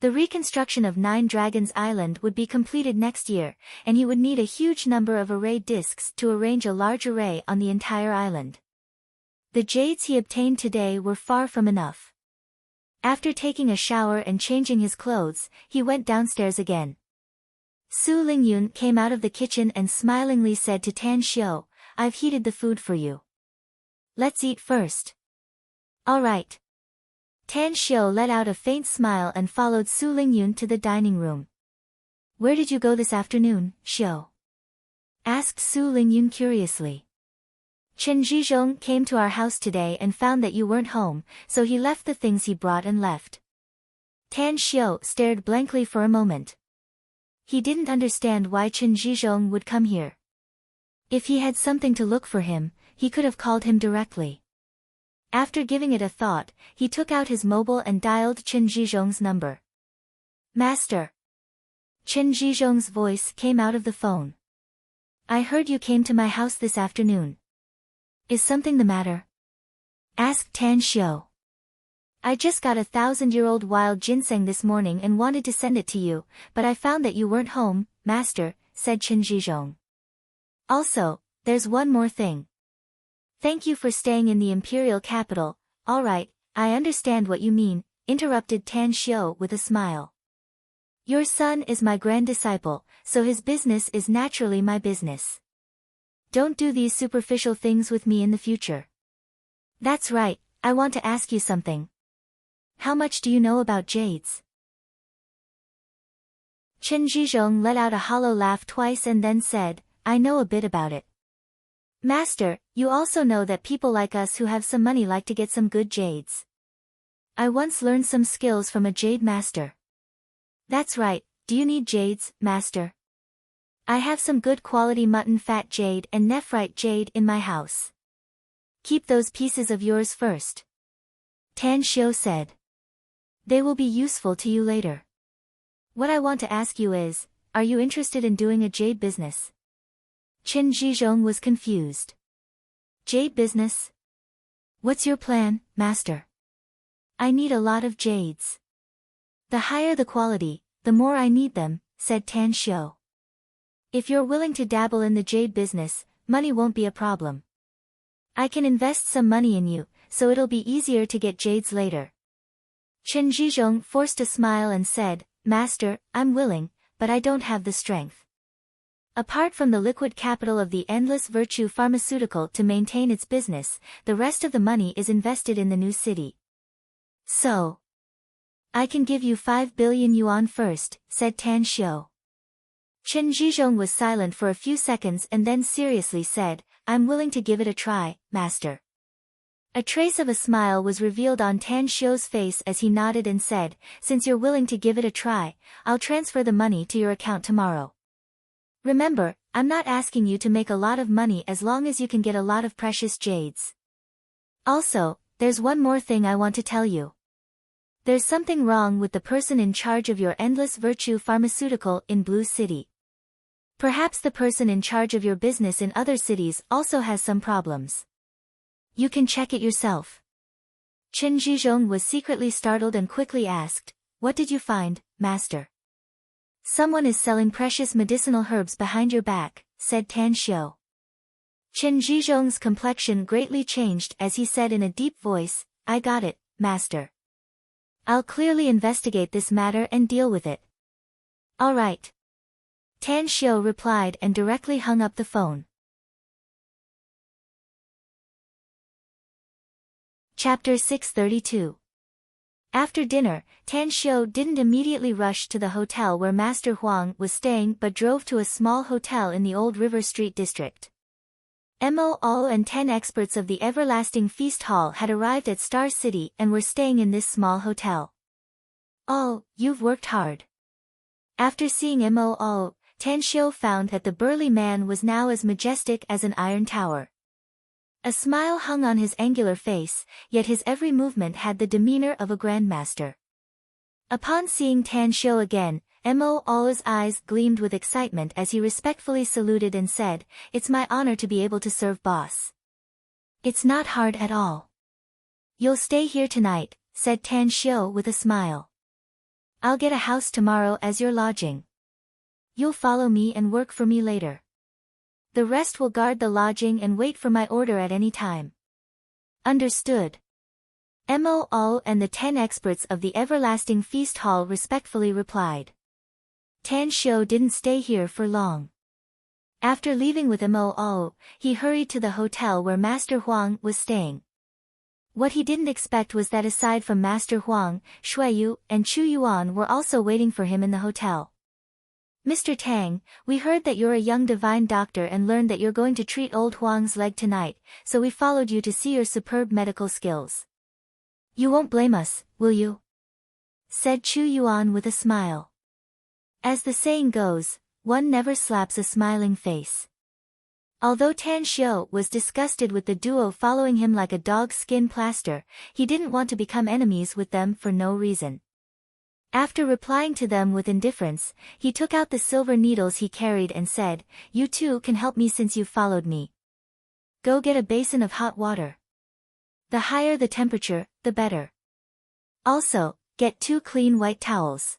The reconstruction of 9 Dragons Island would be completed next year, and he would need a huge number of array discs to arrange a large array on the entire island. The jades he obtained today were far from enough. After taking a shower and changing his clothes, he went downstairs again. Su Lingyun came out of the kitchen and smilingly said to Tan Xiu, I've heated the food for you. Let's eat first. All right. Tan Xiu let out a faint smile and followed Su Lingyun to the dining room. Where did you go this afternoon, Xiu? Asked Su Lingyun curiously. Chen Zhizhong came to our house today and found that you weren't home, so he left the things he brought and left. Tan Xiu stared blankly for a moment. He didn't understand why Chen Zhizhong would come here. If he had something to look for him, he could have called him directly. After giving it a thought, he took out his mobile and dialed Chen Zhizhong's number. Master. Chen Zhizhong's voice came out of the phone. I heard you came to my house this afternoon. Is something the matter? Asked Tan Xiu. I just got a 1,000-year-old wild ginseng this morning and wanted to send it to you, but I found that you weren't home, Master, said Chen Zhizhong. Also, there's one more thing. Thank you for staying in the imperial capital. All right, I understand what you mean, interrupted Tan Xiu with a smile. Your son is my grand disciple, so his business is naturally my business. Don't do these superficial things with me in the future. That's right, I want to ask you something. How much do you know about jades? Chen Zhizhong let out a hollow laugh twice and then said, I know a bit about it. Master, you also know that people like us who have some money like to get some good jades. I once learned some skills from a jade master. That's right, do you need jades, master? I have some good quality mutton fat jade and nephrite jade in my house. Keep those pieces of yours first. Tan Xiu said. They will be useful to you later. What I want to ask you is, are you interested in doing a jade business? Chen Zhizhong was confused. Jade business? What's your plan, master? I need a lot of jades. The higher the quality, the more I need them, said Tan Xiu. If you're willing to dabble in the jade business, money won't be a problem. I can invest some money in you, so it'll be easier to get jades later. Chen Zhizhong forced a smile and said, Master, I'm willing, but I don't have the strength. Apart from the liquid capital of the Endless Virtue Pharmaceutical to maintain its business, the rest of the money is invested in the new city. So, I can give you 5 billion yuan first, said Tan Xiu. Chen Zhizhong was silent for a few seconds and then seriously said, I'm willing to give it a try, master. A trace of a smile was revealed on Tan Xiu's face as he nodded and said, since you're willing to give it a try, I'll transfer the money to your account tomorrow. Remember, I'm not asking you to make a lot of money as long as you can get a lot of precious jades. Also, there's one more thing I want to tell you. There's something wrong with the person in charge of your Endless Virtue Pharmaceutical in Blue City. Perhaps the person in charge of your business in other cities also has some problems. You can check it yourself. Chen Zhizhong was secretly startled and quickly asked, What did you find, master? Someone is selling precious medicinal herbs behind your back, said Tan Xiu. Chen Zhizhong's complexion greatly changed as he said in a deep voice, I got it, master. I'll clearly investigate this matter and deal with it. All right. Tan Xiu replied and directly hung up the phone. Chapter 632. After dinner, Tan Xiu didn't immediately rush to the hotel where Master Huang was staying but drove to a small hotel in the Old River Street district. Mo All and 10 experts of the Everlasting Feast Hall had arrived at Star City and were staying in this small hotel. Oh, you've worked hard. After seeing Mo All, Tan Xiu found that the burly man was now as majestic as an iron tower. A smile hung on his angular face, yet his every movement had the demeanor of a grandmaster. Upon seeing Tan Xiu again, Mo All's eyes gleamed with excitement as he respectfully saluted and said, It's my honor to be able to serve boss. It's not hard at all. You'll stay here tonight, said Tan Xiu with a smile. I'll get a house tomorrow as your lodging. You'll follow me and work for me later. The rest will guard the lodging and wait for my order at any time. Understood. Mo All and the 10 experts of the Everlasting Feast Hall respectfully replied. Tan Xiu didn't stay here for long. After leaving with Mo All, he hurried to the hotel where Master Huang was staying. What he didn't expect was that aside from Master Huang, Shuiyu and Chu Yuan were also waiting for him in the hotel. Mr. Tang, we heard that you're a young divine doctor and learned that you're going to treat old Huang's leg tonight, so we followed you to see your superb medical skills. You won't blame us, will you? Said Chu Yuan with a smile. As the saying goes, one never slaps a smiling face. Although Tan Xiu was disgusted with the duo following him like a dog's skin plaster, he didn't want to become enemies with them for no reason. After replying to them with indifference, he took out the silver needles he carried and said, You too can help me since you've followed me. Go get a basin of hot water. The higher the temperature, the better. Also, get 2 clean white towels.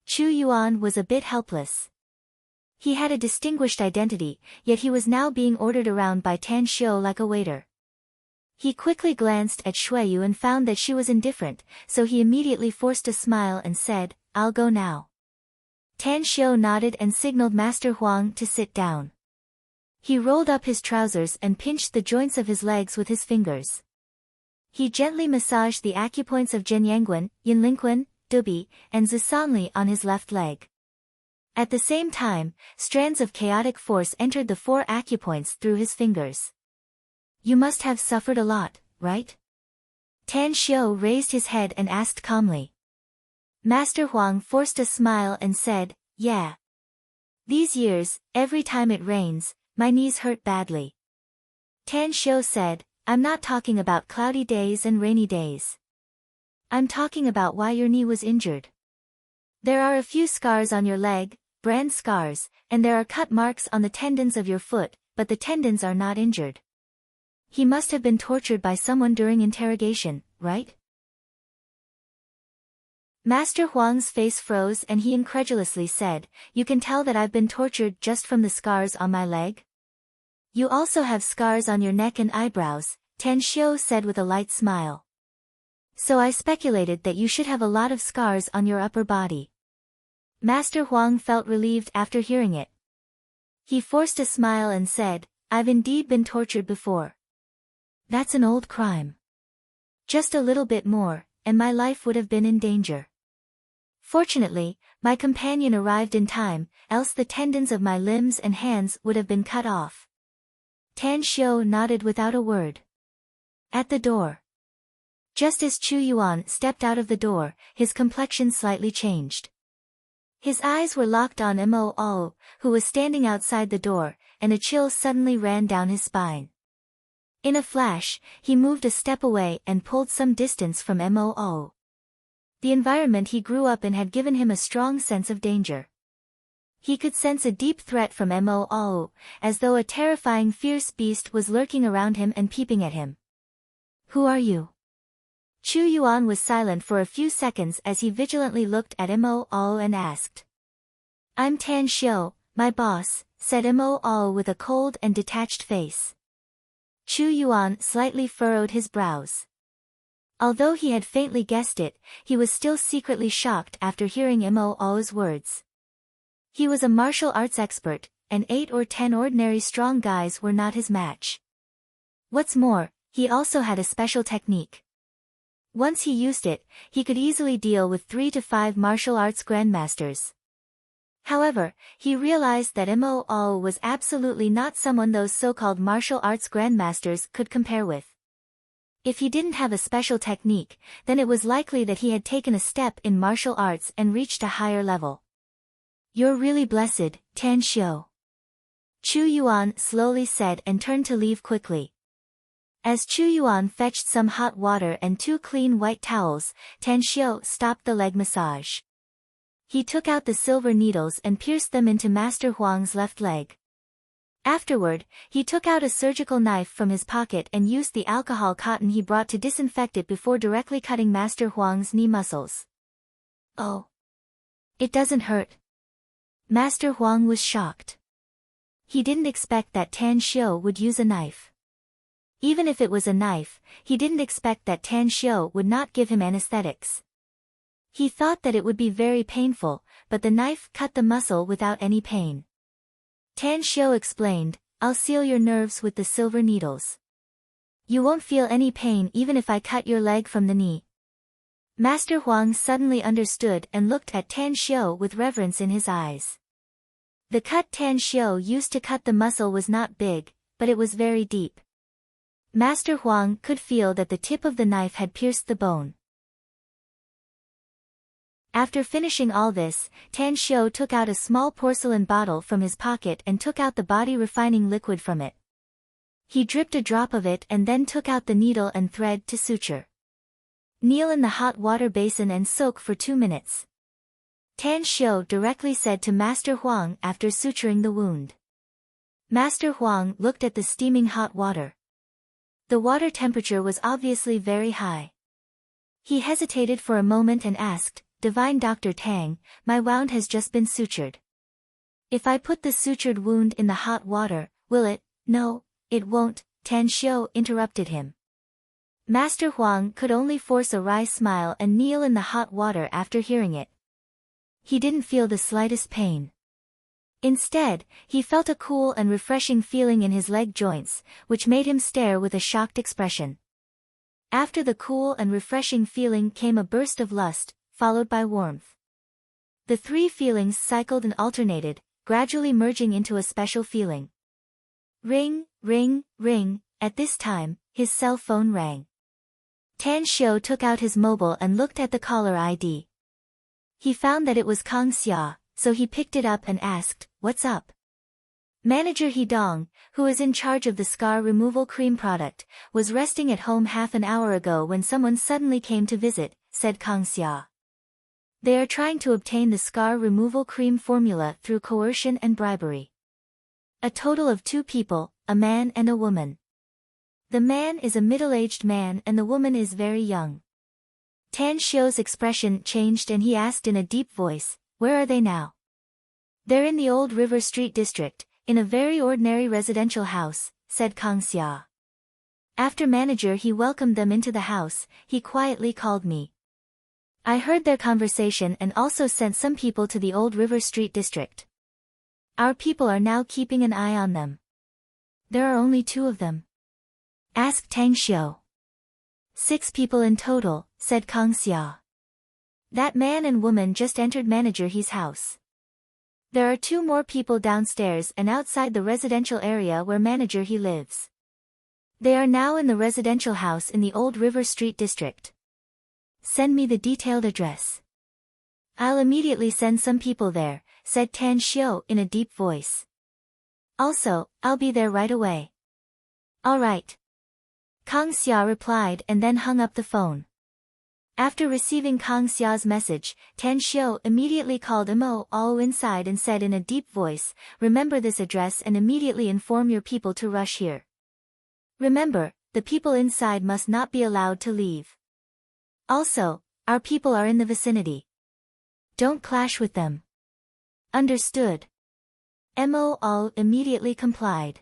Chu Yuan was a bit helpless. He had a distinguished identity, yet he was now being ordered around by Tan Xiu like a waiter. He quickly glanced at Shuiyu and found that she was indifferent, so he immediately forced a smile and said, "I'll go now." Tan Xiu nodded and signaled Master Huang to sit down. He rolled up his trousers and pinched the joints of his legs with his fingers. He gently massaged the acupoints of Jianyangguan, Yinlingquan, Dubi, and Zisangli on his left leg. At the same time, strands of chaotic force entered the 4 acupoints through his fingers. "You must have suffered a lot, right?" Tan Xiu raised his head and asked calmly. Master Huang forced a smile and said, "Yeah. These years, every time it rains, my knees hurt badly." Tan Xiu said, "I'm not talking about cloudy days and rainy days. I'm talking about why your knee was injured. There are a few scars on your leg, brand scars, and there are cut marks on the tendons of your foot, but the tendons are not injured. He must have been tortured by someone during interrogation, right?" Master Huang's face froze and he incredulously said, "You can tell that I've been tortured just from the scars on my leg?" "You also have scars on your neck and eyebrows," Tan Xiu said with a light smile. "So I speculated that you should have a lot of scars on your upper body." Master Huang felt relieved after hearing it. He forced a smile and said, "I've indeed been tortured before. That's an old crime. Just a little bit more, and my life would have been in danger. Fortunately, my companion arrived in time, else the tendons of my limbs and hands would have been cut off." Tan Xiu nodded without a word. At the door. Just as Chu Yuan stepped out of the door, his complexion slightly changed. His eyes were locked on Mo Ao, who was standing outside the door, and a chill suddenly ran down his spine. In a flash, he moved a step away and pulled some distance from Mo Ao. The environment he grew up in had given him a strong sense of danger. He could sense a deep threat from Mo Ao, as though a terrifying fierce beast was lurking around him and peeping at him. "Who are you?" Chu Yuan was silent for a few seconds as he vigilantly looked at Mo Ao and asked. "I'm Tan Xiu, my boss," said Mo Ao with a cold and detached face. Chu Yuan slightly furrowed his brows. Although he had faintly guessed it, he was still secretly shocked after hearing Mo Ao's words. He was a martial arts expert, and 8 or 10 ordinary strong guys were not his match. What's more, he also had a special technique. Once he used it, he could easily deal with 3 to 5 martial arts grandmasters. However, he realized that Mo Ao was absolutely not someone those so-called martial arts grandmasters could compare with. If he didn't have a special technique, then it was likely that he had taken a step in martial arts and reached a higher level. "You're really blessed, Tan Xiu," Chu Yuan slowly said and turned to leave quickly. As Chu Yuan fetched some hot water and 2 clean white towels, Tan Xiu stopped the leg massage. He took out the silver needles and pierced them into Master Huang's left leg. Afterward, he took out a surgical knife from his pocket and used the alcohol cotton he brought to disinfect it before directly cutting Master Huang's knee muscles. "Oh. It doesn't hurt." Master Huang was shocked. He didn't expect that Tan Xiu would use a knife. Even if it was a knife, he didn't expect that Tan Xiu would not give him anesthetics. He thought that it would be very painful, but the knife cut the muscle without any pain. Tan Xiu explained, "I'll seal your nerves with the silver needles. You won't feel any pain even if I cut your leg from the knee." Master Huang suddenly understood and looked at Tan Xiu with reverence in his eyes. The cut Tan Xiu used to cut the muscle was not big, but it was very deep. Master Huang could feel that the tip of the knife had pierced the bone. After finishing all this, Tan Xiu took out a small porcelain bottle from his pocket and took out the body-refining liquid from it. He dripped a drop of it and then took out the needle and thread to suture. "Kneel in the hot water basin and soak for 2 minutes." Tan Xiu directly said to Master Huang after suturing the wound. Master Huang looked at the steaming hot water. The water temperature was obviously very high. He hesitated for a moment and asked, "Divine Dr. Tang, my wound has just been sutured. If I put the sutured wound in the hot water, will it?" "No, it won't," Tan Xiu interrupted him. Master Huang could only force a wry smile and kneel in the hot water after hearing it. He didn't feel the slightest pain. Instead, he felt a cool and refreshing feeling in his leg joints, which made him stare with a shocked expression. After the cool and refreshing feeling came a burst of lust, followed by warmth. The three feelings cycled and alternated, gradually merging into a special feeling. Ring, ring, ring. At this time, his cell phone rang. Tan Xiu took out his mobile and looked at the caller ID. He found that it was Kang Xia, so he picked it up and asked, "What's up?" Manager He Dong, who is in charge of the scar removal cream product, was resting at home half an hour ago when someone suddenly came to visit, said Kang Xia. They are trying to obtain the scar removal cream formula through coercion and bribery. A total of 2 people, a man and a woman. The man is a middle-aged man and the woman is very young. Tan Xiu's expression changed and he asked in a deep voice, "Where are they now?" "They're in the old River Street district, in a very ordinary residential house," said Kang Xia. After manager he welcomed them into the house, he quietly called me. I heard their conversation and also sent some people to the old River Street district. Our people are now keeping an eye on them. There are only 2 of them. Asked Tang Xiu. 6 people in total, said Kang Xia. That man and woman just entered Manager He's house. There are 2 more people downstairs and outside the residential area where Manager He lives. They are now in the residential house in the old River Street district. Send me the detailed address. I'll immediately send some people there, said Tan Xiu in a deep voice. Also, I'll be there right away. All right. Kang Xia replied and then hung up the phone. After receiving Kang Xia's message, Tan Xiu immediately called Mo All inside and said in a deep voice, "Remember this address and immediately inform your people to rush here. Remember, the people inside must not be allowed to leave. Also, our people are in the vicinity. Don't clash with them." Understood. Mo All immediately complied.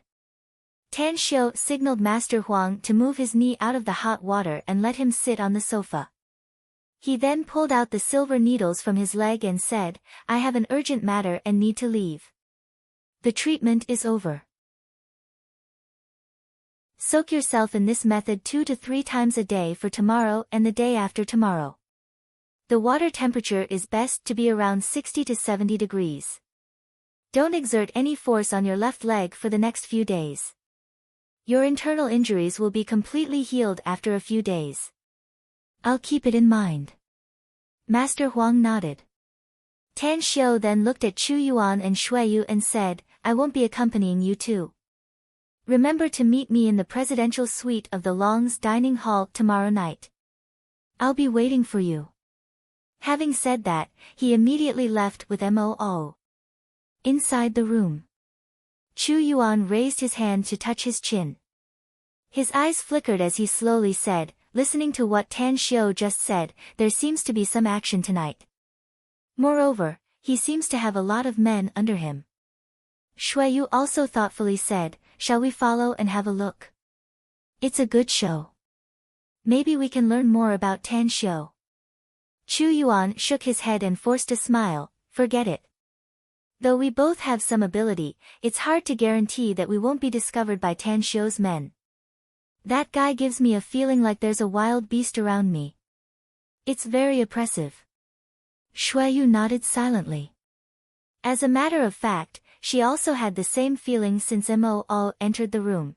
Tan Xiu signaled Master Huang to move his knee out of the hot water and let him sit on the sofa. He then pulled out the silver needles from his leg and said, "I have an urgent matter and need to leave. The treatment is over. Soak yourself in this method 2 to 3 times a day for tomorrow and the day after tomorrow. The water temperature is best to be around 60 to 70 degrees. Don't exert any force on your left leg for the next few days. Your internal injuries will be completely healed after a few days." "I'll keep it in mind." Master Huang nodded. Tan Xiu then looked at Chu Yuan and Shui Yu and said, "I won't be accompanying you too. Remember to meet me in the presidential suite of the Long's dining hall tomorrow night. I'll be waiting for you." Having said that, he immediately left with Mo. Inside the room, Chu Yuan raised his hand to touch his chin. His eyes flickered as he slowly said, "Listening to what Tan Xiu just said, there seems to be some action tonight. Moreover, he seems to have a lot of men under him." Shui Yu also thoughtfully said, "Shall we follow and have a look? It's a good show. Maybe we can learn more about Tan Xiu." Chu Yuan shook his head and forced a smile, "Forget it. Though we both have some ability, it's hard to guarantee that we won't be discovered by Tan Xiu's men. That guy gives me a feeling like there's a wild beast around me. It's very oppressive." Shui Yu nodded silently. As a matter of fact, she also had the same feeling since Mo entered the room.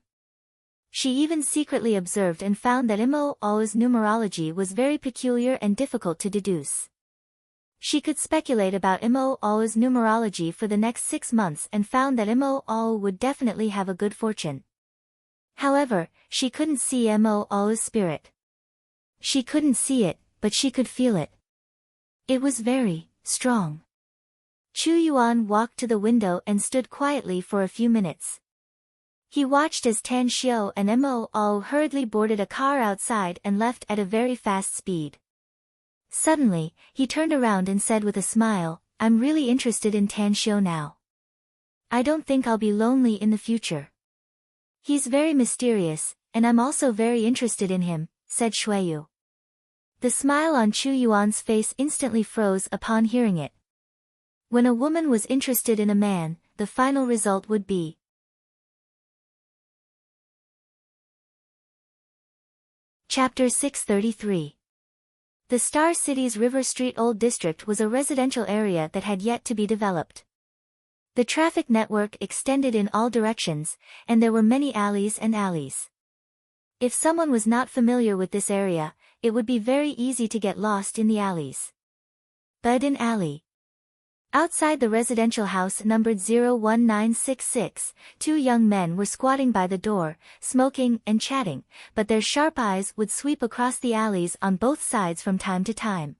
She even secretly observed and found that Mo's numerology was very peculiar and difficult to deduce. She could speculate about Mo's numerology for the next 6 months and found that Mo would definitely have a good fortune. However, she couldn't see Mo's spirit. She couldn't see it, but she could feel it. It was very strong. Chu Yuan walked to the window and stood quietly for a few minutes. He watched as Tan Xiu and Mo hurriedly boarded a car outside and left at a very fast speed. Suddenly, he turned around and said with a smile, "I'm really interested in Tan Xiu now. I don't think I'll be lonely in the future. He's very mysterious, and I'm also very interested in him," said Shuiyu. The smile on Chu Yuan's face instantly froze upon hearing it. When a woman was interested in a man, the final result would be. Chapter 633. The Star City's River Street Old District was a residential area that had yet to be developed. The traffic network extended in all directions, and there were many alleys and alleys. If someone was not familiar with this area, it would be very easy to get lost in the alleys. Bedin Alley. Outside the residential house numbered 01966, two young men were squatting by the door, smoking and chatting, but their sharp eyes would sweep across the alleys on both sides from time to time.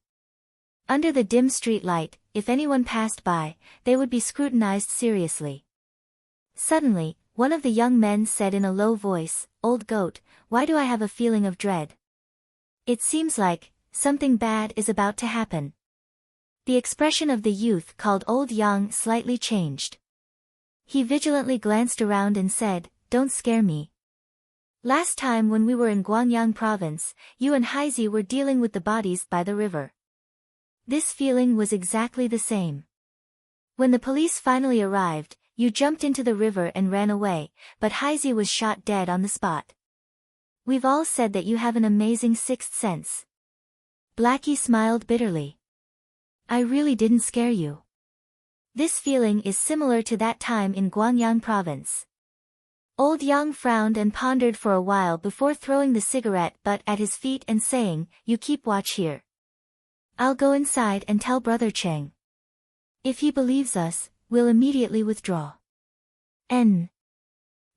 Under the dim street light, if anyone passed by, they would be scrutinized seriously. Suddenly, one of the young men said in a low voice, "Old goat, why do I have a feeling of dread? It seems like something bad is about to happen." The expression of the youth called Old Yang slightly changed. He vigilantly glanced around and said, "Don't scare me. Last time when we were in Guangyang province, you and Haizi were dealing with the bodies by the river. This feeling was exactly the same. When the police finally arrived, you jumped into the river and ran away, but Haizi was shot dead on the spot. We've all said that you have an amazing sixth sense." Blackie smiled bitterly. "I really didn't scare you. This feeling is similar to that time in Guangyang province." Old Yang frowned and pondered for a while before throwing the cigarette butt at his feet and saying, "You keep watch here. I'll go inside and tell Brother Cheng. If he believes us, we'll immediately withdraw." N.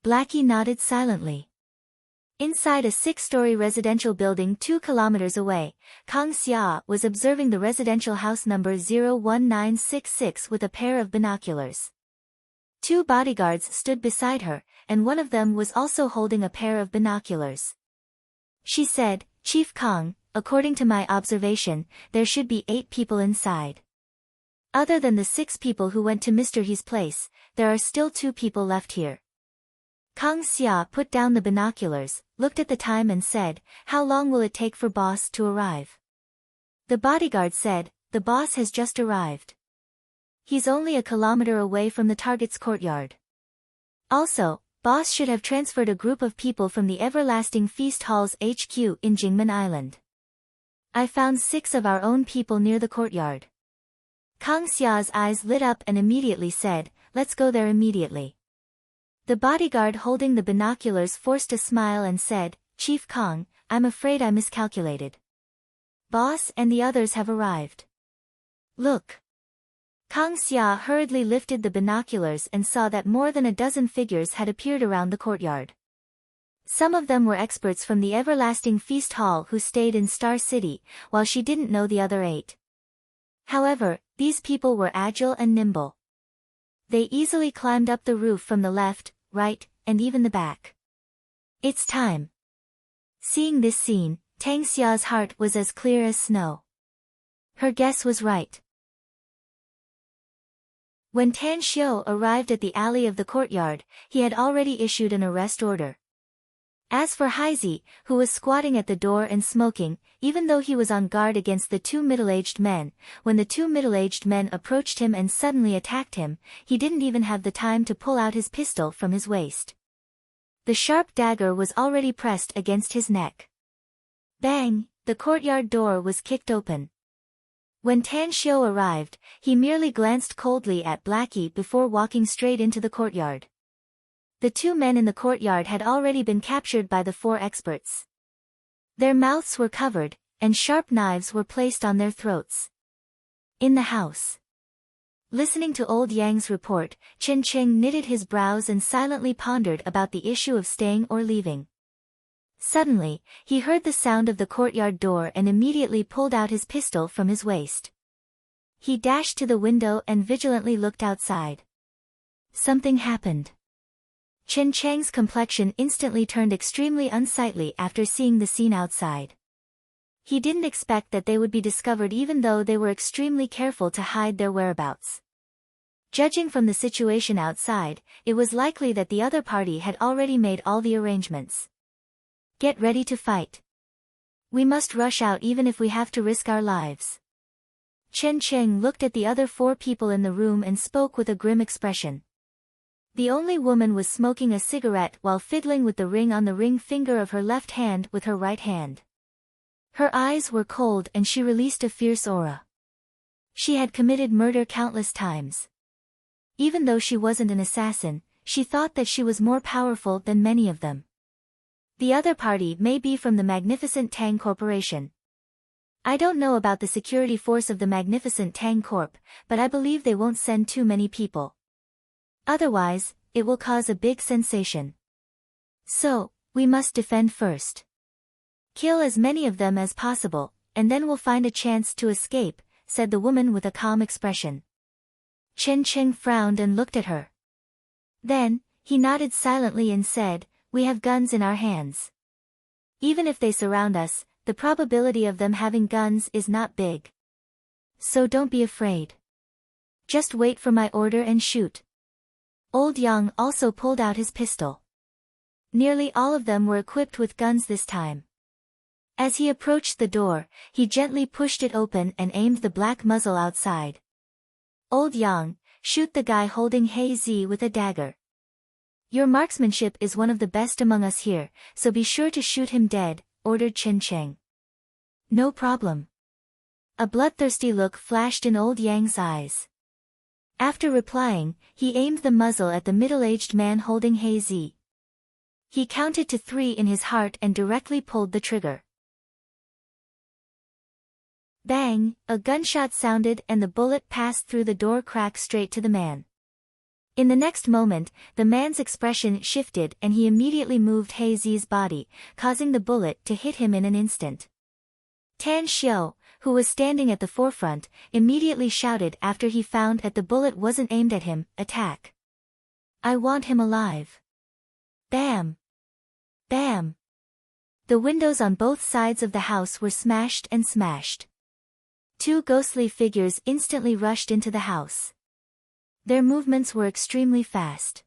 Blackie nodded silently. Inside a 6-story residential building 2 kilometers away, Kang Xia was observing the residential house number 01966 with a pair of binoculars. 2 bodyguards stood beside her, and one of them was also holding a pair of binoculars. She said, "Chief Kang, according to my observation, there should be 8 people inside. Other than the 6 people who went to Mr. He's place, there are still 2 people left here." Kang Xia put down the binoculars, looked at the time and said, "How long will it take for boss to arrive?" The bodyguard said, "The boss has just arrived. He's only a kilometer away from the target's courtyard. Also, boss should have transferred a group of people from the Everlasting Feast Hall's HQ in Jingmen Island. I found 6 of our own people near the courtyard." Kang Xia's eyes lit up and immediately said, "Let's go there immediately." The bodyguard holding the binoculars forced a smile and said, "Chief Kang, I'm afraid I miscalculated. Boss and the others have arrived. Look." Kang Xia hurriedly lifted the binoculars and saw that more than a dozen figures had appeared around the courtyard. Some of them were experts from the Everlasting Feast Hall who stayed in Star City, while she didn't know the other 8. However, these people were agile and nimble. They easily climbed up the roof from the left, right, and even the back. "It's time." Seeing this scene, Tang Xia's heart was as clear as snow. Her guess was right. When Tan Xiu arrived at the alley of the courtyard, he had already issued an arrest order. As for Haizi, who was squatting at the door and smoking, even though he was on guard against the 2 middle-aged men, when the 2 middle-aged men approached him and suddenly attacked him, he didn't even have the time to pull out his pistol from his waist. The sharp dagger was already pressed against his neck. Bang! The courtyard door was kicked open. When Tan Xiu arrived, he merely glanced coldly at Blackie before walking straight into the courtyard. The 2 men in the courtyard had already been captured by the 4 experts. Their mouths were covered, and sharp knives were placed on their throats. In the house. Listening to Old Yang's report, Chen Cheng knitted his brows and silently pondered about the issue of staying or leaving. Suddenly, he heard the sound of the courtyard door and immediately pulled out his pistol from his waist. He dashed to the window and vigilantly looked outside. Something happened. Chen Cheng's complexion instantly turned extremely unsightly after seeing the scene outside. He didn't expect that they would be discovered even though they were extremely careful to hide their whereabouts. Judging from the situation outside, it was likely that the other party had already made all the arrangements. "Get ready to fight." We must rush out even if we have to risk our lives. Chen Cheng looked at the other 4 people in the room and spoke with a grim expression. The only woman was smoking a cigarette while fiddling with the ring on the ring finger of her left hand with her right hand. Her eyes were cold and she released a fierce aura. She had committed murder countless times. Even though she wasn't an assassin, she thought that she was more powerful than many of them. The other party may be from the Magnificent Tang Corporation. I don't know about the security force of the Magnificent Tang Corp, but I believe they won't send too many people. Otherwise, it will cause a big sensation. So, we must defend first. Kill as many of them as possible, and then we'll find a chance to escape, said the woman with a calm expression. Chen Cheng frowned and looked at her. Then, he nodded silently and said, "We have guns in our hands. Even if they surround us, the probability of them having guns is not big. So don't be afraid. Just wait for my order and shoot." Old Yang also pulled out his pistol. Nearly all of them were equipped with guns this time. As he approached the door, he gently pushed it open and aimed the black muzzle outside. "Old Yang, shoot the guy holding Hei Zi with a dagger. Your marksmanship is one of the best among us here, so be sure to shoot him dead," ordered Chen Cheng. "No problem." A bloodthirsty look flashed in Old Yang's eyes. After replying, he aimed the muzzle at the middle-aged man holding Hei Zi. He counted to 3 in his heart and directly pulled the trigger. Bang! A gunshot sounded and the bullet passed through the door crack straight to the man. In the next moment, the man's expression shifted and he immediately moved Hei Zi's body, causing the bullet to hit him in an instant. Tan Xiao, who was standing at the forefront, immediately shouted after he found that the bullet wasn't aimed at him, "Attack! I want him alive!" Bam! Bam! The windows on both sides of the house were smashed and smashed. 2 ghostly figures instantly rushed into the house. Their movements were extremely fast.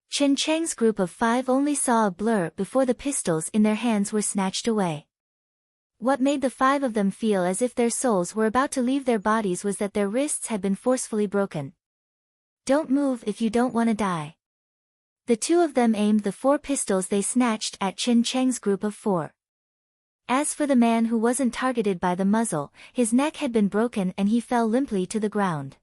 Chen Cheng's group of 5 only saw a blur before the pistols in their hands were snatched away. What made the 5 of them feel as if their souls were about to leave their bodies was that their wrists had been forcefully broken. "Don't move if you don't want to die." The 2 of them aimed the 4 pistols they snatched at Chen Cheng's group of 4. As for the man who wasn't targeted by the muzzle, his neck had been broken and he fell limply to the ground.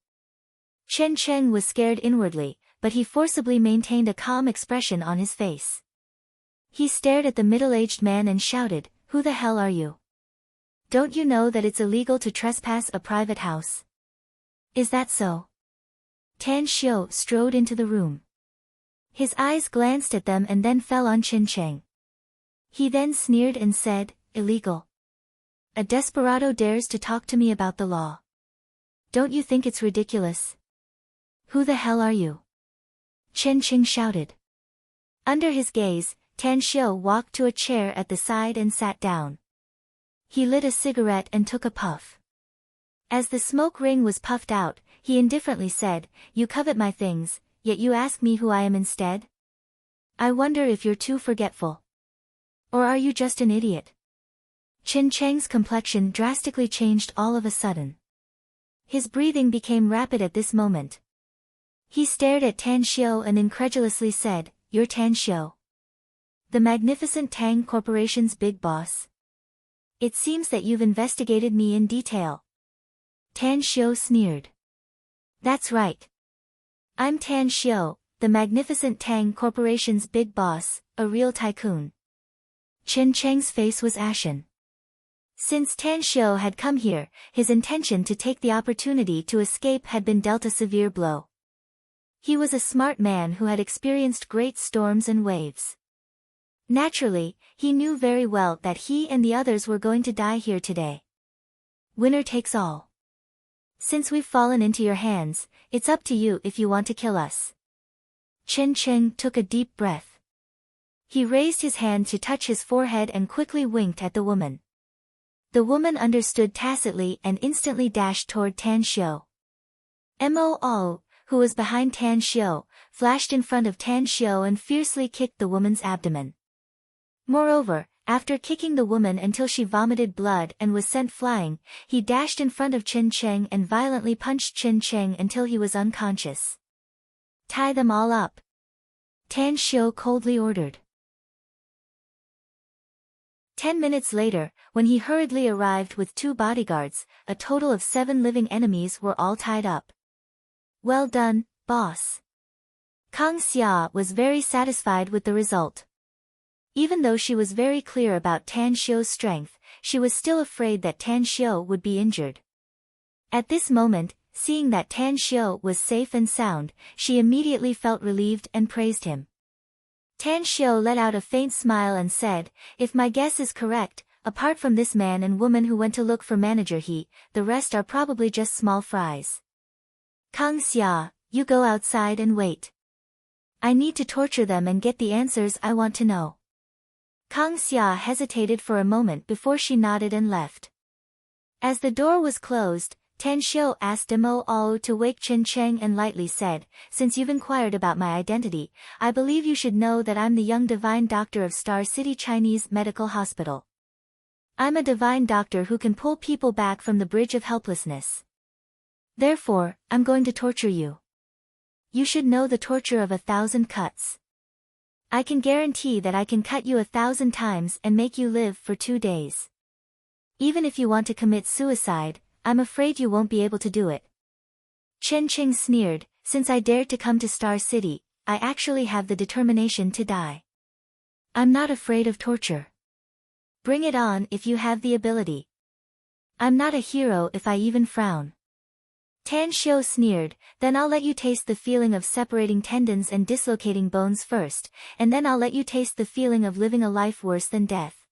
Chen Cheng was scared inwardly, but he forcibly maintained a calm expression on his face. He stared at the middle-aged man and shouted, "Who the hell are you? Don't you know that it's illegal to trespass a private house?" "Is that so?" Tan Xiao strode into the room. His eyes glanced at them and then fell on Chen Cheng. He then sneered and said, "Illegal? A desperado dares to talk to me about the law. Don't you think it's ridiculous? Who the hell are you?" Chen Cheng shouted. Under his gaze, Tan Xiao walked to a chair at the side and sat down. He lit a cigarette and took a puff. As the smoke ring was puffed out, he indifferently said, "You covet my things, yet you ask me who I am instead? I wonder if you're too forgetful. Or are you just an idiot?" Chen Cheng's complexion drastically changed all of a sudden. His breathing became rapid at this moment. He stared at Tan Xiao and incredulously said, "You're Tan Xiao? The Magnificent Tang Corporation's big boss? It seems that you've investigated me in detail." Tan Xiao sneered. "That's right. I'm Tan Xiao, the Magnificent Tang Corporation's big boss, a real tycoon." Chen Cheng's face was ashen. Since Tan Xiao had come here, his intention to take the opportunity to escape had been dealt a severe blow. He was a smart man who had experienced great storms and waves. Naturally, he knew very well that he and the others were going to die here today. Winner takes all. Since we've fallen into your hands, it's up to you if you want to kill us. Chen Cheng took a deep breath. He raised his hand to touch his forehead and quickly winked at the woman. The woman understood tacitly and instantly dashed toward Tan Xiao. Mo, who was behind Tan Xiao, flashed in front of Tan Xiao and fiercely kicked the woman's abdomen. Moreover, After kicking the woman until she vomited blood and was sent flying, he dashed in front of Qin Cheng and violently punched Qin Cheng until he was unconscious. "Tie them all up," Tan Xiu coldly ordered. 10 minutes later, when he hurriedly arrived with 2 bodyguards, a total of 7 living enemies were all tied up. "Well done, boss." Kang Xia was very satisfied with the result. Even though she was very clear about Tan Xiu's strength, she was still afraid that Tan Xiu would be injured. At this moment, seeing that Tan Xiu was safe and sound, she immediately felt relieved and praised him. Tan Xiu let out a faint smile and said, "If my guess is correct, apart from this man and woman who went to look for Manager He, the rest are probably just small fries. Kang Xia, you go outside and wait. I need to torture them and get the answers I want to know." Kang Xia hesitated for a moment before she nodded and left. As the door was closed, Tan Xiu asked Mo to wake Qin Cheng and lightly said, "Since you've inquired about my identity, I believe you should know that I'm the young divine doctor of Star City Chinese Medical Hospital. I'm a divine doctor who can pull people back from the bridge of helplessness. Therefore, I'm going to torture you. You should know the torture of 1,000 cuts. I can guarantee that I can cut you 1,000 times and make you live for 2 days. Even if you want to commit suicide, I'm afraid you won't be able to do it." Chen Qing sneered, "Since I dared to come to Star City, I actually have the determination to die. I'm not afraid of torture. Bring it on if you have the ability. I'm not a hero if I even frown." Tan Xiu sneered, "Then I'll let you taste the feeling of separating tendons and dislocating bones first, and then I'll let you taste the feeling of living a life worse than death."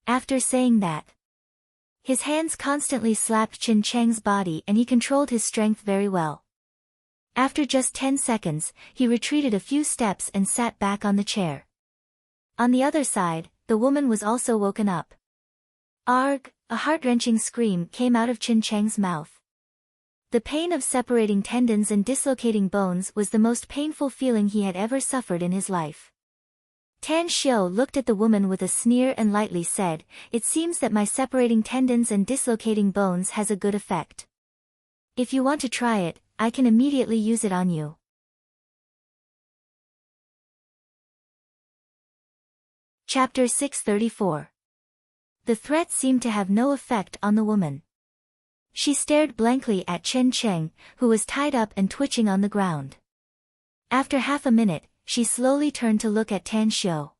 After saying that, his hands constantly slapped Qin Cheng's body and he controlled his strength very well. After just 10 seconds, he retreated a few steps and sat back on the chair. On the other side, the woman was also woken up. "Arg!" A heart-wrenching scream came out of Qin Cheng's mouth. The pain of separating tendons and dislocating bones was the most painful feeling he had ever suffered in his life. Tan Xiu looked at the woman with a sneer and lightly said, "It seems that my separating tendons and dislocating bones has a good effect. If you want to try it, I can immediately use it on you." Chapter 634. The threat seemed to have no effect on the woman. She stared blankly at Chen Cheng, who was tied up and twitching on the ground. After half a minute, she slowly turned to look at Tan Xiu.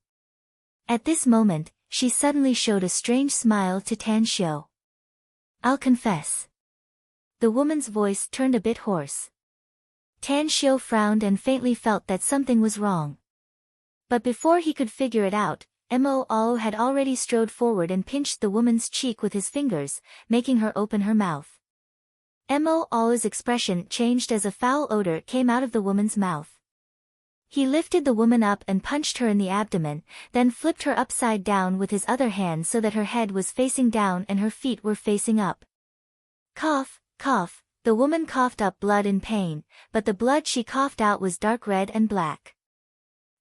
At this moment, she suddenly showed a strange smile to Tan Xiu. "I'll confess." The woman's voice turned a bit hoarse. Tan Xiu frowned and faintly felt that something was wrong. But before he could figure it out, Mo had already strode forward and pinched the woman's cheek with his fingers, making her open her mouth. Mo's expression changed as a foul odor came out of the woman's mouth. He lifted the woman up and punched her in the abdomen, then flipped her upside down with his other hand so that her head was facing down and her feet were facing up. Cough, cough, the woman coughed up blood in pain, but the blood she coughed out was dark red and black.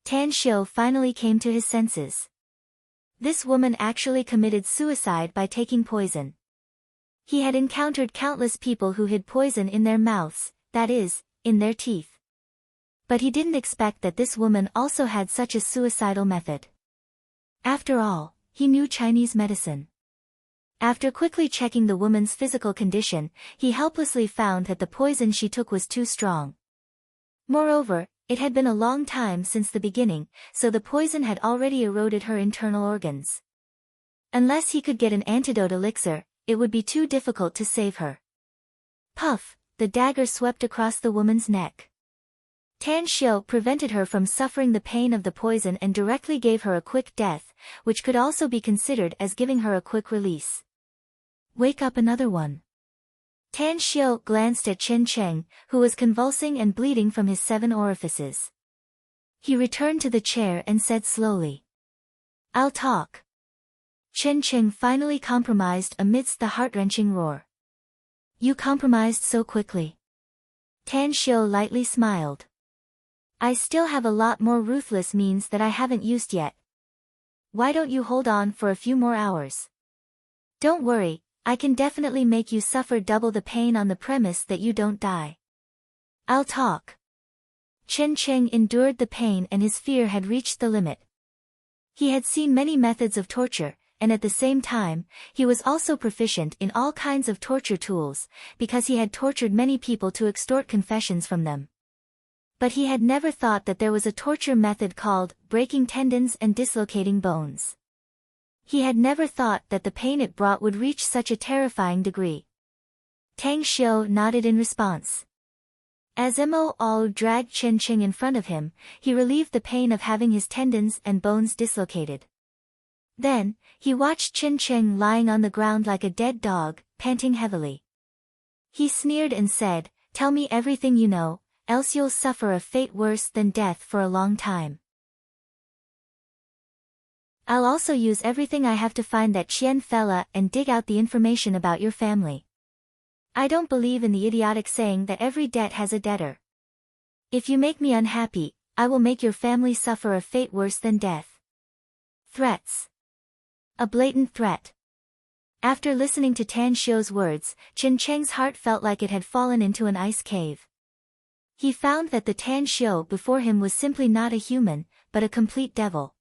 Tan Xiu finally came to his senses. This woman actually committed suicide by taking poison. He had encountered countless people who hid poison in their mouths, that is, in their teeth. But he didn't expect that this woman also had such a suicidal method. After all, he knew Chinese medicine. After quickly checking the woman's physical condition, he helplessly found that the poison she took was too strong. Moreover, it had been a long time since the beginning, so the poison had already eroded her internal organs. Unless he could get an antidote elixir, it would be too difficult to save her. Puff, the dagger swept across the woman's neck. Tan Xiu prevented her from suffering the pain of the poison and directly gave her a quick death, which could also be considered as giving her a quick release. "Wake up another one." Tan Xiu glanced at Qin Cheng, who was convulsing and bleeding from his 7 orifices. He returned to the chair and said slowly, "I'll talk." Qin Cheng finally compromised amidst the heart-wrenching roar. "You compromised so quickly." Tan Xiu lightly smiled. "I still have a lot more ruthless means that I haven't used yet." Why don't you hold on for a few more hours? Don't worry, I can definitely make you suffer double the pain on the premise that you don't die. I'll talk. Chen Cheng endured the pain and his fear had reached the limit. He had seen many methods of torture, and at the same time, he was also proficient in all kinds of torture tools, because he had tortured many people to extort confessions from them. But he had never thought that there was a torture method called breaking tendons and dislocating bones. He had never thought that the pain it brought would reach such a terrifying degree. Tang Xiu nodded in response. As Mo dragged Chen Cheng in front of him, he relieved the pain of having his tendons and bones dislocated. Then, he watched Chen Cheng lying on the ground like a dead dog, panting heavily. He sneered and said, "Tell me everything you know, else you'll suffer a fate worse than death for a long time. I'll also use everything I have to find that Qian fella and dig out the information about your family. I don't believe in the idiotic saying that every debt has a debtor. If you make me unhappy, I will make your family suffer a fate worse than death." Threats. A blatant threat. After listening to Tan Xiu's words, Chen Cheng's heart felt like it had fallen into an ice cave. He found that the Tan Xiu before him was simply not a human, but a complete devil.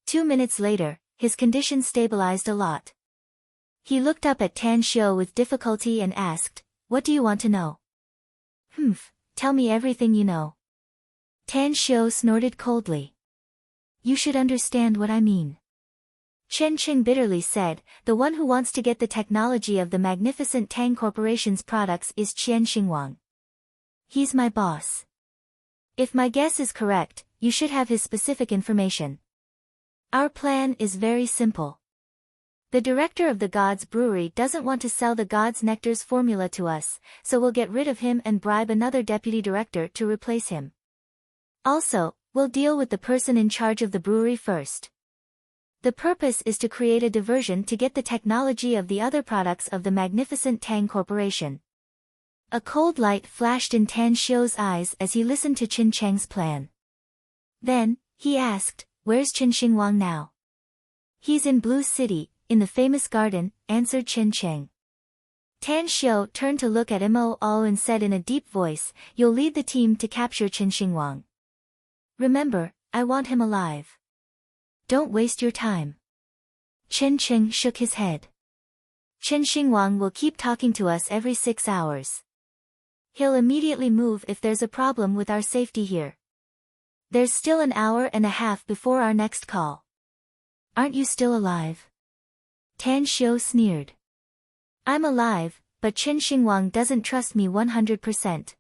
2 minutes later, his condition stabilized a lot. He looked up at Tan Xiu with difficulty and asked, "What do you want to know?" Tell me everything you know." Tan Xiu snorted coldly. "You should understand what I mean." Chen Cheng bitterly said, "The one who wants to get the technology of the magnificent Tang Corporation's products is Qian Xingwang. He's my boss. If my guess is correct, you should have his specific information. Our plan is very simple. The director of the God's Brewery doesn't want to sell the God's Nectar's formula to us, so we'll get rid of him and bribe another deputy director to replace him. Also, we'll deal with the person in charge of the brewery first. The purpose is to create a diversion to get the technology of the other products of the magnificent Tang Corporation." A cold light flashed in Tan Xiu's eyes as he listened to Chen Cheng's plan. Then, he asked, "Where's Chen Xingwang now?" "He's in Blue City, in the famous garden," answered Chen Cheng. Tan Xiu turned to look at Mo and said in a deep voice, "You'll lead the team to capture Chen Xingwang. Remember, I want him alive. Don't waste your time." Chen Cheng shook his head. "Chen Xingwang will keep talking to us every 6 hours. He'll immediately move if there's a problem with our safety here. There's still an hour and a half before our next call. Aren't you still alive?" Tan Xiu sneered. "I'm alive, but Chen Xingwang doesn't trust me 100%.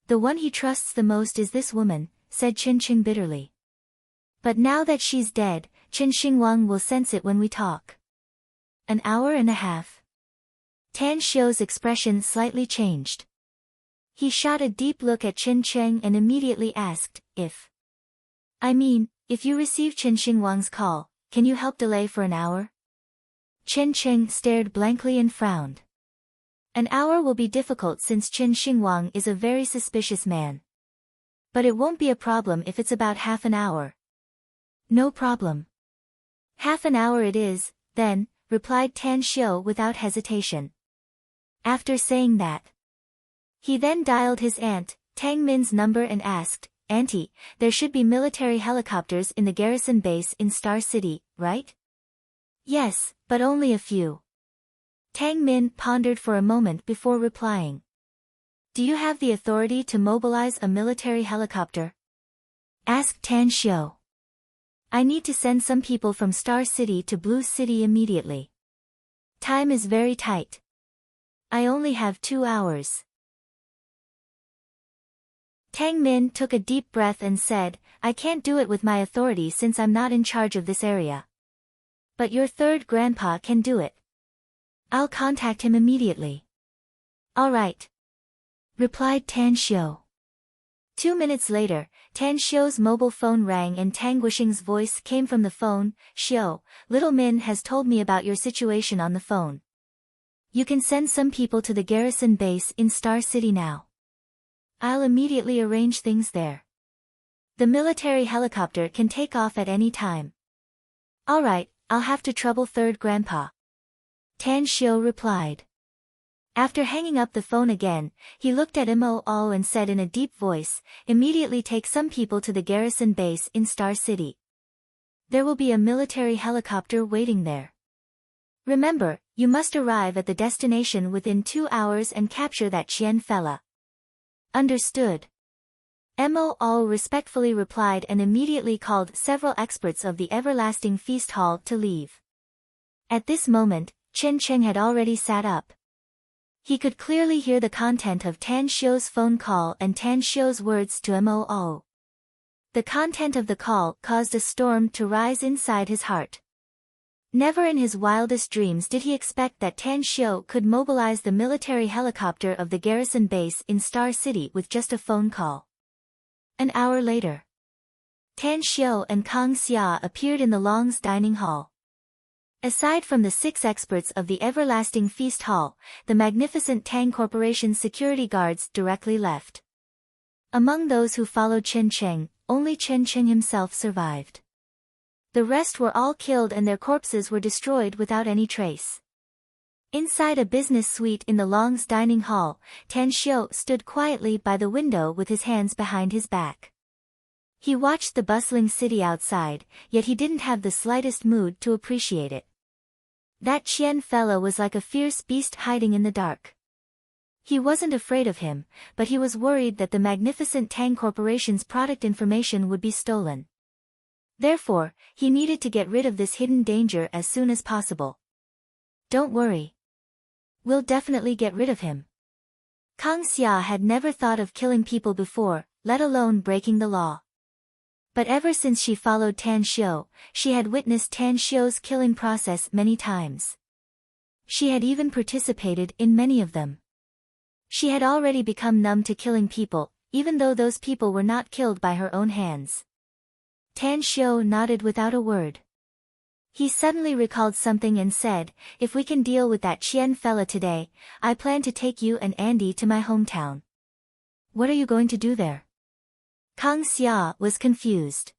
The one he trusts the most is this woman," said Chen Cheng bitterly. "But now that she's dead, Chen Xingwang will sense it when we talk." An hour and a half. Tan Xiu's expression slightly changed. He shot a deep look at Chen Cheng and immediately asked, if you receive Chen Xingwang's call, can you help delay for an hour?" Chen Cheng stared blankly and frowned. "An hour will be difficult since Chen Xingwang is a very suspicious man. But it won't be a problem if it's about half an hour." "No problem. Half an hour it is, then," replied Tan Xiu without hesitation. After saying that, he then dialed his aunt, Tang Min's number and asked, "Auntie, there should be military helicopters in the garrison base in Star City, right?" "Yes, but only a few." Tang Min pondered for a moment before replying. "Do you have the authority to mobilize a military helicopter?" asked Tan Xiu. "I need to send some people from Star City to Blue City immediately. Time is very tight. I only have 2 hours. Tang Min took a deep breath and said, "I can't do it with my authority since I'm not in charge of this area. But your third grandpa can do it. I'll contact him immediately." "All right," replied Tan Xiu. 2 minutes later, Tan Xiu's mobile phone rang and Tang Guixing's voice came from the phone. "Xiu, little Min has told me about your situation on the phone. You can send some people to the garrison base in Star City now. I'll immediately arrange things there. The military helicopter can take off at any time." Alright, I'll have to trouble third grandpa. Tan Xiu replied. After hanging up the phone again, he looked at Mo and said in a deep voice, immediately take some people to the garrison base in Star City. There will be a military helicopter waiting there. Remember, you must arrive at the destination within 2 hours and capture that Qian fella. Understood. Mo respectfully replied and immediately called several experts of the Everlasting Feast Hall to leave. At this moment, Chen Cheng had already sat up. He could clearly hear the content of Tan Xiu's phone call and Tan Xiu's words to Mo. The content of the call caused a storm to rise inside his heart. Never in his wildest dreams did he expect that Tan Xiu could mobilize the military helicopter of the garrison base in Star City with just a phone call. An hour later, Tan Xiu and Kang Xia appeared in the Long's dining hall. Aside from the 6 experts of the Everlasting Feast Hall, the magnificent Tang Corporation's security guards directly left. Among those who followed Chen Cheng, only Chen Cheng himself survived. The rest were all killed and their corpses were destroyed without any trace. Inside a business suite in the Long's dining hall, Tan Xiu stood quietly by the window with his hands behind his back. He watched the bustling city outside, yet he didn't have the slightest mood to appreciate it. That Qian fella was like a fierce beast hiding in the dark. He wasn't afraid of him, but he was worried that the magnificent Tang Corporation's product information would be stolen. Therefore, he needed to get rid of this hidden danger as soon as possible. Don't worry. We'll definitely get rid of him. Kang Xia had never thought of killing people before, let alone breaking the law. But ever since she followed Tan Xiu, she had witnessed Tan Xiu's killing process many times. She had even participated in many of them. She had already become numb to killing people, even though those people were not killed by her own hands. Tan Xiu nodded without a word. He suddenly recalled something and said, if we can deal with that Qian fella today, I plan to take you and Andy to my hometown. What are you going to do there? Kang Xia was confused.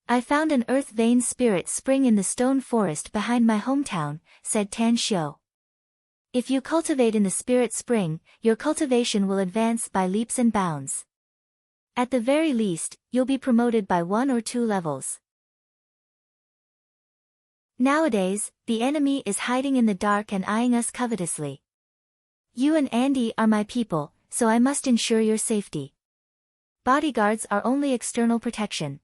I found an earth vein spirit spring in the stone forest behind my hometown, said Tan Xiu. If you cultivate in the spirit spring, your cultivation will advance by leaps and bounds. At the very least, you'll be promoted by 1 or 2 levels. Nowadays, the enemy is hiding in the dark and eyeing us covetously. You and Andy are my people, so I must ensure your safety. Bodyguards are only external protection.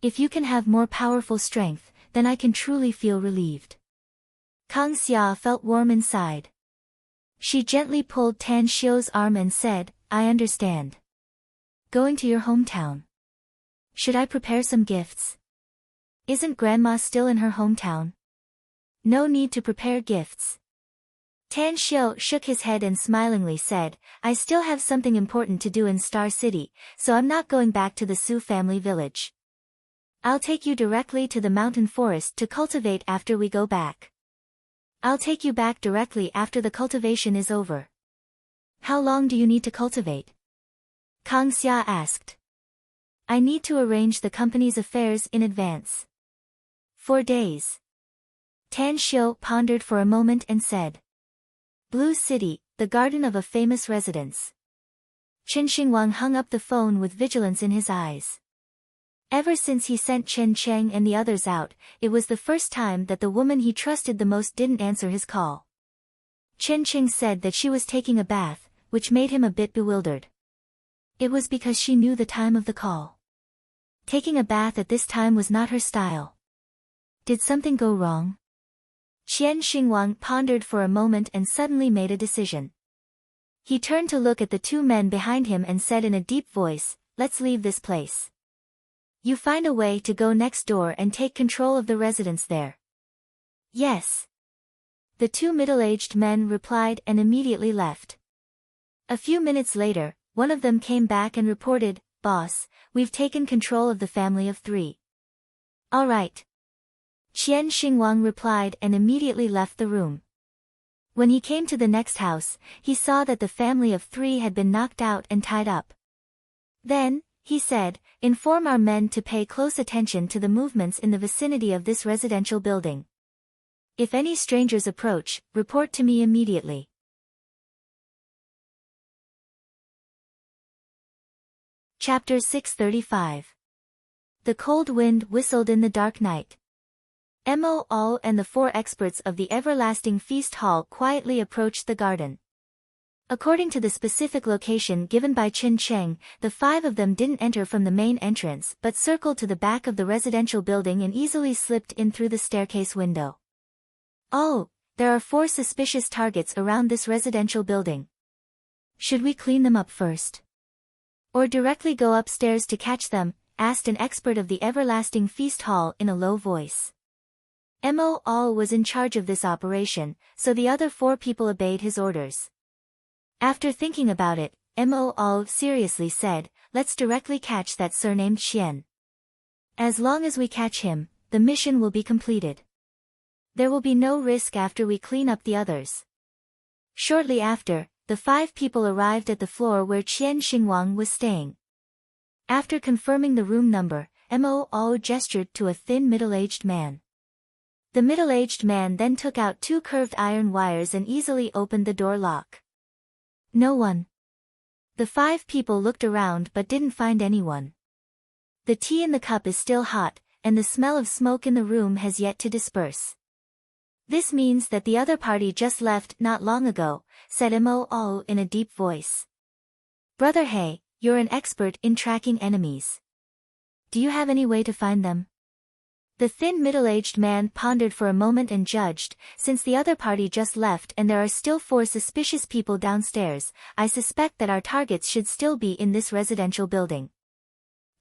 If you can have more powerful strength, then I can truly feel relieved. Kang Xia felt warm inside. She gently pulled Tan Xiu's arm and said, I understand. Going to your hometown. Should I prepare some gifts? Isn't Grandma still in her hometown? No need to prepare gifts. Tan Xiu shook his head and smilingly said, I still have something important to do in Star City, so I'm not going back to the Su family village. I'll take you directly to the mountain forest to cultivate after we go back. I'll take you back directly after the cultivation is over. How long do you need to cultivate? Kang Xia asked. I need to arrange the company's affairs in advance. 4 days. Tan Xiu pondered for a moment and said. Blue City, the garden of a famous residence. Chen Xingwang hung up the phone with vigilance in his eyes. Ever since he sent Chen Cheng and the others out, it was the first time that the woman he trusted the most didn't answer his call. Chen Cheng said that she was taking a bath, which made him a bit bewildered. It was because she knew the time of the call. Taking a bath at this time was not her style. Did something go wrong? Chen Xingwang pondered for a moment and suddenly made a decision. He turned to look at the 2 men behind him and said in a deep voice, let's leave this place. You find a way to go next door and take control of the residence there. Yes. The 2 middle-aged men replied and immediately left. A few minutes later, one of them came back and reported, Boss, we've taken control of the family of 3. All right. Chen Xingwang replied and immediately left the room. When he came to the next house, he saw that the family of 3 had been knocked out and tied up. Then, he said, inform our men to pay close attention to the movements in the vicinity of this residential building. If any strangers approach, report to me immediately. Chapter 635. The cold wind whistled in the dark night. Mo and the 4 experts of the Everlasting Feast Hall quietly approached the garden. According to the specific location given by Qin Cheng, the 5 of them didn't enter from the main entrance but circled to the back of the residential building and easily slipped in through the staircase window. Oh, there are 4 suspicious targets around this residential building. Should we clean them up first? Or directly go upstairs to catch them? Asked an expert of the Everlasting Feast Hall in a low voice. Mo was in charge of this operation, so the other 4 people obeyed his orders. After thinking about it, Mo seriously said, let's directly catch that surnamed Xian. As long as we catch him, the mission will be completed. There will be no risk after we clean up the others. Shortly after, the 5 people arrived at the floor where Qian Xingwang was staying. After confirming the room number, Mo gestured to a thin middle-aged man. The middle-aged man then took out 2 curved iron wires and easily opened the door lock. No one. The 5 people looked around but didn't find anyone. The tea in the cup is still hot, and the smell of smoke in the room has yet to disperse. This means that the other party just left not long ago, said Mo in a deep voice. Brother He, you're an expert in tracking enemies. Do you have any way to find them? The thin middle-aged man pondered for a moment and judged, since the other party just left and there are still 4 suspicious people downstairs, I suspect that our targets should still be in this residential building.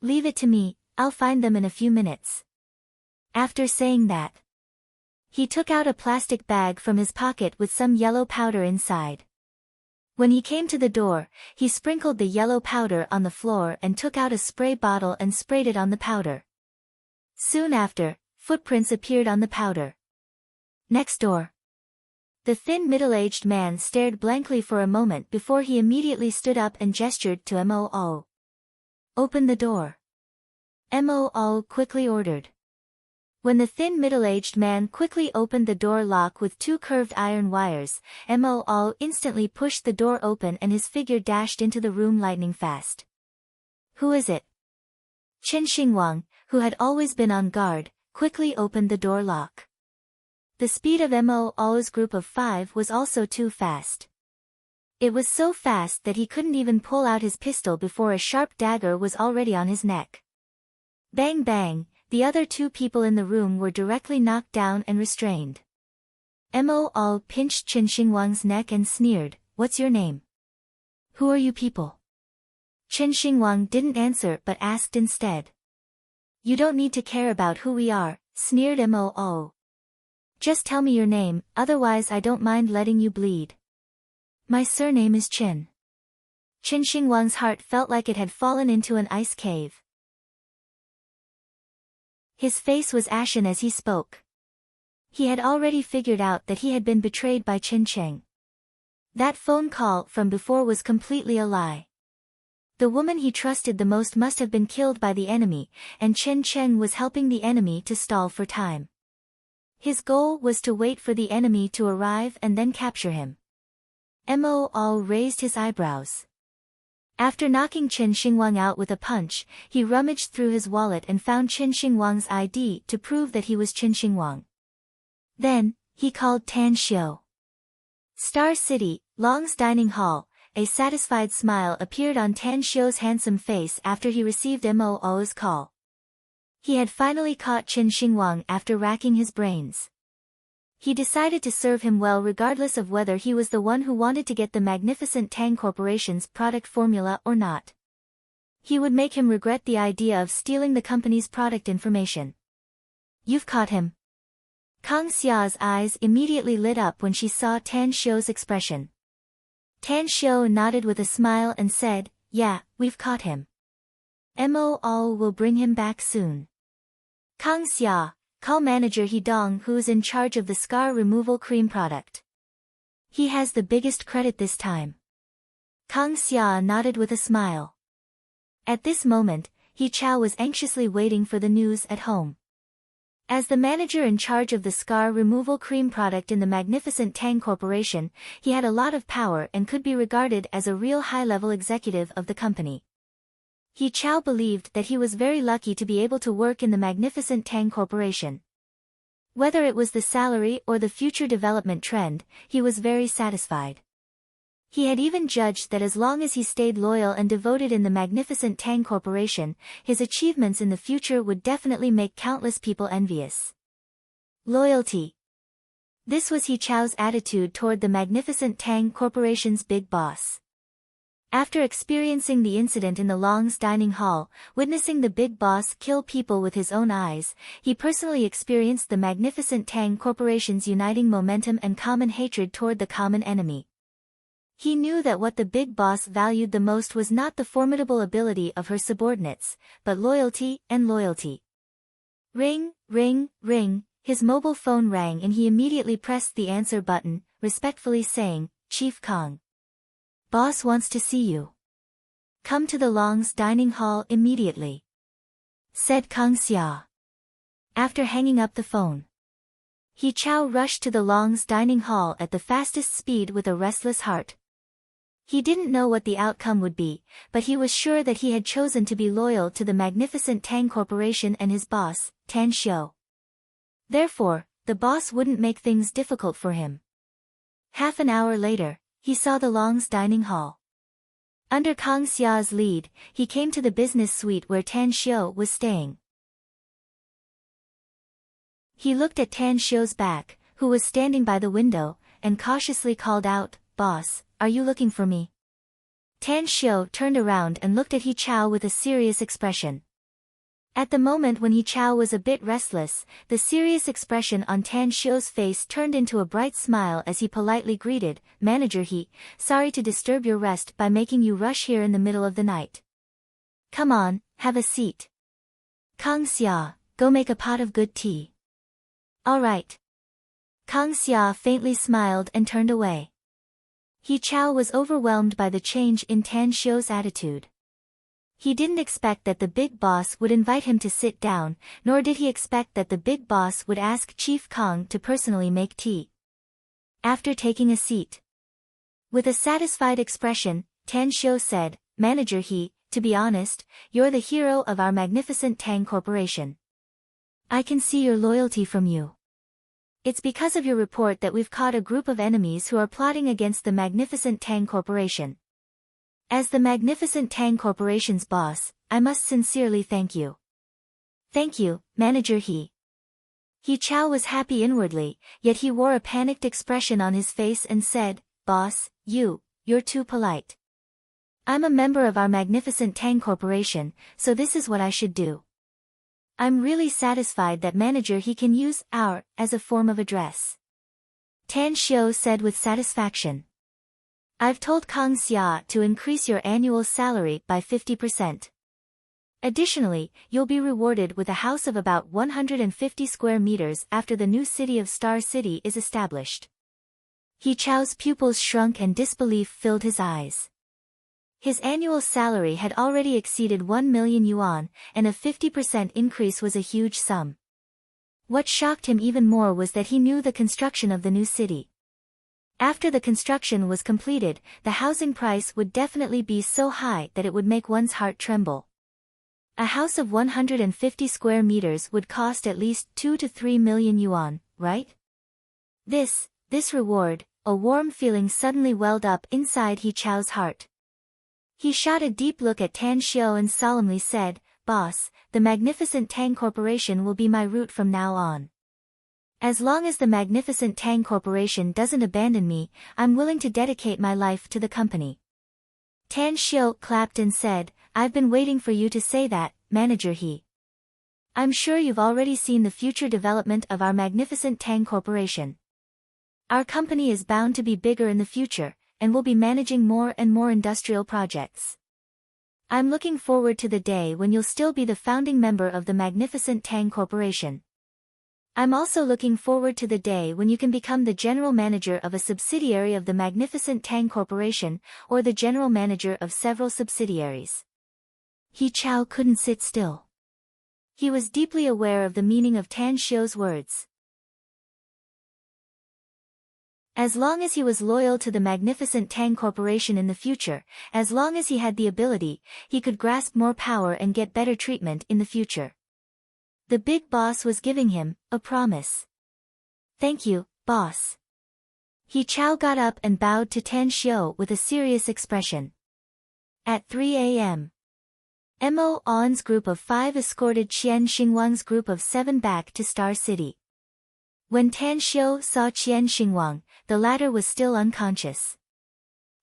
Leave it to me, I'll find them in a few minutes. After saying that, he took out a plastic bag from his pocket with some yellow powder inside. When he came to the door, he sprinkled the yellow powder on the floor and took out a spray bottle and sprayed it on the powder. Soon after, footprints appeared on the powder. Next door. The thin middle-aged man stared blankly for a moment before he immediately stood up and gestured to Mo. Open the door. Mo quickly ordered. When the thin middle-aged man quickly opened the door lock with 2 curved iron wires, Mo instantly pushed the door open and his figure dashed into the room lightning fast. Who is it? Qin Xingwang, who had always been on guard, quickly opened the door lock. The speed of Mo's group of 5 was also too fast. It was so fast that he couldn't even pull out his pistol before a sharp dagger was already on his neck. Bang bang, the other 2 people in the room were directly knocked down and restrained. Mo pinched Qin Xingwang's neck and sneered, "What's your name? Who are you people?" Qin Xingwang didn't answer but asked instead. "You don't need to care about who we are," sneered Mo. "Just tell me your name, otherwise I don't mind letting you bleed." "My surname is Qin." Qin Xingwang's heart felt like it had fallen into an ice cave. His face was ashen as he spoke. He had already figured out that he had been betrayed by Qin Cheng. That phone call from before was completely a lie. The woman he trusted the most must have been killed by the enemy, and Qin Cheng was helping the enemy to stall for time. His goal was to wait for the enemy to arrive and then capture him. Mo raised his eyebrows. After knocking Qin Xingwang out with a punch, he rummaged through his wallet and found Qin Xingwang's ID to prove that he was Qin Xingwang. Then, he called Tan Xiu. Star City, Long's dining hall. A satisfied smile appeared on Tan Xiu's handsome face after he received Mo's call. He had finally caught Qin Xingwang after racking his brains. He decided to serve him well regardless of whether he was the one who wanted to get the magnificent Tang Corporation's product formula or not. He would make him regret the idea of stealing the company's product information. "You've caught him." Kang Xia's eyes immediately lit up when she saw Tan Xiu's expression. Tan Xiu nodded with a smile and said, "Yeah, we've caught him. Mo will bring him back soon." Kang Xia, call manager He Dong, who's in charge of the scar removal cream product. He has the biggest credit this time. Kang Xia nodded with a smile. At this moment, He Chao was anxiously waiting for the news at home. As the manager in charge of the scar removal cream product in the magnificent Tang Corporation, he had a lot of power and could be regarded as a real high-level executive of the company. He Chao believed that he was very lucky to be able to work in the magnificent Tang Corporation. Whether it was the salary or the future development trend, he was very satisfied. He had even judged that as long as he stayed loyal and devoted in the magnificent Tang Corporation, his achievements in the future would definitely make countless people envious. Loyalty. This was He Chao's attitude toward the magnificent Tang Corporation's big boss. After experiencing the incident in the Long's dining hall, witnessing the big boss kill people with his own eyes, he personally experienced the magnificent Tang Corporation's uniting momentum and common hatred toward the common enemy. He knew that what the big boss valued the most was not the formidable ability of her subordinates, but loyalty and loyalty. Ring, ring, ring, his mobile phone rang and he immediately pressed the answer button, respectfully saying, "Chief Kong. Boss wants to see you. Come to the Long's dining hall immediately," said Kang Xia. After hanging up the phone, He Chao rushed to the Long's dining hall at the fastest speed with a restless heart. He didn't know what the outcome would be, but he was sure that he had chosen to be loyal to the magnificent Tang Corporation and his boss, Tan Xiu. Therefore, the boss wouldn't make things difficult for him. Half an hour later, he saw the Long's dining hall. Under Kang Xia's lead, he came to the business suite where Tan Xiu was staying. He looked at Tan Xiu's back, who was standing by the window, and cautiously called out, "Boss, are you looking for me?" Tan Xiu turned around and looked at He Chao with a serious expression. At the moment when He Chao was a bit restless, the serious expression on Tan Xiu's face turned into a bright smile as he politely greeted, "Manager He, sorry to disturb your rest by making you rush here in the middle of the night. Come on, have a seat. Kang Xia, go make a pot of good tea." "All right." Kang Xia faintly smiled and turned away. He Chao was overwhelmed by the change in Tan Xiu's attitude. He didn't expect that the big boss would invite him to sit down, nor did he expect that the big boss would ask Chief Kong to personally make tea. After taking a seat, with a satisfied expression, Tan Xiu said, "Manager He, to be honest, you're the hero of our magnificent Tang Corporation. I can see your loyalty from you. It's because of your report that we've caught a group of enemies who are plotting against the magnificent Tang Corporation. As the magnificent Tang Corporation's boss, I must sincerely thank you." "Thank you, Manager He." He Chao was happy inwardly, yet he wore a panicked expression on his face and said, "Boss, you're too polite. I'm a member of our magnificent Tang Corporation, so this is what I should do. I'm really satisfied that Manager He can use our as a form of address." Tan Xiu said with satisfaction. "I've told Kang Xia to increase your annual salary by 50%. Additionally, you'll be rewarded with a house of about 150 square meters after the new city of Star City is established." He Chao's pupils shrunk and disbelief filled his eyes. His annual salary had already exceeded 1 million yuan, and a 50% increase was a huge sum. What shocked him even more was that he knew the construction of the new city. After the construction was completed, the housing price would definitely be so high that it would make one's heart tremble. A house of 150 square meters would cost at least 2 to 3 million yuan, right? This reward, a warm feeling suddenly welled up inside He Chao's heart. He shot a deep look at Tan Xiu and solemnly said, "Boss, the magnificent Tang Corporation will be my route from now on. As long as the magnificent Tang Corporation doesn't abandon me, I'm willing to dedicate my life to the company." Tan Xiu clapped and said, "I've been waiting for you to say that, Manager He. I'm sure you've already seen the future development of our magnificent Tang Corporation. Our company is bound to be bigger in the future, and will be managing more and more industrial projects. I'm looking forward to the day when you'll still be the founding member of the magnificent Tang Corporation. I'm also looking forward to the day when you can become the general manager of a subsidiary of the magnificent Tang Corporation, or the general manager of several subsidiaries." He Chao couldn't sit still. He was deeply aware of the meaning of Tan Xiu's words. As long as he was loyal to the magnificent Tang Corporation in the future, as long as he had the ability, he could grasp more power and get better treatment in the future. The big boss was giving him a promise. Thank you, boss. He Chao got up and bowed to Tan Xiu with a serious expression. At 3 a.m. Mo On's group of 5 escorted Qian Xingwang's group of 7 back to Star City. When Tan Xiu saw Qian Xingwang, the latter was still unconscious.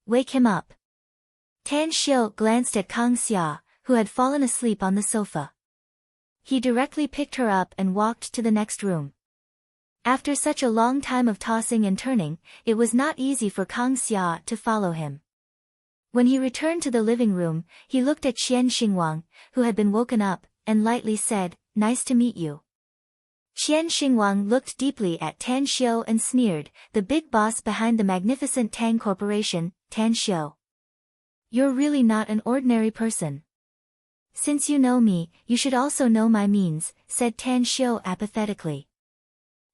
Wake him up. Tan Xiu glanced at Kang Xia, who had fallen asleep on the sofa. He directly picked her up and walked to the next room. After such a long time of tossing and turning, it was not easy for Kang Xia to follow him. When he returned to the living room, he looked at Qian Xingwang, who had been woken up, and lightly said, "Nice to meet you." Qian Xingwang looked deeply at Tan Xiu and sneered, "The big boss behind the magnificent Tang Corporation, Tan Xiu. You're really not an ordinary person. Since you know me, you should also know my means," said Tan Xiu apathetically.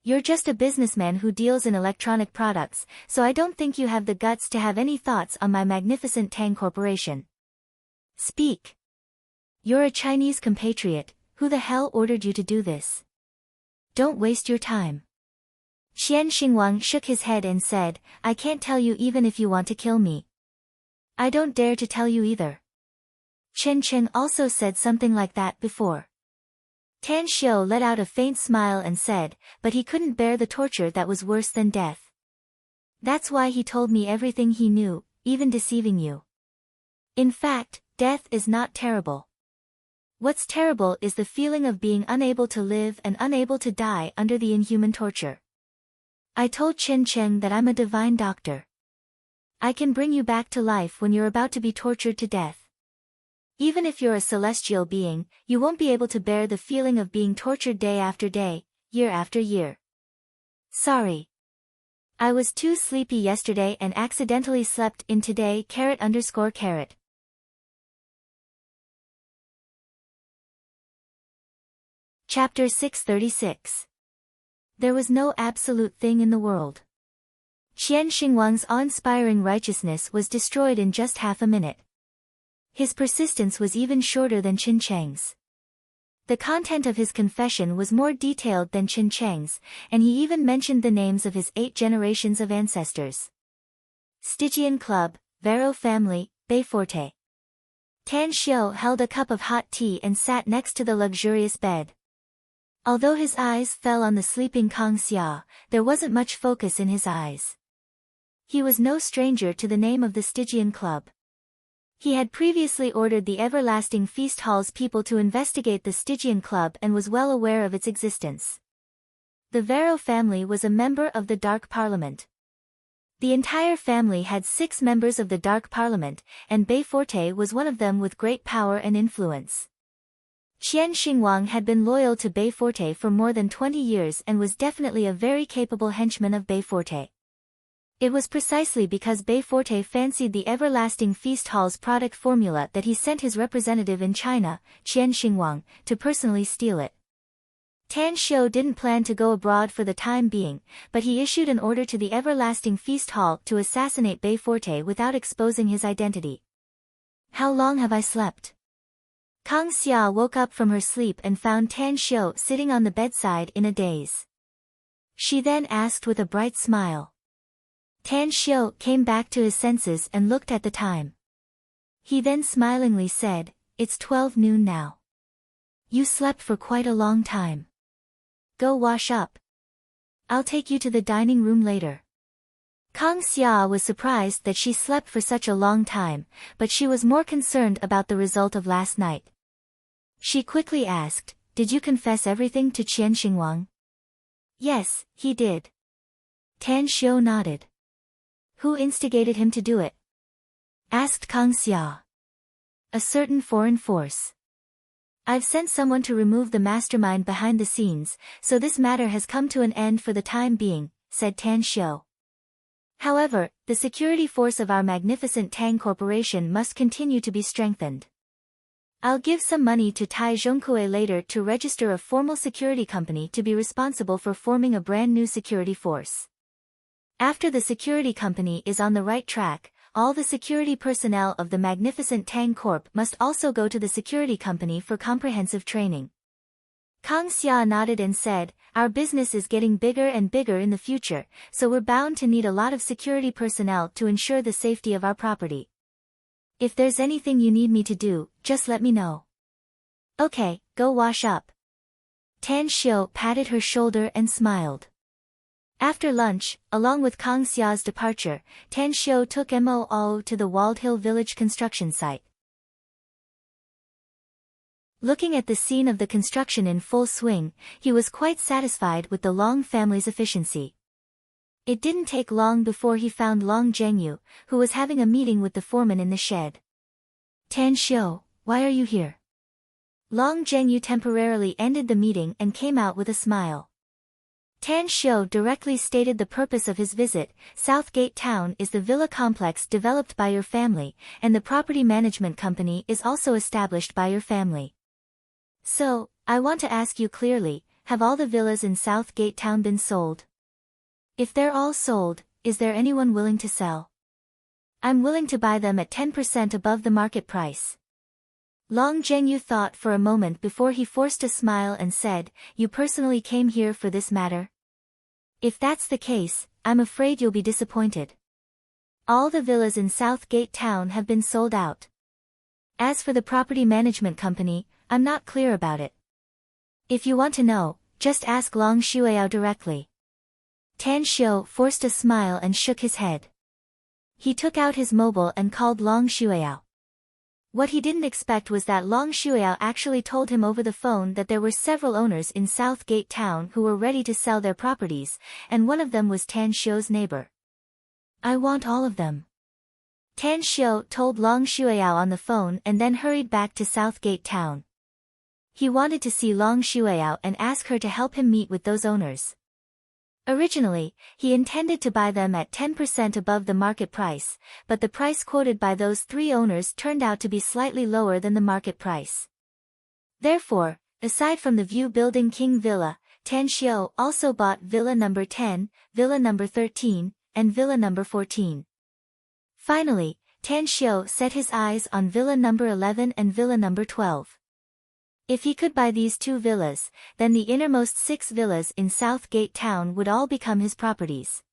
"You're just a businessman who deals in electronic products, so I don't think you have the guts to have any thoughts on my magnificent Tang Corporation. Speak. You're a Chinese compatriot, who the hell ordered you to do this? Don't waste your time." Qian Xingwang shook his head and said, "I can't tell you even if you want to kill me. I don't dare to tell you either." Chen Chen also said something like that before. Tan Xiu let out a faint smile and said, "But he couldn't bear the torture that was worse than death. That's why he told me everything he knew, even deceiving you. In fact, death is not terrible. What's terrible is the feeling of being unable to live and unable to die under the inhuman torture. I told Chen Chen that I'm a divine doctor. I can bring you back to life when you're about to be tortured to death. Even if you're a celestial being, you won't be able to bear the feeling of being tortured day after day, year after year. Sorry. I was too sleepy yesterday and accidentally slept in today. _. Chapter 636. There was no absolute thing in the world. Qian Xingwang's awe-inspiring righteousness was destroyed in just half a minute. His persistence was even shorter than Qin Cheng's. The content of his confession was more detailed than Qin Cheng's, and he even mentioned the names of his 8 generations of ancestors. Stygian Club, Vero family, Bayforte. Tan Xiu held a cup of hot tea and sat next to the luxurious bed. Although his eyes fell on the sleeping Kang Xia, there wasn't much focus in his eyes. He was no stranger to the name of the Stygian Club. He had previously ordered the Everlasting Feast Hall's people to investigate the Stygian Club and was well aware of its existence. The Vero family was a member of the Dark Parliament. The entire family had 6 members of the Dark Parliament, and Bayforte was one of them with great power and influence. Qian Xingwang had been loyal to Bayforte for more than 20 years and was definitely a very capable henchman of Bayforte. It was precisely because Bayforte fancied the Everlasting Feast Hall's product formula that he sent his representative in China, Qian Xingwang, to personally steal it. Tan Xiu didn't plan to go abroad for the time being, but he issued an order to the Everlasting Feast Hall to assassinate Bayforte without exposing his identity. How long have I slept? Kang Xia woke up from her sleep and found Tan Xiu sitting on the bedside in a daze. She then asked with a bright smile. Tan Xiu came back to his senses and looked at the time. He then smilingly said, "It's 12 noon now. You slept for quite a long time. Go wash up. I'll take you to the dining room later." Kang Xia was surprised that she slept for such a long time, but she was more concerned about the result of last night. She quickly asked, "Did you confess everything to Qian Xingwang?" "Yes, he did." Tan Xiu nodded. "Who instigated him to do it?" asked Kang Xia. "A certain foreign force. I've sent someone to remove the mastermind behind the scenes, so this matter has come to an end for the time being," said Tan Xiu. "However, the security force of our magnificent Tang Corporation must continue to be strengthened. I'll give some money to Tai Zhongkue later to register a formal security company to be responsible for forming a brand new security force. After the security company is on the right track, all the security personnel of the magnificent Tang Corp must also go to the security company for comprehensive training. Kang Xia nodded and said, our business is getting bigger and bigger in the future, so we're bound to need a lot of security personnel to ensure the safety of our property. If there's anything you need me to do, just let me know. Okay, go wash up. Tan Xiu patted her shoulder and smiled. After lunch, along with Kang Xia's departure, Tan Xiu took Mo to the Walled Hill Village construction site. Looking at the scene of the construction in full swing, he was quite satisfied with the Long family's efficiency. It didn't take long before he found Long Zhengyu, who was having a meeting with the foreman in the shed. Tan Xiu, why are you here? Long Zhengyu temporarily ended the meeting and came out with a smile. Tan Xiu directly stated the purpose of his visit. Southgate Town is the villa complex developed by your family, and the property management company is also established by your family. So, I want to ask you clearly, have all the villas in Southgate Town been sold? If they're all sold, is there anyone willing to sell? I'm willing to buy them at 10% above the market price. Long Zhengyu thought for a moment before he forced a smile and said, you personally came here for this matter? If that's the case, I'm afraid you'll be disappointed. All the villas in Southgate Town have been sold out. As for the property management company, I'm not clear about it. If you want to know, just ask Long Shuiyao directly. Tan Xiu forced a smile and shook his head. He took out his mobile and called Long Shuiyao. What he didn't expect was that Long Shuiyao actually told him over the phone that there were several owners in Southgate Town who were ready to sell their properties, and one of them was Tan Xiu's neighbor. I want all of them. Tan Xiu told Long Shuiyao on the phone and then hurried back to Southgate Town. He wanted to see Long Shuiyao and ask her to help him meet with those owners. Originally, he intended to buy them at 10% above the market price, but the price quoted by those three owners turned out to be slightly lower than the market price. Therefore, aside from the View Building King Villa, Tan Xiu also bought Villa number 10, Villa number 13, and Villa number 14. Finally, Tan Xiu set his eyes on Villa number 11 and Villa number 12. If he could buy these two villas, then the innermost 6 villas in Southgate Town would all become his properties.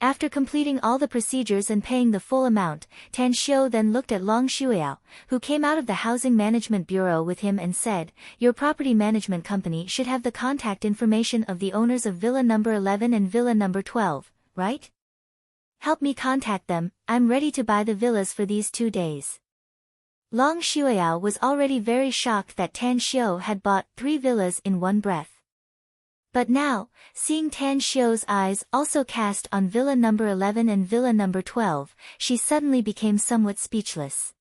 After completing all the procedures and paying the full amount, Tan Xiu then looked at Long Shuiyao, who came out of the Housing Management Bureau with him and said, your property management company should have the contact information of the owners of Villa number 11 and Villa number 12, right? Help me contact them, I'm ready to buy the villas for these 2 days. Long Shuiyao was already very shocked that Tan Xiu had bought 3 villas in one breath. But now, seeing Tan Xiu's eyes also cast on Villa number 11 and Villa number 12, she suddenly became somewhat speechless.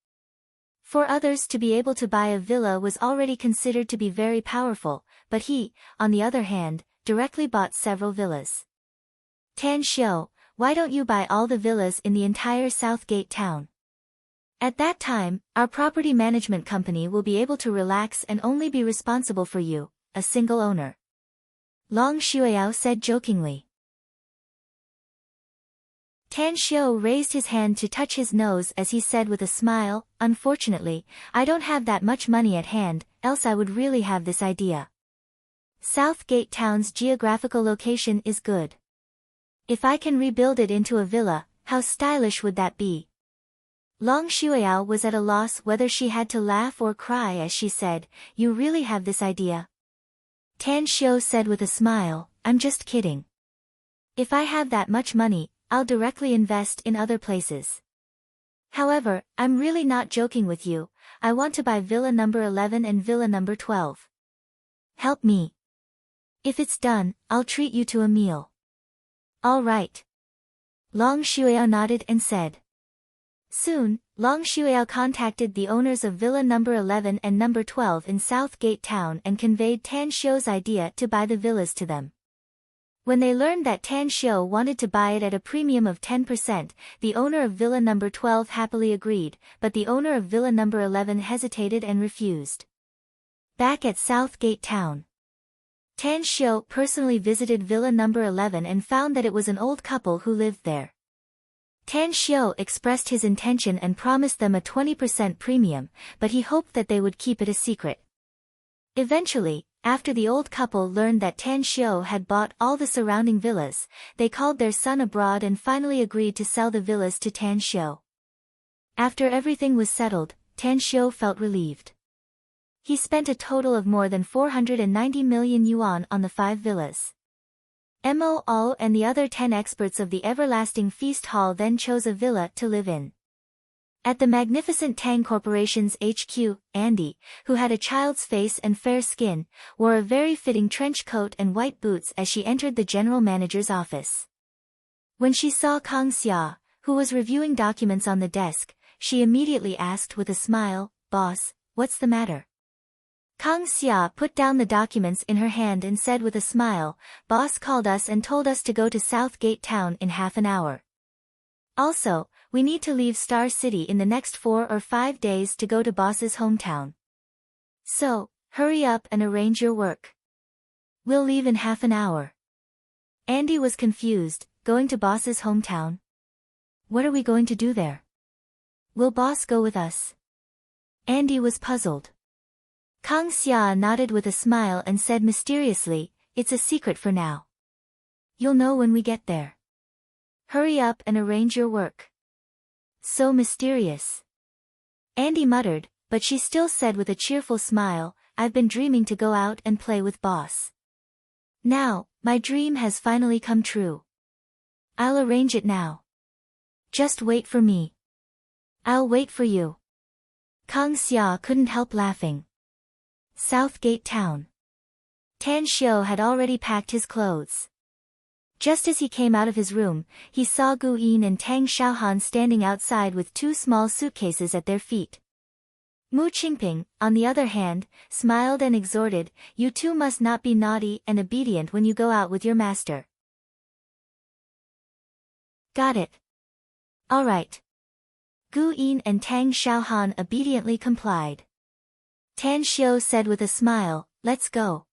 For others to be able to buy a villa was already considered to be very powerful, but he, on the other hand, directly bought several villas. Tan Xiu, why don't you buy all the villas in the entire Southgate Town? At that time, our property management company will be able to relax and only be responsible for you, a single owner. Long Shuiyao said jokingly. Tan Xiu raised his hand to touch his nose as he said with a smile, unfortunately, I don't have that much money at hand, else I would really have this idea. Southgate Town's geographical location is good. If I can rebuild it into a villa, how stylish would that be? Long Shuiyao was at a loss whether she had to laugh or cry as she said, you really have this idea? Tan Xiu said with a smile, I'm just kidding. If I have that much money, I'll directly invest in other places. However, I'm really not joking with you, I want to buy Villa number 11 and Villa number 12. Help me. If it's done, I'll treat you to a meal. All right. Long Shuiyao nodded and said. Soon, Long Shuiyao contacted the owners of Villa number 11 and number 12 in Southgate Town and conveyed Tan Xiu's idea to buy the villas to them. When they learned that Tan Xiu wanted to buy it at a premium of 10%, the owner of Villa number 12 happily agreed, but the owner of Villa number 11 hesitated and refused. Back at South Gate Town, Tan Xiu personally visited Villa number 11 and found that it was an old couple who lived there. Tan Xiu expressed his intention and promised them a 20% premium, but he hoped that they would keep it a secret. Eventually, after the old couple learned that Tan Xiu had bought all the surrounding villas, they called their son abroad and finally agreed to sell the villas to Tan Xiu. After everything was settled, Tan Xiu felt relieved. He spent a total of more than 490 million yuan on the 5 villas. Mo All and the other 10 experts of the Everlasting Feast Hall then chose a villa to live in. At the magnificent Tang Corporation's HQ, Andy, who had a child's face and fair skin, wore a very fitting trench coat and white boots as she entered the general manager's office. When she saw Kang Xia, who was reviewing documents on the desk, she immediately asked with a smile, "Boss, what's the matter?" Kang Xia put down the documents in her hand and said with a smile, "Boss called us and told us to go to South Gate Town in half an hour. Also, we need to leave Star City in the next 4 or 5 days to go to Boss's hometown. So, hurry up and arrange your work. We'll leave in half an hour." Andy was confused, going to Boss's hometown? What are we going to do there? Will Boss go with us? Andy was puzzled. Kang Xia nodded with a smile and said mysteriously, "It's a secret for now. You'll know when we get there. Hurry up and arrange your work." So mysterious. Andy muttered, but she still said with a cheerful smile, "I've been dreaming to go out and play with Boss. Now, my dream has finally come true. I'll arrange it now. Just wait for me." "I'll wait for you." Kang Xia couldn't help laughing. South Gate Town. Tan Xiu had already packed his clothes. Just as he came out of his room, he saw Gu Yin and Tang Xiaohan standing outside with 2 small suitcases at their feet. Mu Qingping, on the other hand, smiled and exhorted, "You two must not be naughty and obedient when you go out with your master." "Got it. All right." Gu Yin and Tang Xiaohan obediently complied. Tan Xiu said with a smile, "Let's go.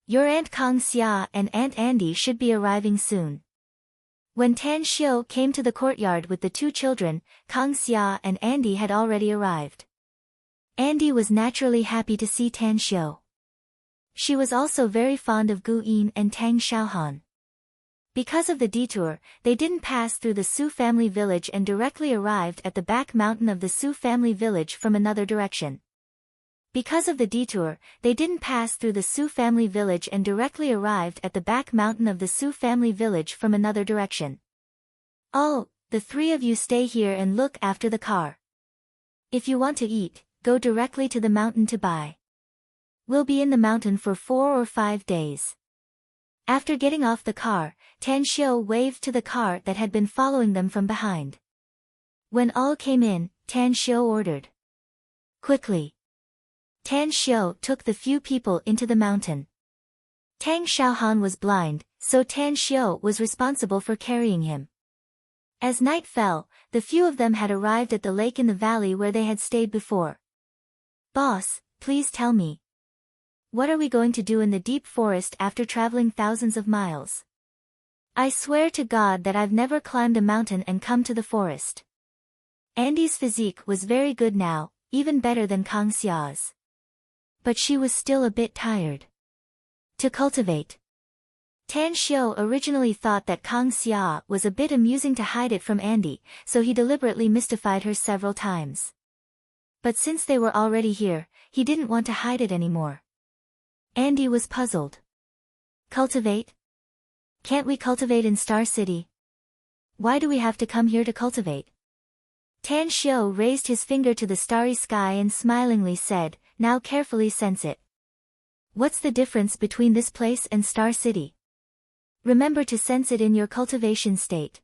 Your Aunt Kang Xia and Aunt Andy should be arriving soon." When Tan Xiu came to the courtyard with the 2 children, Kang Xia and Andy had already arrived. Andy was naturally happy to see Tan Xiu. She was also very fond of Gu Yin and Tang Xiaohan. Because of the detour, they didn't pass through the Su family village and directly arrived at the back mountain of the Su family village from another direction. Because of the detour, they didn't pass through the Su family village and directly arrived at the back mountain of the Su family village from another direction. "Oh, the 3 of you stay here and look after the car. If you want to eat, go directly to the mountain to buy. We'll be in the mountain for 4 or 5 days." After getting off the car, Tan Xiu waved to the car that had been following them from behind. When all came in, Tan Xiu ordered, "Quickly." Tan Xiu took the few people into the mountain. Tang Xiaohan was blind, so Tan Xiu was responsible for carrying him. As night fell, the few of them had arrived at the lake in the valley where they had stayed before. "Boss, please tell me. What are we going to do in the deep forest after traveling thousands of miles? I swear to God that I've never climbed a mountain and come to the forest." Andy's physique was very good now, even better than Kang Xia's. But she was still a bit tired. To cultivate. Tan Xiu originally thought that Kang Xia was a bit amusing to hide it from Andy, so he deliberately mystified her several times. But since they were already here, he didn't want to hide it anymore. Andy was puzzled. Cultivate? Can't we cultivate in Star City? Why do we have to come here to cultivate? Tan Xiu raised his finger to the starry sky and smilingly said, "Now carefully sense it. What's the difference between this place and Star City? Remember to sense it in your cultivation state."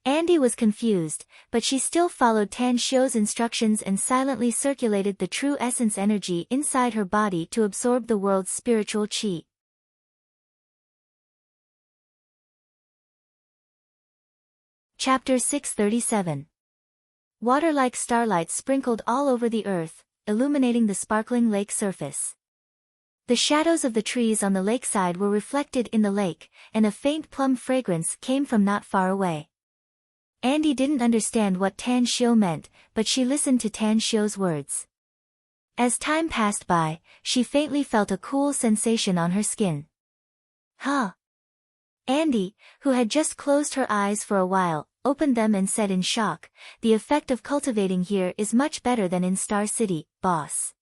Andy was confused, but she still followed Tan Xiu's instructions and silently circulated the true essence energy inside her body to absorb the world's spiritual qi. Chapter 637. Water like starlight sprinkled all over the earth, illuminating the sparkling lake surface. The shadows of the trees on the lakeside were reflected in the lake, and a faint plum fragrance came from not far away. Andy didn't understand what Tan Xiu meant, but she listened to Tan Xiu's words. As time passed by, she faintly felt a cool sensation on her skin. Huh? Andy, who had just closed her eyes for a while, opened them and said in shock, "The effect of cultivating here is much better than in Star City, boss.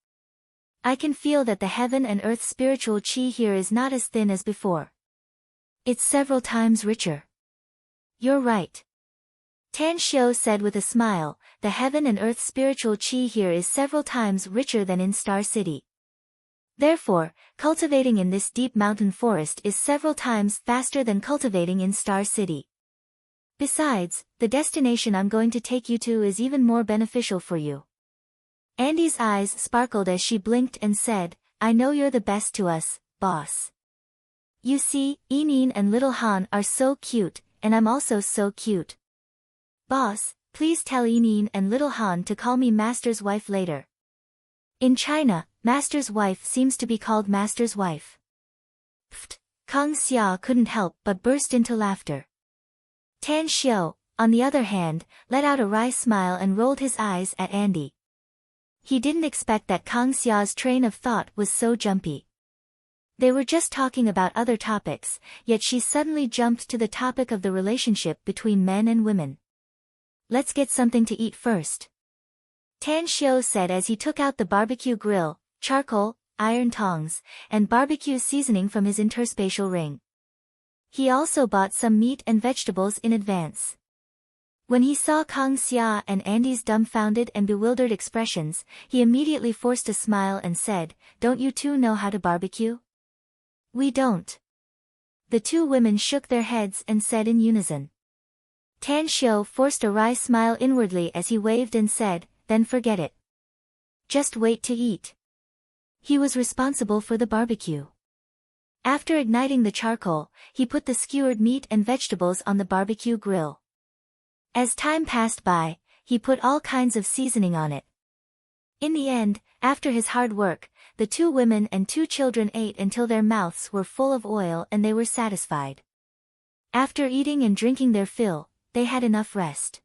I can feel that the heaven and earth spiritual chi here is not as thin as before. It's several times richer." "You're right," Tan Xiu said with a smile, "the heaven and earth spiritual chi here is several times richer than in Star City. Therefore, cultivating in this deep mountain forest is several times faster than cultivating in Star City. Besides, the destination I'm going to take you to is even more beneficial for you." Andy's eyes sparkled as she blinked and said, "I know you're the best to us, boss. You see, Yining and little Han are so cute, and I'm also so cute. Boss, please tell Yining and little Han to call me Master's wife later." In China, Master's wife seems to be called Master's wife. Pfft, Kang Xia couldn't help but burst into laughter. Tan Xiu, on the other hand, let out a wry smile and rolled his eyes at Andy. He didn't expect that Kang Xia's train of thought was so jumpy. They were just talking about other topics, yet she suddenly jumped to the topic of the relationship between men and women. "Let's get something to eat first," Tan Xiu said as he took out the barbecue grill, charcoal, iron tongs, and barbecue seasoning from his interspatial ring. He also bought some meat and vegetables in advance. When he saw Kang Xia and Andy's dumbfounded and bewildered expressions, he immediately forced a smile and said, "Don't you two know how to barbecue?" "We don't." The two women shook their heads and said in unison. Tan Xiu forced a wry smile inwardly as he waved and said, "Then forget it. Just wait to eat." He was responsible for the barbecue. After igniting the charcoal, he put the skewered meat and vegetables on the barbecue grill. As time passed by, he put all kinds of seasoning on it. In the end, after his hard work, the two women and two children ate until their mouths were full of oil and they were satisfied. After eating and drinking their fill, they had enough rest.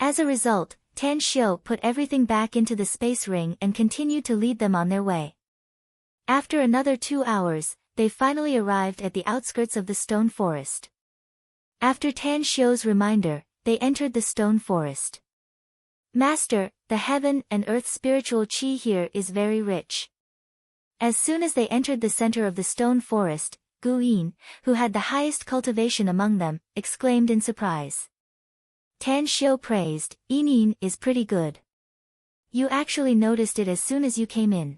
As a result, Tan Xiu put everything back into the space ring and continued to lead them on their way. After another 2 hours, they finally arrived at the outskirts of the stone forest. After Tan Xiu's reminder, they entered the stone forest. "Master, the heaven and earth spiritual chi here is very rich." As soon as they entered the center of the stone forest, Gu Yin, who had the highest cultivation among them, exclaimed in surprise. Tan Xiu praised, "Yining is pretty good. You actually noticed it as soon as you came in.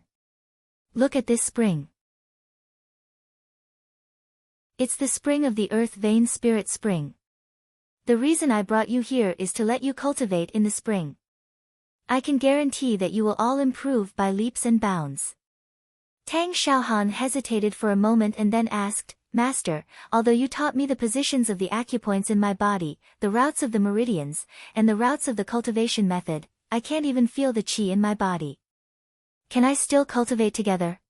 Look at this spring. It's the spring of the earth vein spirit spring. The reason I brought you here is to let you cultivate in the spring. I can guarantee that you will all improve by leaps and bounds." Tang Xiaohan hesitated for a moment and then asked, "Master, although you taught me the positions of the acupoints in my body, the routes of the meridians, and the routes of the cultivation method, I can't even feel the qi in my body. Can I still cultivate together?"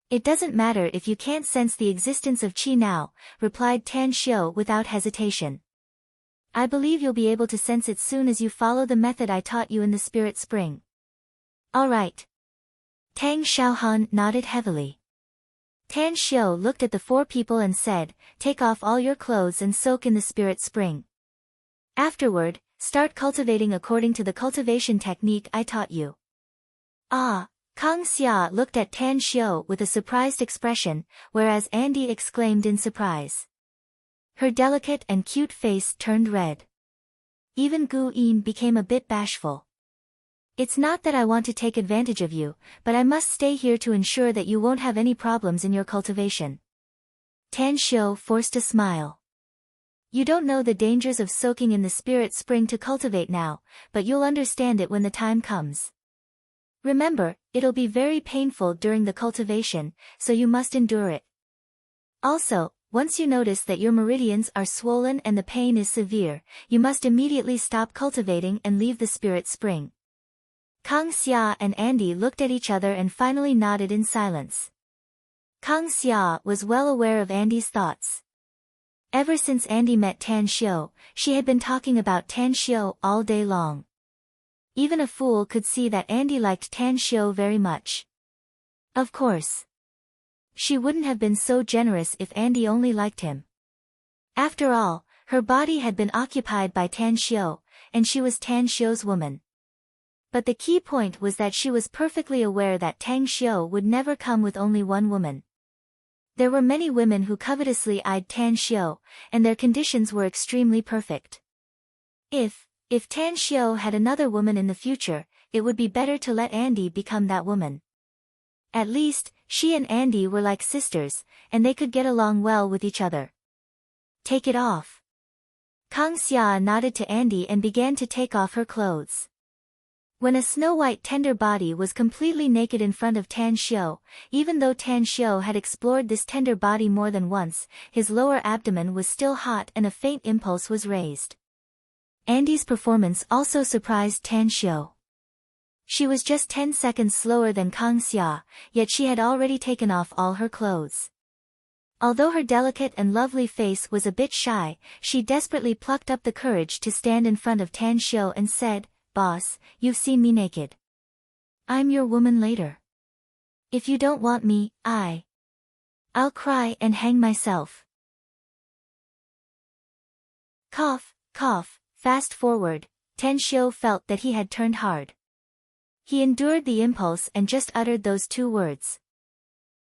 "It doesn't matter if you can't sense the existence of qi now," replied Tan Xiu without hesitation. "I believe you'll be able to sense it soon as you follow the method I taught you in the spirit spring." "All right." Tang Xiaohan nodded heavily. Tan Xiu looked at the four people and said, "Take off all your clothes and soak in the spirit spring. Afterward, start cultivating according to the cultivation technique I taught you." "Ah!" Kang Xia looked at Tan Xiu with a surprised expression, whereas Andy exclaimed in surprise. Her delicate and cute face turned red. Even Gu Yin became a bit bashful. "It's not that I want to take advantage of you, but I must stay here to ensure that you won't have any problems in your cultivation." Tan Xiu forced a smile. "You don't know the dangers of soaking in the spirit spring to cultivate now, but you'll understand it when the time comes. Remember, it'll be very painful during the cultivation, so you must endure it. Also, once you notice that your meridians are swollen and the pain is severe, you must immediately stop cultivating and leave the spirit spring. Kang Xia and Andy looked at each other and finally nodded in silence. Kang Xia was well aware of Andy's thoughts. Ever since Andy met Tan Xiu, she had been talking about Tan Xiu all day long. Even a fool could see that Andy liked Tan Xiu very much. Of course. She wouldn't have been so generous if Andy only liked him. After all, her body had been occupied by Tan Xiu, and she was Tan Xiu's woman. But the key point was that she was perfectly aware that Tan Xiu would never come with only one woman. There were many women who covetously eyed Tan Xiu, and their conditions were extremely perfect. If Tan Xiu had another woman in the future, it would be better to let Andy become that woman. At least, she and Andy were like sisters, and they could get along well with each other. Take it off. Kang Xia nodded to Andy and began to take off her clothes. When a snow-white tender body was completely naked in front of Tan Xiu, even though Tan Xiu had explored this tender body more than once, his lower abdomen was still hot and a faint impulse was raised. Andy's performance also surprised Tan Xiu. She was just 10 seconds slower than Kang Xia, yet she had already taken off all her clothes. Although her delicate and lovely face was a bit shy, she desperately plucked up the courage to stand in front of Tan Xiu and said, "Boss, you've seen me naked. I'm your woman later. If you don't want me, I'll cry and hang myself." Cough, cough, fast forward, Tan Xiu felt that he had turned hard. He endured the impulse and just uttered those two words.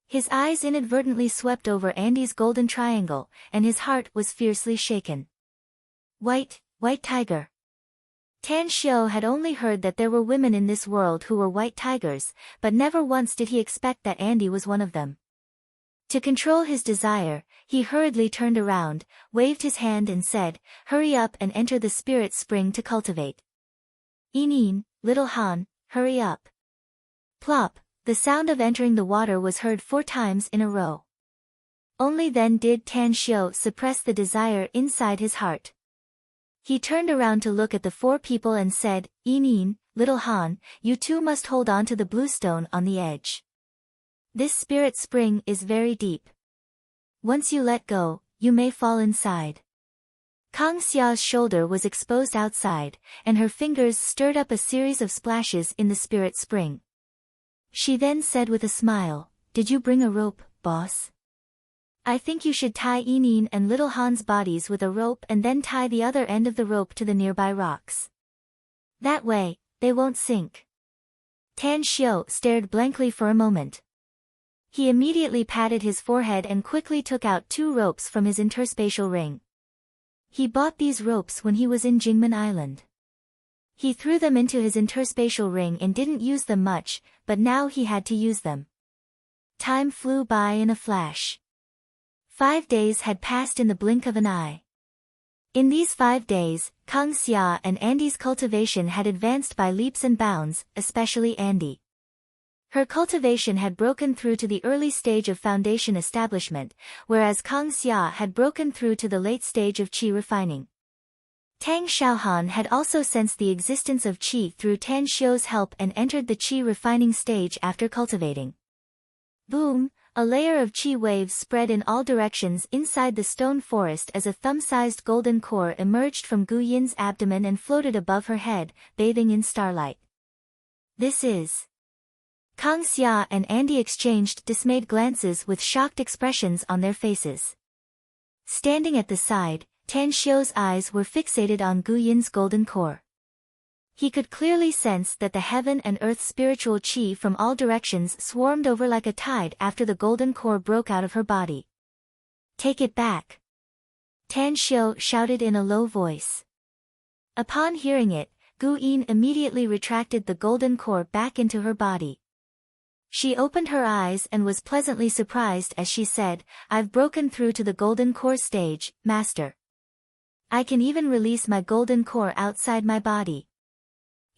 His eyes inadvertently swept over Andy's golden triangle, and his heart was fiercely shaken. White tiger. Tan Xiu had only heard that there were women in this world who were white tigers, but never once did he expect that Andy was one of them. To control his desire, he hurriedly turned around, waved his hand and said, "Hurry up and enter the spirit spring to cultivate. Inin, little Han, hurry up." Plop, the sound of entering the water was heard 4 times in a row. Only then did Tan Xiu suppress the desire inside his heart. He turned around to look at the 4 people and said, "Inin, little Han, you two must hold on to the blue stone on the edge. This spirit spring is very deep. Once you let go, you may fall inside." Kang Xia's shoulder was exposed outside, and her fingers stirred up a series of splashes in the spirit spring. She then said with a smile, "Did you bring a rope, boss? I think you should tie Inin and little Han's bodies with a rope and then tie the other end of the rope to the nearby rocks. That way, they won't sink." Tan Xiu stared blankly for a moment. He immediately patted his forehead and quickly took out 2 ropes from his interspatial ring. He bought these ropes when he was in Jingmen Island. He threw them into his interspatial ring and didn't use them much, but now he had to use them. Time flew by in a flash. 5 days had passed in the blink of an eye. In these 5 days, Kang Xia and Andy's cultivation had advanced by leaps and bounds, especially Andy. Her cultivation had broken through to the early stage of foundation establishment, whereas Kang Xia had broken through to the late stage of qi refining. Tang Xiaohan had also sensed the existence of qi through Tan Xiu's help and entered the qi refining stage after cultivating. Boom! A layer of qi waves spread in all directions inside the stone forest as a thumb-sized golden core emerged from Gu Yin's abdomen and floated above her head, bathing in starlight. "This is..." Kang Xia and Andy exchanged dismayed glances with shocked expressions on their faces. Standing at the side, Tan Xiu's eyes were fixated on Gu Yin's golden core. He could clearly sense that the heaven and earth spiritual qi from all directions swarmed over like a tide after the golden core broke out of her body. "Take it back!" Tan Xiu shouted in a low voice. Upon hearing it, Gu Yin immediately retracted the golden core back into her body. She opened her eyes and was pleasantly surprised as she said, "I've broken through to the golden core stage, Master. I can even release my golden core outside my body."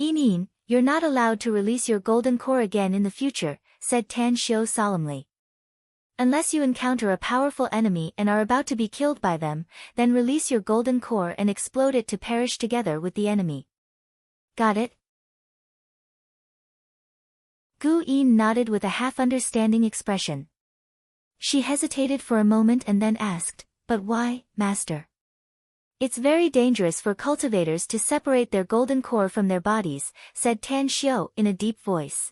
"Inin, you're not allowed to release your golden core again in the future," said Tan Xiu solemnly. Unless you encounter a powerful enemy and are about to be killed by them, then release your golden core and explode it to perish together with the enemy. Got it? Gu Yin nodded with a half-understanding expression. She hesitated for a moment and then asked, "But why, Master?" "It's very dangerous for cultivators to separate their golden core from their bodies," said Tan Xiu in a deep voice.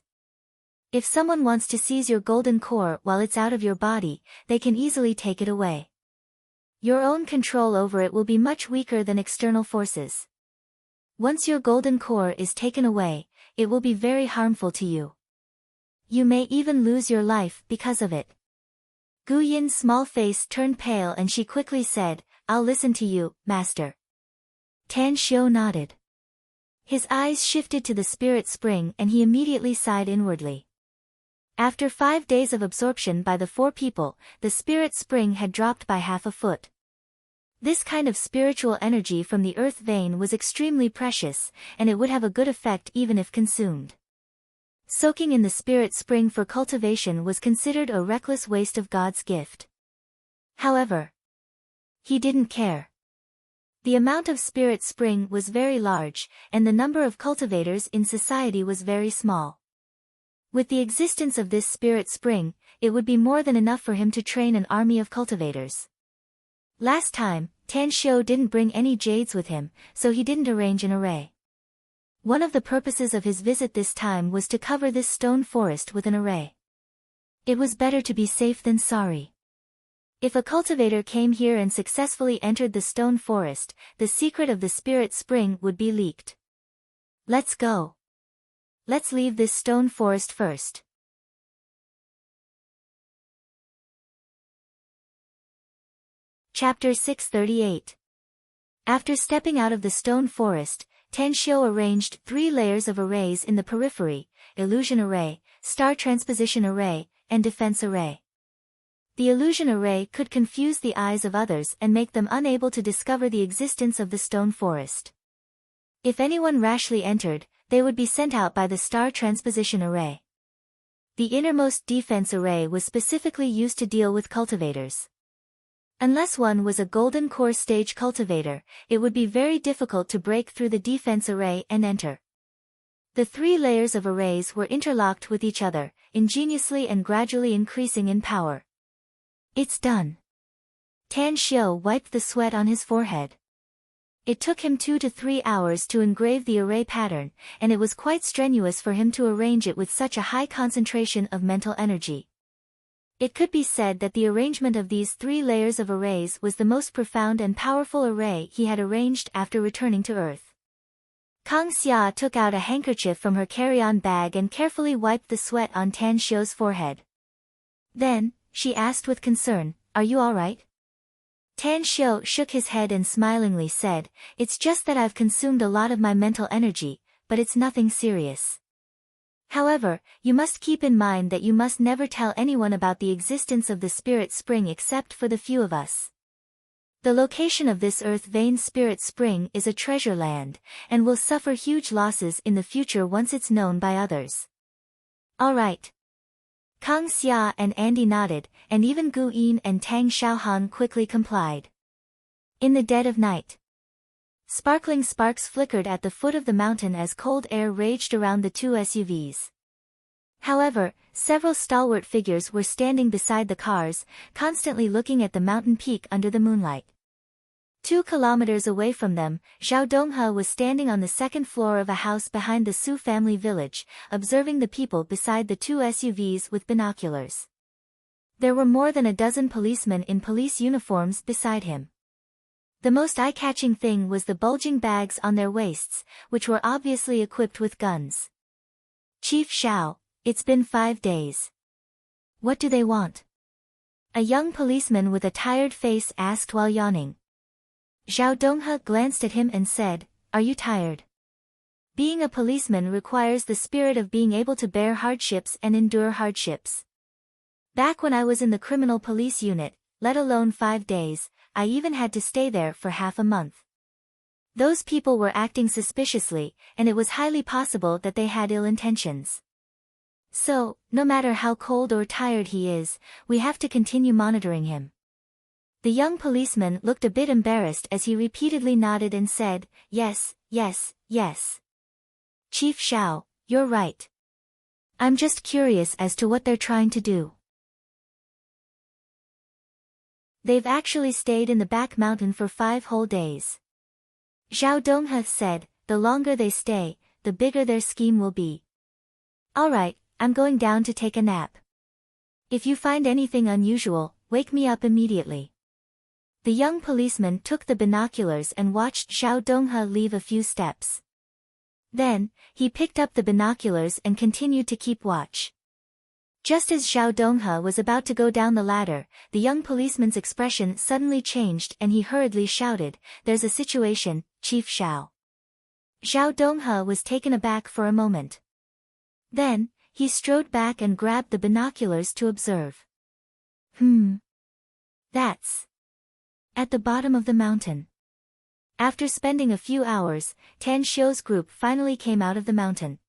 "If someone wants to seize your golden core while it's out of your body, they can easily take it away. Your own control over it will be much weaker than external forces. Once your golden core is taken away, it will be very harmful to you. You may even lose your life because of it." Gu Yin's small face turned pale and she quickly said, "I'll listen to you, Master." Tan Xiu nodded. His eyes shifted to the spirit spring and he immediately sighed inwardly. After 5 days of absorption by the 4 people, the spirit spring had dropped by half a foot. This kind of spiritual energy from the earth vein was extremely precious, and it would have a good effect even if consumed. Soaking in the spirit spring for cultivation was considered a reckless waste of God's gift. However, he didn't care. The amount of spirit spring was very large, and the number of cultivators in society was very small. With the existence of this spirit spring, it would be more than enough for him to train an army of cultivators. Last time, Tan Xiu didn't bring any jades with him, so he didn't arrange an array. One of the purposes of his visit this time was to cover this stone forest with an array. It was better to be safe than sorry. If a cultivator came here and successfully entered the stone forest, the secret of the spirit spring would be leaked. Let's go. Let's leave this stone forest first. Chapter 638. After stepping out of the stone forest, Tan Xiu arranged 3 layers of arrays in the periphery: illusion array, star transposition array, and defense array. The illusion array could confuse the eyes of others and make them unable to discover the existence of the stone forest. If anyone rashly entered, they would be sent out by the star transposition array. The innermost defense array was specifically used to deal with cultivators. Unless one was a golden core stage cultivator, it would be very difficult to break through the defense array and enter. The 3 layers of arrays were interlocked with each other, ingeniously and gradually increasing in power. It's done. Tan Xiu wiped the sweat on his forehead. It took him 2 to 3 hours to engrave the array pattern, and it was quite strenuous for him to arrange it with such a high concentration of mental energy. It could be said that the arrangement of these 3 layers of arrays was the most profound and powerful array he had arranged after returning to Earth. Kang Xia took out a handkerchief from her carry-on bag and carefully wiped the sweat on Tan Xiu's forehead. Then, she asked with concern, "Are you all right?" Tan Xiu shook his head and smilingly said, "It's just that I've consumed a lot of my mental energy, but it's nothing serious. However, you must keep in mind that you must never tell anyone about the existence of the spirit spring except for the few of us. The location of this earth vein spirit spring is a treasure land, and will suffer huge losses in the future once it's known by others." "All right." Kang Xia and Andy nodded, and even Gu Yin and Tang Xiaohan quickly complied. In the dead of night, sparkling sparks flickered at the foot of the mountain as cold air raged around the 2 SUVs. However, several stalwart figures were standing beside the cars, constantly looking at the mountain peak under the moonlight. 2 kilometers away from them, Zhao Donghe was standing on the 2nd floor of a house behind the Su family village, observing the people beside the 2 SUVs with binoculars. There were more than a dozen policemen in police uniforms beside him. The most eye-catching thing was the bulging bags on their waists, which were obviously equipped with guns. "Chief Xiao, it's been 5 days. What do they want?" A young policeman with a tired face asked while yawning. Zhao Donghe glanced at him and said, "Are you tired?" Being a policeman requires the spirit of being able to bear hardships and endure hardships. Back when I was in the criminal police unit, let alone 5 days, I even had to stay there for half a month. Those people were acting suspiciously, and it was highly possible that they had ill intentions. So, no matter how cold or tired he is, we have to continue monitoring him. The young policeman looked a bit embarrassed as he repeatedly nodded and said, yes, yes, yes. Chief Xiao, you're right. I'm just curious as to what they're trying to do. They've actually stayed in the back mountain for 5 whole days. Zhao Donghe said, the longer they stay, the bigger their scheme will be. Alright, I'm going down to take a nap. If you find anything unusual, wake me up immediately. The young policeman took the binoculars and watched Zhao Donghe leave a few steps. Then, he picked up the binoculars and continued to keep watch. Just as Zhao Donghe was about to go down the ladder, the young policeman's expression suddenly changed and he hurriedly shouted, there's a situation, Chief Xiao. Zhao Donghe was taken aback for a moment. Then, he strode back and grabbed the binoculars to observe. That's at the bottom of the mountain. After spending a few hours, Tan Xiu's group finally came out of the mountain.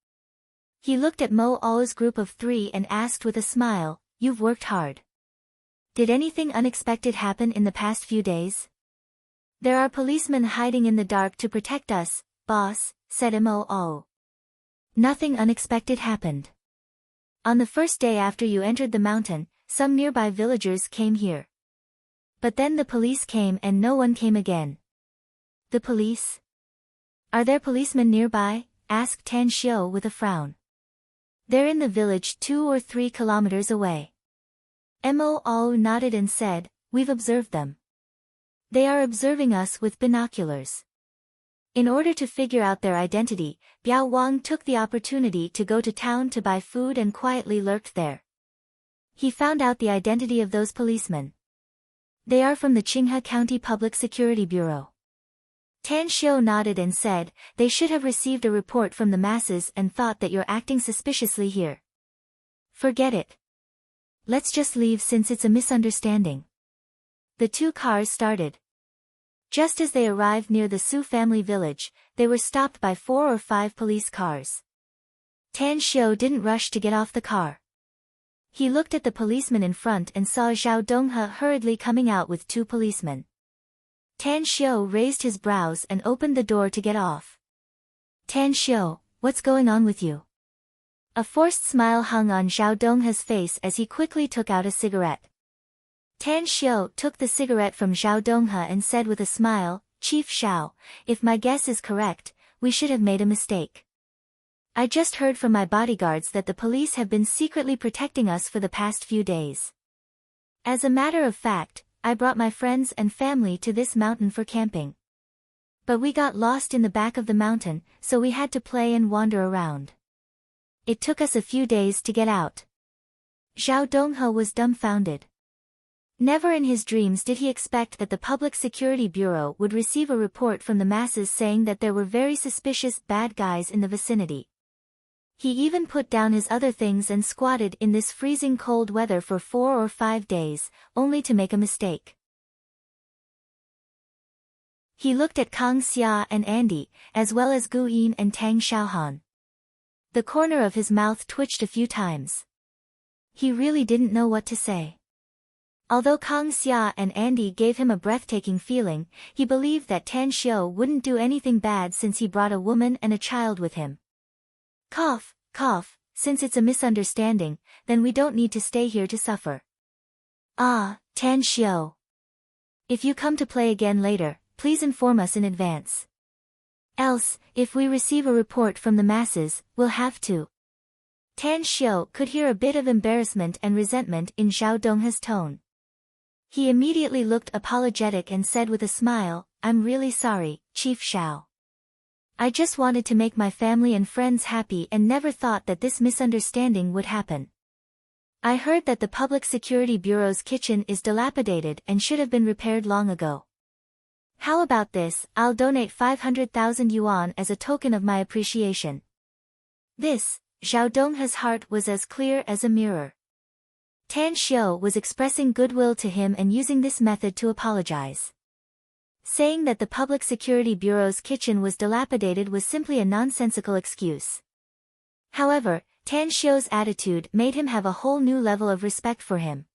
He looked at Mo Ao's group of 3 and asked with a smile, you've worked hard. Did anything unexpected happen in the past few days? There are policemen hiding in the dark to protect us, boss, said Mo Ao. Nothing unexpected happened. On the first day after you entered the mountain, some nearby villagers came here. But then the police came and no one came again. The police? Are there policemen nearby? Asked Tan Xiu with a frown. They're in the village 2 or 3 kilometers away. Mo Ao nodded and said, we've observed them. They are observing us with binoculars. In order to figure out their identity, Biao Wang took the opportunity to go to town to buy food and quietly lurked there. He found out the identity of those policemen. They are from the Qinghe County Public Security Bureau. Tan Xiu nodded and said, they should have received a report from the masses and thought that you're acting suspiciously here. Forget it. Let's just leave since it's a misunderstanding. The 2 cars started. Just as they arrived near the Su family village, they were stopped by 4 or 5 police cars. Tan Xiu didn't rush to get off the car. He looked at the policeman in front and saw Zhao Donghe hurriedly coming out with 2 policemen. Tan Xiu raised his brows and opened the door to get off. Tan Xiu, what's going on with you? A forced smile hung on Zhao Donghe's face as he quickly took out a cigarette. Tan Xiu took the cigarette from Zhao Donghe and said with a smile, Chief Xiao, if my guess is correct, we should have made a mistake. I just heard from my bodyguards that the police have been secretly protecting us for the past few days. As a matter of fact, I brought my friends and family to this mountain for camping. But we got lost in the back of the mountain, so we had to play and wander around. It took us a few days to get out. Zhao Donghe was dumbfounded. Never in his dreams did he expect that the Public Security Bureau would receive a report from the masses saying that there were very suspicious bad guys in the vicinity. He even put down his other things and squatted in this freezing cold weather for 4 or 5 days, only to make a mistake. He looked at Kang Xia and Andy, as well as Gu Yin and Tang Xiaohan. The corner of his mouth twitched a few times. He really didn't know what to say. Although Kang Xia and Andy gave him a breathtaking feeling, he believed that Tan Xiu wouldn't do anything bad since he brought a woman and a child with him. Cough, cough, since it's a misunderstanding, then we don't need to stay here to suffer. Ah, Tan Xiu. If you come to play again later, please inform us in advance. Else, if we receive a report from the masses, we'll have to. Tan Xiu could hear a bit of embarrassment and resentment in Zhao Donghe's tone. He immediately looked apologetic and said with a smile, I'm really sorry, Chief Xiao. I just wanted to make my family and friends happy and never thought that this misunderstanding would happen. I heard that the Public Security Bureau's kitchen is dilapidated and should have been repaired long ago. How about this, I'll donate 500,000 yuan as a token of my appreciation. This, Zhao Donghe's heart was as clear as a mirror. Tan Xiu was expressing goodwill to him and using this method to apologize. Saying that the Public Security Bureau's kitchen was dilapidated was simply a nonsensical excuse. However, Tan Xiu's attitude made him have a whole new level of respect for him.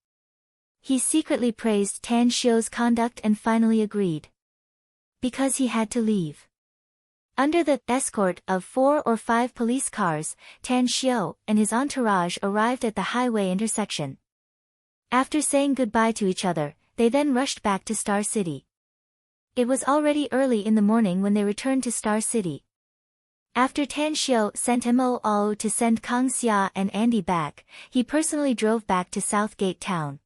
He secretly praised Tan Xiu's conduct and finally agreed. Because he had to leave. Under the escort of 4 or 5 police cars, Tan Xiu and his entourage arrived at the highway intersection. After saying goodbye to each other, they then rushed back to Star City. It was already early in the morning when they returned to Star City. After Tan Xiu sent Mo Ao to send Kang Xia and Andy back, he personally drove back to Southgate Town.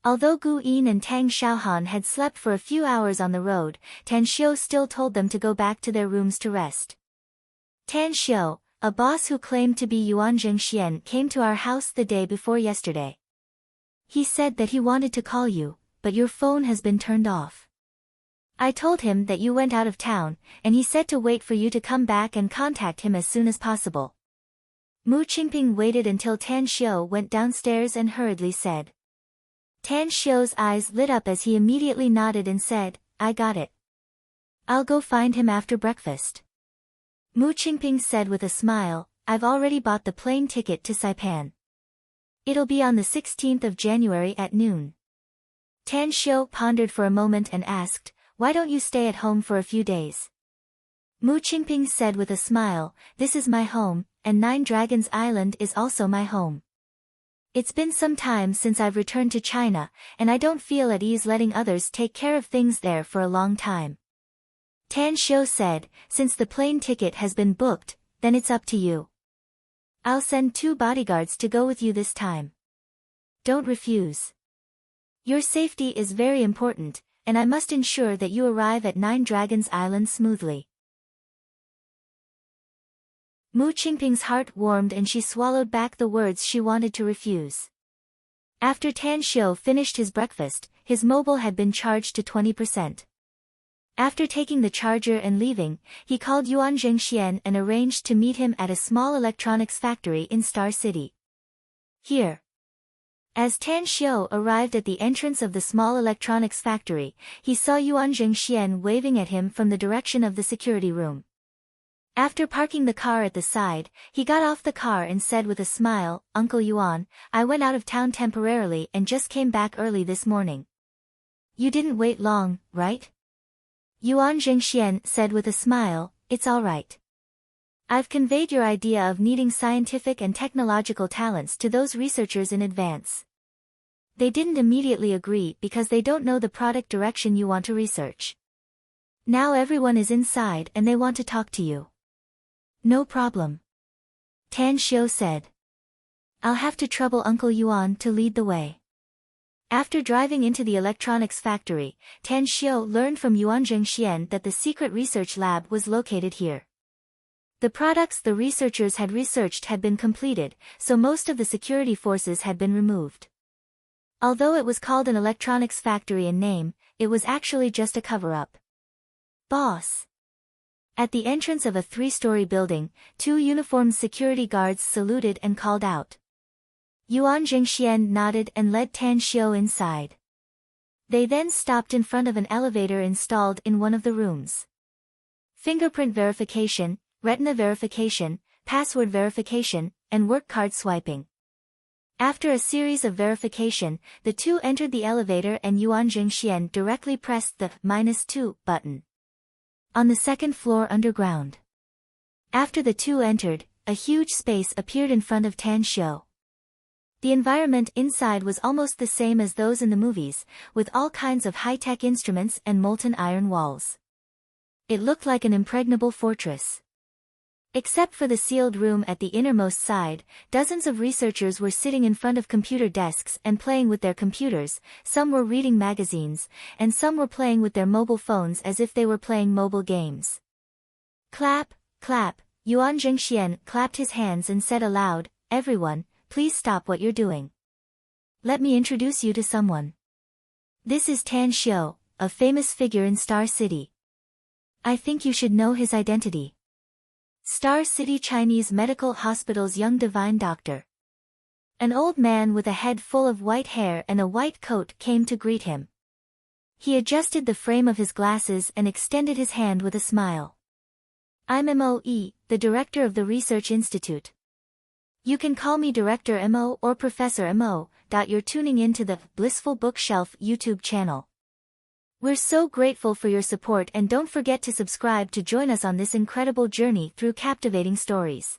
Although Gu Yin and Tang Xiaohan had slept for a few hours on the road, Tan Xiu still told them to go back to their rooms to rest. Tan Xiu, a boss who claimed to be Yuan Zhengxian, came to our house the day before yesterday. He said that he wanted to call you, but your phone has been turned off. I told him that you went out of town, and he said to wait for you to come back and contact him as soon as possible. Mu Qingping waited until Tan Xiu went downstairs and hurriedly said. Tan Xiu's eyes lit up as he immediately nodded and said, I got it. I'll go find him after breakfast. Mu Qingping said with a smile, I've already bought the plane ticket to Saipan. It'll be on the 16th of January at noon. Tan Xiu pondered for a moment and asked, why don't you stay at home for a few days? Mu Qingping said with a smile, this is my home, and Nine Dragons Island is also my home. It's been some time since I've returned to China, and I don't feel at ease letting others take care of things there for a long time. Tan Xiu said, since the plane ticket has been booked, then it's up to you. I'll send 2 bodyguards to go with you this time. Don't refuse. Your safety is very important, and I must ensure that you arrive at Nine Dragons Island smoothly. Mu Qingping's heart warmed and she swallowed back the words she wanted to refuse. After Tan Xiu finished his breakfast, his mobile had been charged to 20%. After taking the charger and leaving, he called Yuan Zhengxian and arranged to meet him at a small electronics factory in Star City. Here. As Tan Xiu arrived at the entrance of the small electronics factory, he saw Yuan Zhengxian waving at him from the direction of the security room. After parking the car at the side, he got off the car and said with a smile, Uncle Yuan, I went out of town temporarily and just came back early this morning. You didn't wait long, right? Yuan Zhengxian said with a smile, it's all right. I've conveyed your idea of needing scientific and technological talents to those researchers in advance. They didn't immediately agree because they don't know the product direction you want to research. Now everyone is inside and they want to talk to you. No problem. Tan Xiu said. I'll have to trouble Uncle Yuan to lead the way. After driving into the electronics factory, Tan Xiu learned from Yuan Zhengxian that the secret research lab was located here. The products the researchers had researched had been completed, so most of the security forces had been removed. Although it was called an electronics factory in name, it was actually just a cover-up. Boss. At the entrance of a 3-story building, 2 uniformed security guards saluted and called out. Yuan Zhengxian nodded and led Tan Xiu inside. They then stopped in front of an elevator installed in one of the rooms. Fingerprint verification, retina verification, password verification, and work card swiping. After a series of verification, the 2 entered the elevator and Yuan Zhengxian directly pressed the -2 button. On the 2nd floor underground. After the 2 entered, a huge space appeared in front of Tan Xiu. The environment inside was almost the same as those in the movies, with all kinds of high-tech instruments and molten iron walls. It looked like an impregnable fortress. Except for the sealed room at the innermost side, dozens of researchers were sitting in front of computer desks and playing with their computers, some were reading magazines, and some were playing with their mobile phones as if they were playing mobile games. Clap, clap, Yuan Zhengxian clapped his hands and said aloud, everyone, please stop what you're doing. Let me introduce you to someone. This is Tan Xiu, a famous figure in Star City. I think you should know his identity. Star City Chinese Medical Hospital's young divine doctor. An old man with a head full of white hair and a white coat came to greet him. He adjusted the frame of his glasses and extended his hand with a smile. I'm Moe, the director of the Research Institute. You can call me Director Mo or Professor Mo. You're tuning into the Blissful Bookshelf YouTube channel. We're so grateful for your support, and don't forget to subscribe to join us on this incredible journey through captivating stories.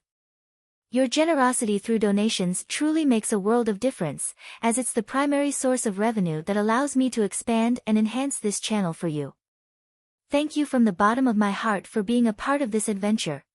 Your generosity through donations truly makes a world of difference, as it's the primary source of revenue that allows me to expand and enhance this channel for you. Thank you from the bottom of my heart for being a part of this adventure.